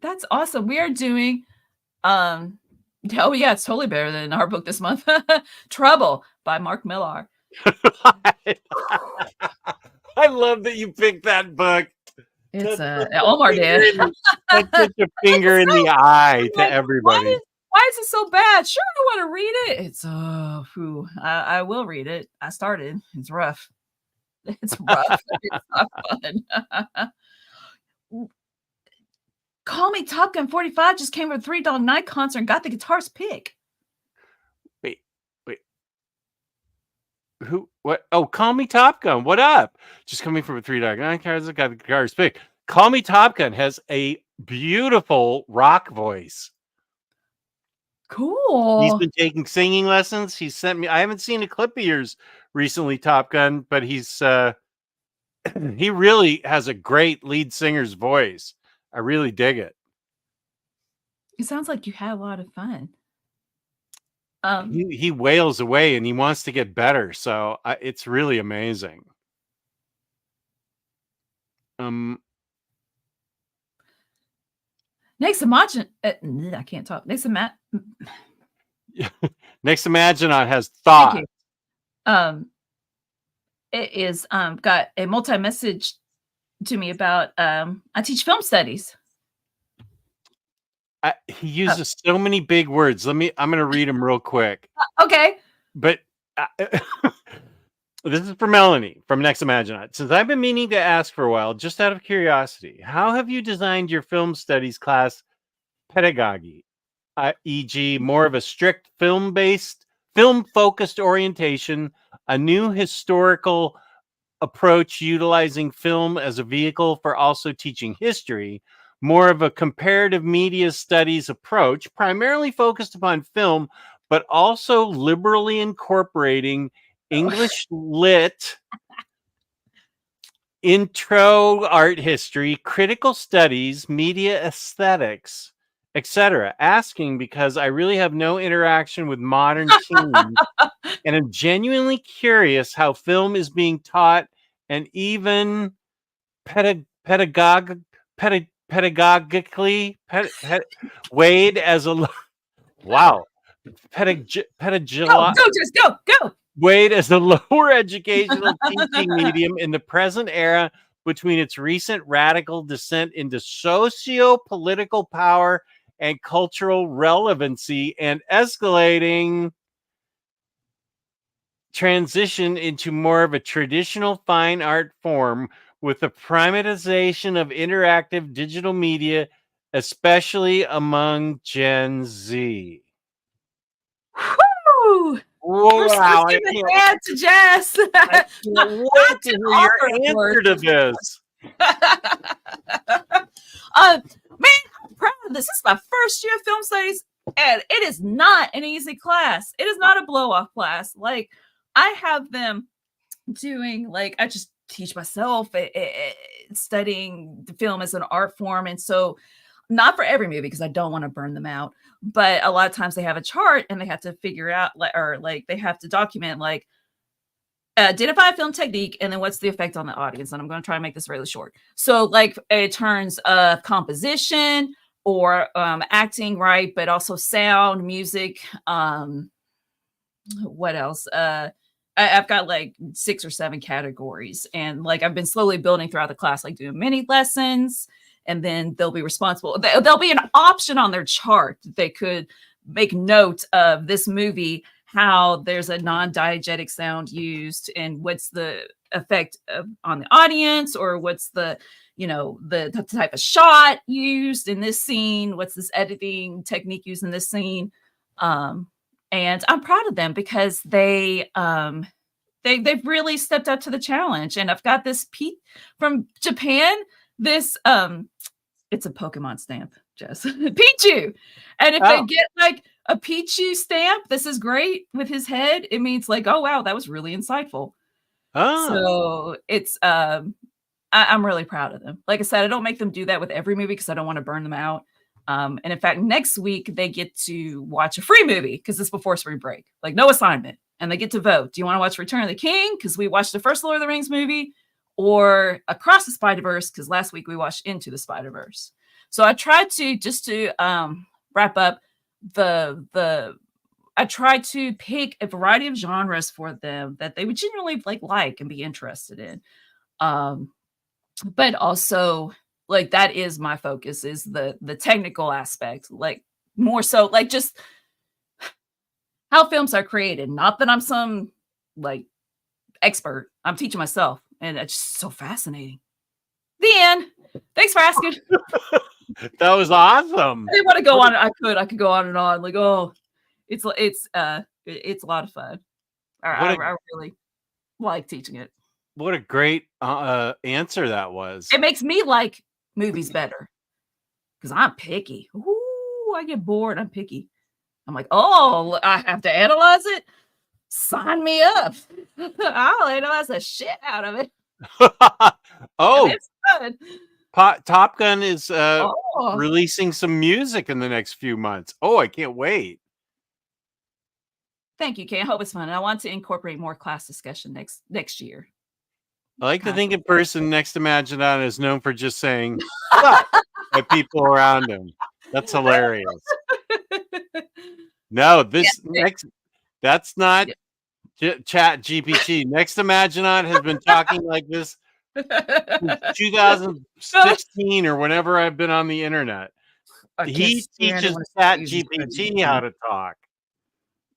That's awesome. We are doing oh yeah, it's totally better than our book this month. Trouble by Mark Millar. I love that you picked that book. It's Omar did. That's such a finger in the eye to everybody. Why is it so bad? Sure, I want to read it. It's I will read it. I started. It's rough. It's rough. It's not fun. Call Me Top Gun 45 just came from a $3 night concert and got the guitarist pick. Wait. Who? What? Oh, Call Me Top Gun. What up? Just coming from a $3 night concert, got the guitarist pick. Call Me Top Gun has a beautiful rock voice. Cool. He's been taking singing lessons. He sent me. I haven't seen a clip of yours recently, Top Gun, but he's he really has a great lead singer's voice. I really dig it. It sounds like you had a lot of fun. He wails away and he wants to get better. So it's really amazing. Next Imagine, I can't talk. Next Imaginaut has thought. It is got a multi-message to me about I teach film studies. He uses so many big words. I'm going to read them real quick. Okay. But this is for Melanie from Next Imaginaut. Since I've been meaning to ask for a while, just out of curiosity, how have you designed your film studies class pedagogy, e.g. more of a strict film-focused orientation, a new historical approach utilizing film as a vehicle for also teaching history, more of a comparative media studies approach, primarily focused upon film, but also liberally incorporating English lit, intro art history, critical studies, media aesthetics, etc. Asking because I really have no interaction with modern teens and I'm genuinely curious how film is being taught and even pedagogically weighed as a wow. Go. Weighed as a lower educational teaching medium in the present era between its recent radical descent into socio-political power and cultural relevancy and escalating transition into more of a traditional fine art form with the privatization of interactive digital media, especially among Gen Z. Woo! Wow! I can't to Jess. I can't wait to hear your answer to this. Man, I'm proud of this. This is my first year of film studies, and it is not an easy class. It is not a blow-off class. Like, I have them doing, like, I just teach myself studying the film as an art form, and so not for every movie because I don't want to burn them out. But a lot of times they have a chart and they have to figure out, like they have to document, like, identify a film technique and then what's the effect on the audience. And I'm going to try and make this really short. So, like, in terms of composition or acting, right, but also sound, music. What else? I've got like 6 or 7 categories, and like I've been slowly building throughout the class, like doing mini lessons. And then they'll be responsible. There'll be an option on their chart that they could make note of this movie, how there's a non-diegetic sound used and what's the effect on the audience, or what's the type of shot used in this scene, what's this editing technique used in this scene. And I'm proud of them because they've really stepped up to the challenge. And I've got this from Japan. This it's a Pokemon stamp, Jess. Pichu. And if they get like a Pichu stamp, this is great with his head. It means like, oh wow, that was really insightful. So it's I'm really proud of them. Like I said, I don't make them do that with every movie because I don't want to burn them out. And in fact, next week they get to watch a free movie because it's before spring break, like no assignment, and they get to vote. Do you want to watch Return of the King? Because we watched the first Lord of the Rings movie, or Across the Spider-Verse, because last week we watched Into the Spider-Verse. So I tried to, just to wrap up, I tried to pick a variety of genres for them that they would genuinely like and be interested in. But also, like, that is my focus, is the technical aspect, like more so like just how films are created. Not that I'm some like expert. I'm teaching myself. And it's just so fascinating. The end. Thanks for asking. That was awesome. I didn't want to go on. I could go on and on. Like, oh, it's a lot of fun. I really like teaching it. What a great answer that was. It makes me like movies better because I'm picky. Ooh, I get bored. I'm picky. I'm like, oh, I have to analyze it. Sign me up. I'll analyze the shit out of it. And Oh, it's good. Top Gun is Oh, releasing some music in the next few months. Oh, I can't wait. thank you, Kay. I hope it's fun. And I want to incorporate more class discussion next year. I like to Gosh. think a person next to Maginot is known for just saying "Fuck" by people around him. That's hilarious. No, that's not Chat GPT. Next to Maginot has been talking like this since 2016 or whenever I've been on the internet. He teaches Chat GPT how to talk.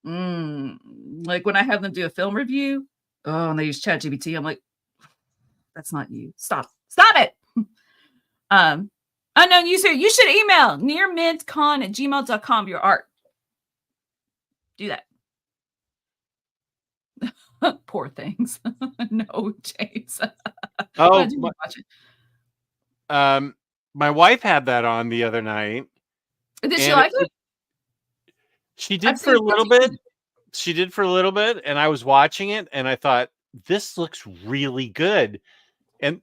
Like when I have them do a film review, and they use Chat GPT, I'm like, that's not you. Stop it. Unknown user, you should email nearmintcon@gmail.com your art. Do that. Poor things. No, James. Oh, my wife had that on the other night. Did she like it? She did for a little bit. She did for a little bit, and I was watching it, and I thought, this looks really good. And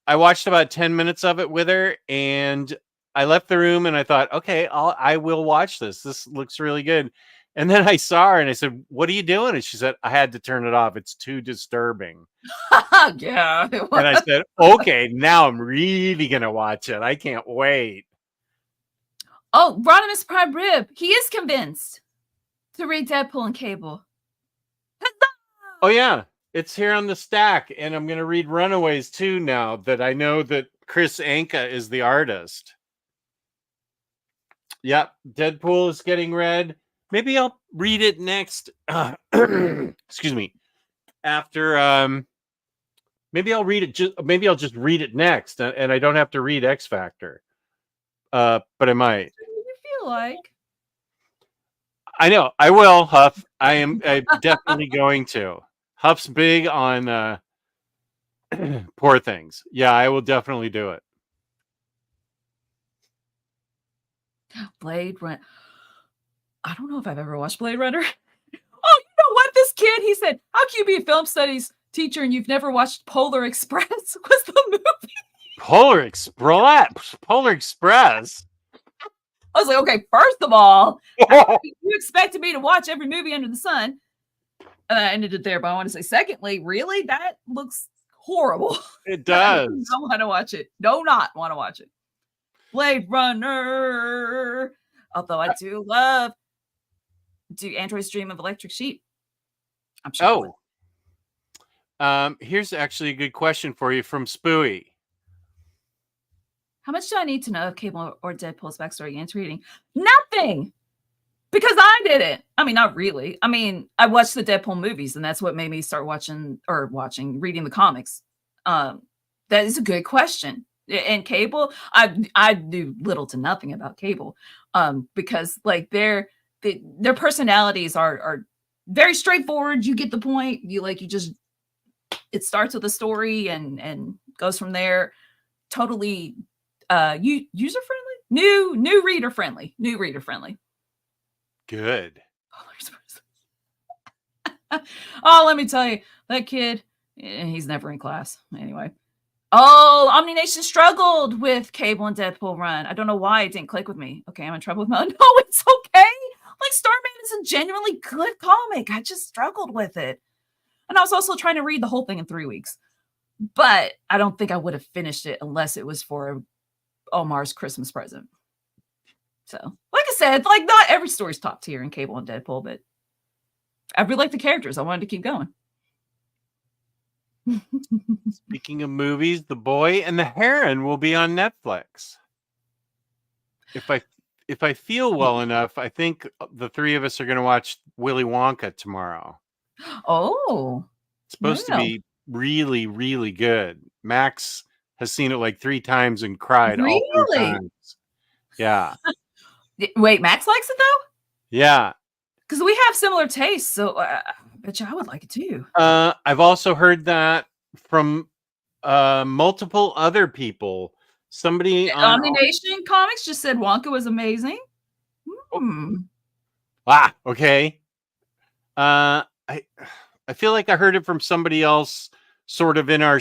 I watched about 10 minutes of it with her, and I left the room, and I thought, okay, I will watch this. This looks really good. And then I saw her, and I said, what are you doing? And she said, I had to turn it off. It's too disturbing. Yeah. And I said, okay, now I'm really going to watch it. I can't wait. Oh, Rodimus Prime Rib. He is convinced to read Deadpool and Cable. Oh, yeah. It's here on the stack. And I'm going to read Runaways, too, now that I know that Chris Anka is the artist. Yep. Deadpool is getting read. Maybe I'll read it next. Excuse me. After, maybe I'll read it. Maybe I'll just read it next, and I don't have to read X Factor. But I might. You feel like? I know. I will, Huff. I'm definitely going to. Huff's big on Poor Things. Yeah, I will definitely do it. Blade Runner. I don't know if I've ever watched Blade Runner. Oh, you know what? This kid, he said, how can you be a film studies teacher and you've never watched Polar Express? Was the movie? Polar Express. Polar Express. I was like, okay, first of all, you expected me to watch every movie under the sun. And I ended it there, but I want to say, secondly, really? That looks horrible. It does. I don't want to watch it. Do not want to watch it. Blade Runner. Although I do love Android's Dream of Electric Sheep. I'm sure. Here's actually a good question for you from Spooey. How much do I need to know of Cable or Deadpool's backstory and reading? Nothing! Because I didn't. I mean, not really. I mean, I watched the Deadpool movies, and that's what made me start reading the comics. That is a good question. And Cable, I knew little to nothing about Cable, because like their personalities are very straightforward. You get the point. It starts with a story and goes from there. Totally user friendly, new reader friendly. Good. Oh, let me tell you, that kid, he's never in class anyway. Oh, OmniNation struggled with Cable and Deadpool run. I don't know why it didn't click with me. Okay, I'm in trouble with my... No, it's okay. Like, Starman is a genuinely good comic. I just struggled with it. And I was also trying to read the whole thing in 3 weeks. But I don't think I would have finished it unless it was for Omar's Christmas present. So, like I said, like, not every story's top tier in Cable and Deadpool, but I really like the characters. I wanted to keep going. Speaking of movies, The Boy and the Heron will be on Netflix. If I feel well enough, I think the three of us are going to watch Willy Wonka tomorrow. Oh, it's supposed to be really, really good. Max has seen it like 3 times and cried all 3 times. Yeah. Wait, Max likes it though? Yeah. Because we have similar tastes, so I bet you I would like it too. I've also heard that from multiple other people. Somebody on OmniNation Comics just said Wonka was amazing. Okay. I feel like I heard it from somebody else, sort of in our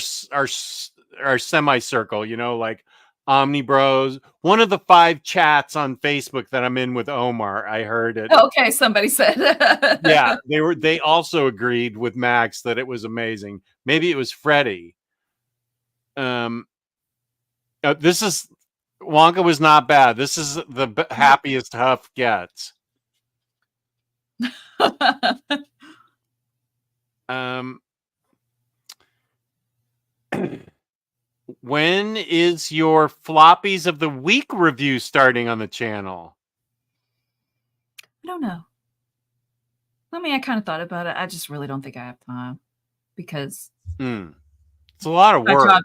semicircle, you know, like Omni Bros. One of the 5 chats on Facebook that I'm in with Omar, I heard it. Okay, somebody said. Yeah, they also agreed with Max that it was amazing. Maybe it was Freddie. This is Wonka was not bad. This is the happiest Huff gets. When is your floppies of the week review starting on the channel? I don't know. I mean, I kind of thought about it. I just really don't think I have time because it's a lot of work.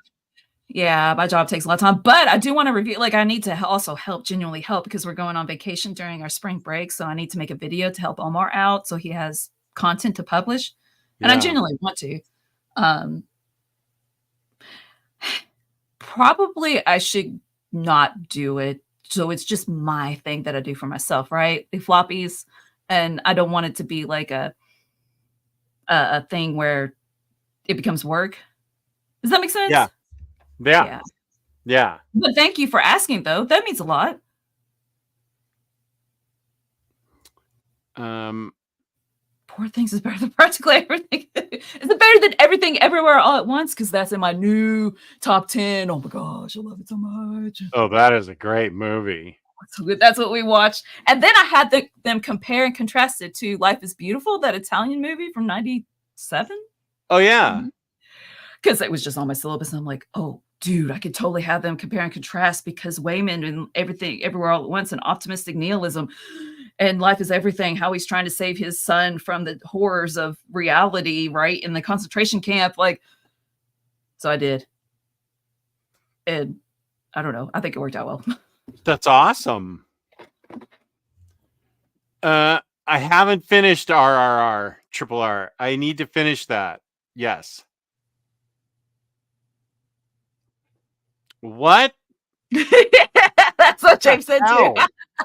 My job takes a lot of time, but I do want to review. Like, I need to also genuinely help because we're going on vacation during our spring break. So I need to make a video to help Omar out so he has content to publish. And I genuinely want to. Probably I should not do it. So it's just my thing that I do for myself, right? The floppies. And I don't want it to be like a thing where it becomes work. Does that make sense? Yeah. But thank you for asking, though. That means a lot. Poor Things is better than practically everything. Is it better than Everything Everywhere All at Once? Because that's in my new top 10. Oh my gosh, I love it so much. Oh, that is a great movie. So good. That's what we watched. And then I had them compare and contrast it to Life is Beautiful, that Italian movie from 97. Oh, yeah. Because it was just on my syllabus. And I'm like, oh, dude, I could totally have them compare and contrast because Wayman and Everything Everywhere All at Once and optimistic nihilism and Life is Everything, how he's trying to save his son from the horrors of reality, right? In the concentration camp. Like, so I did. And I don't know. I think it worked out well. That's awesome. I haven't finished RRR, Triple R. I need to finish that. Yes. What? That's what James said too.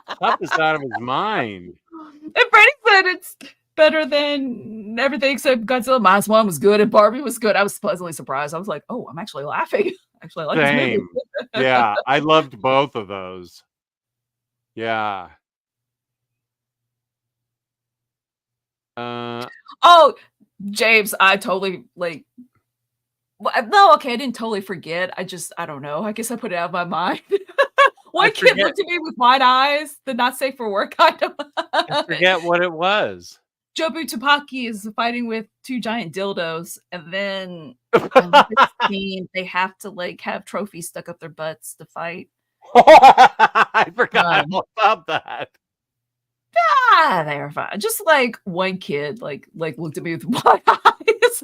Huff is out of his mind. And Freddie said it's better than everything except Godzilla. Minus One was good and Barbie was good. I was pleasantly surprised. I was like, oh, I'm actually laughing. Actually, I like this movie. Yeah, I loved both of those. Yeah. Oh, James, I totally like. No, okay, I didn't totally forget. I don't know. I guess I put it out of my mind. One kid looked at me with wide eyes, the not safe for work item. I forget what it was. Jobu Tupaki is fighting with 2 giant dildos, and then on the scene, they have to like have trophies stuck up their butts to fight. I forgot all about that. They were fine. Just like one kid like looked at me with wide eyes.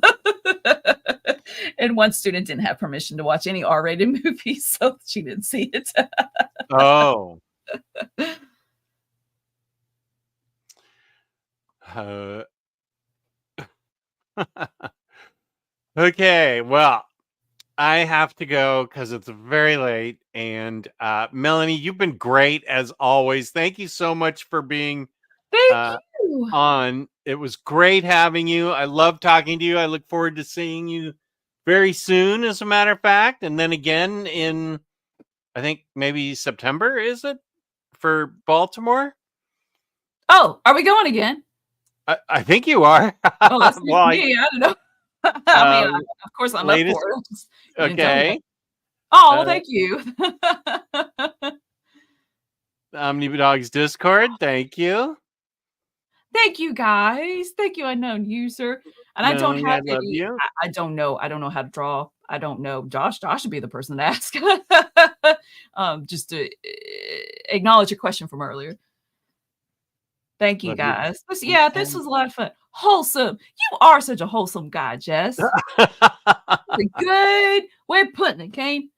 And one student didn't have permission to watch any R-rated movies, so she didn't see it. Oh. Okay, well, I have to go because it's very late. And Melanie, you've been great as always. Thank you so much for being on. It was great having you. I love talking to you. I look forward to seeing you very soon, as a matter of fact. And then again in, I think maybe September, is it? For Baltimore? Oh, are we going again? I think you are. Oh, that's me. I don't know. I mean, of course I'm up for it. Okay. Oh, well, thank you. Omnidog's Discord, thank you. Thank you, guys. Thank you, unknown user. And I don't have any. I don't know. I don't know how to draw. I don't know. Josh should be the person to ask. Just to acknowledge a question from earlier. Thank you, guys. Yeah, this was a lot of fun. Wholesome. You are such a wholesome guy, Jess. Good way of putting it, Kane.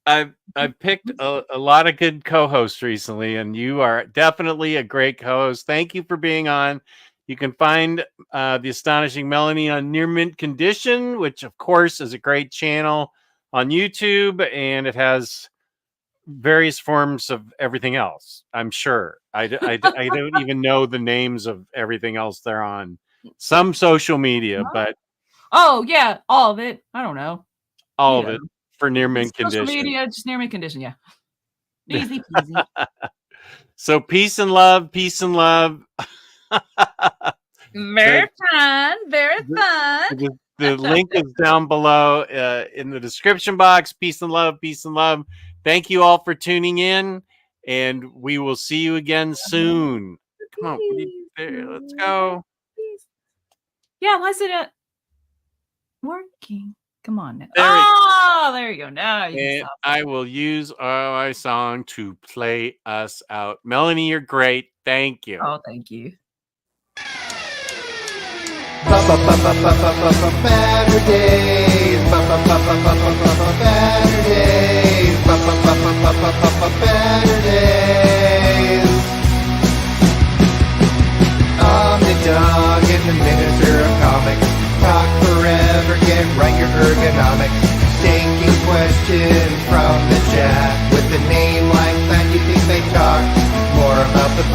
I've picked a lot of good co-hosts recently, and you are definitely a great co-host. Thank you for being on. You can find the Astonishing Melanie on Near Mint Condition, which of course is a great channel on YouTube, and it has various forms of everything else. I'm sure. I don't even know the names of everything else they're on. Some social media, but Oh yeah, all of it. I don't know. All of it for near mint Social condition. media, just near mint condition. Yeah. Easy peasy. So peace and love, peace and love. Very fun. Very fun. The link is down below in the description box. Peace and love, peace and love. Thank you all for tuning in, and we will see you again soon. Come on, let's go. Yeah, why is it working? Come on now. There you go. Now you can stop. I will use our song to play us out. Melanie, you're great. Thank you. Oh, thank you. Better days. Better days. Better days. Omnidog in the miniature of comics. Talk forever, get right your ergonomics. Taking questions from the chat. With a name like that, you think they talk more about the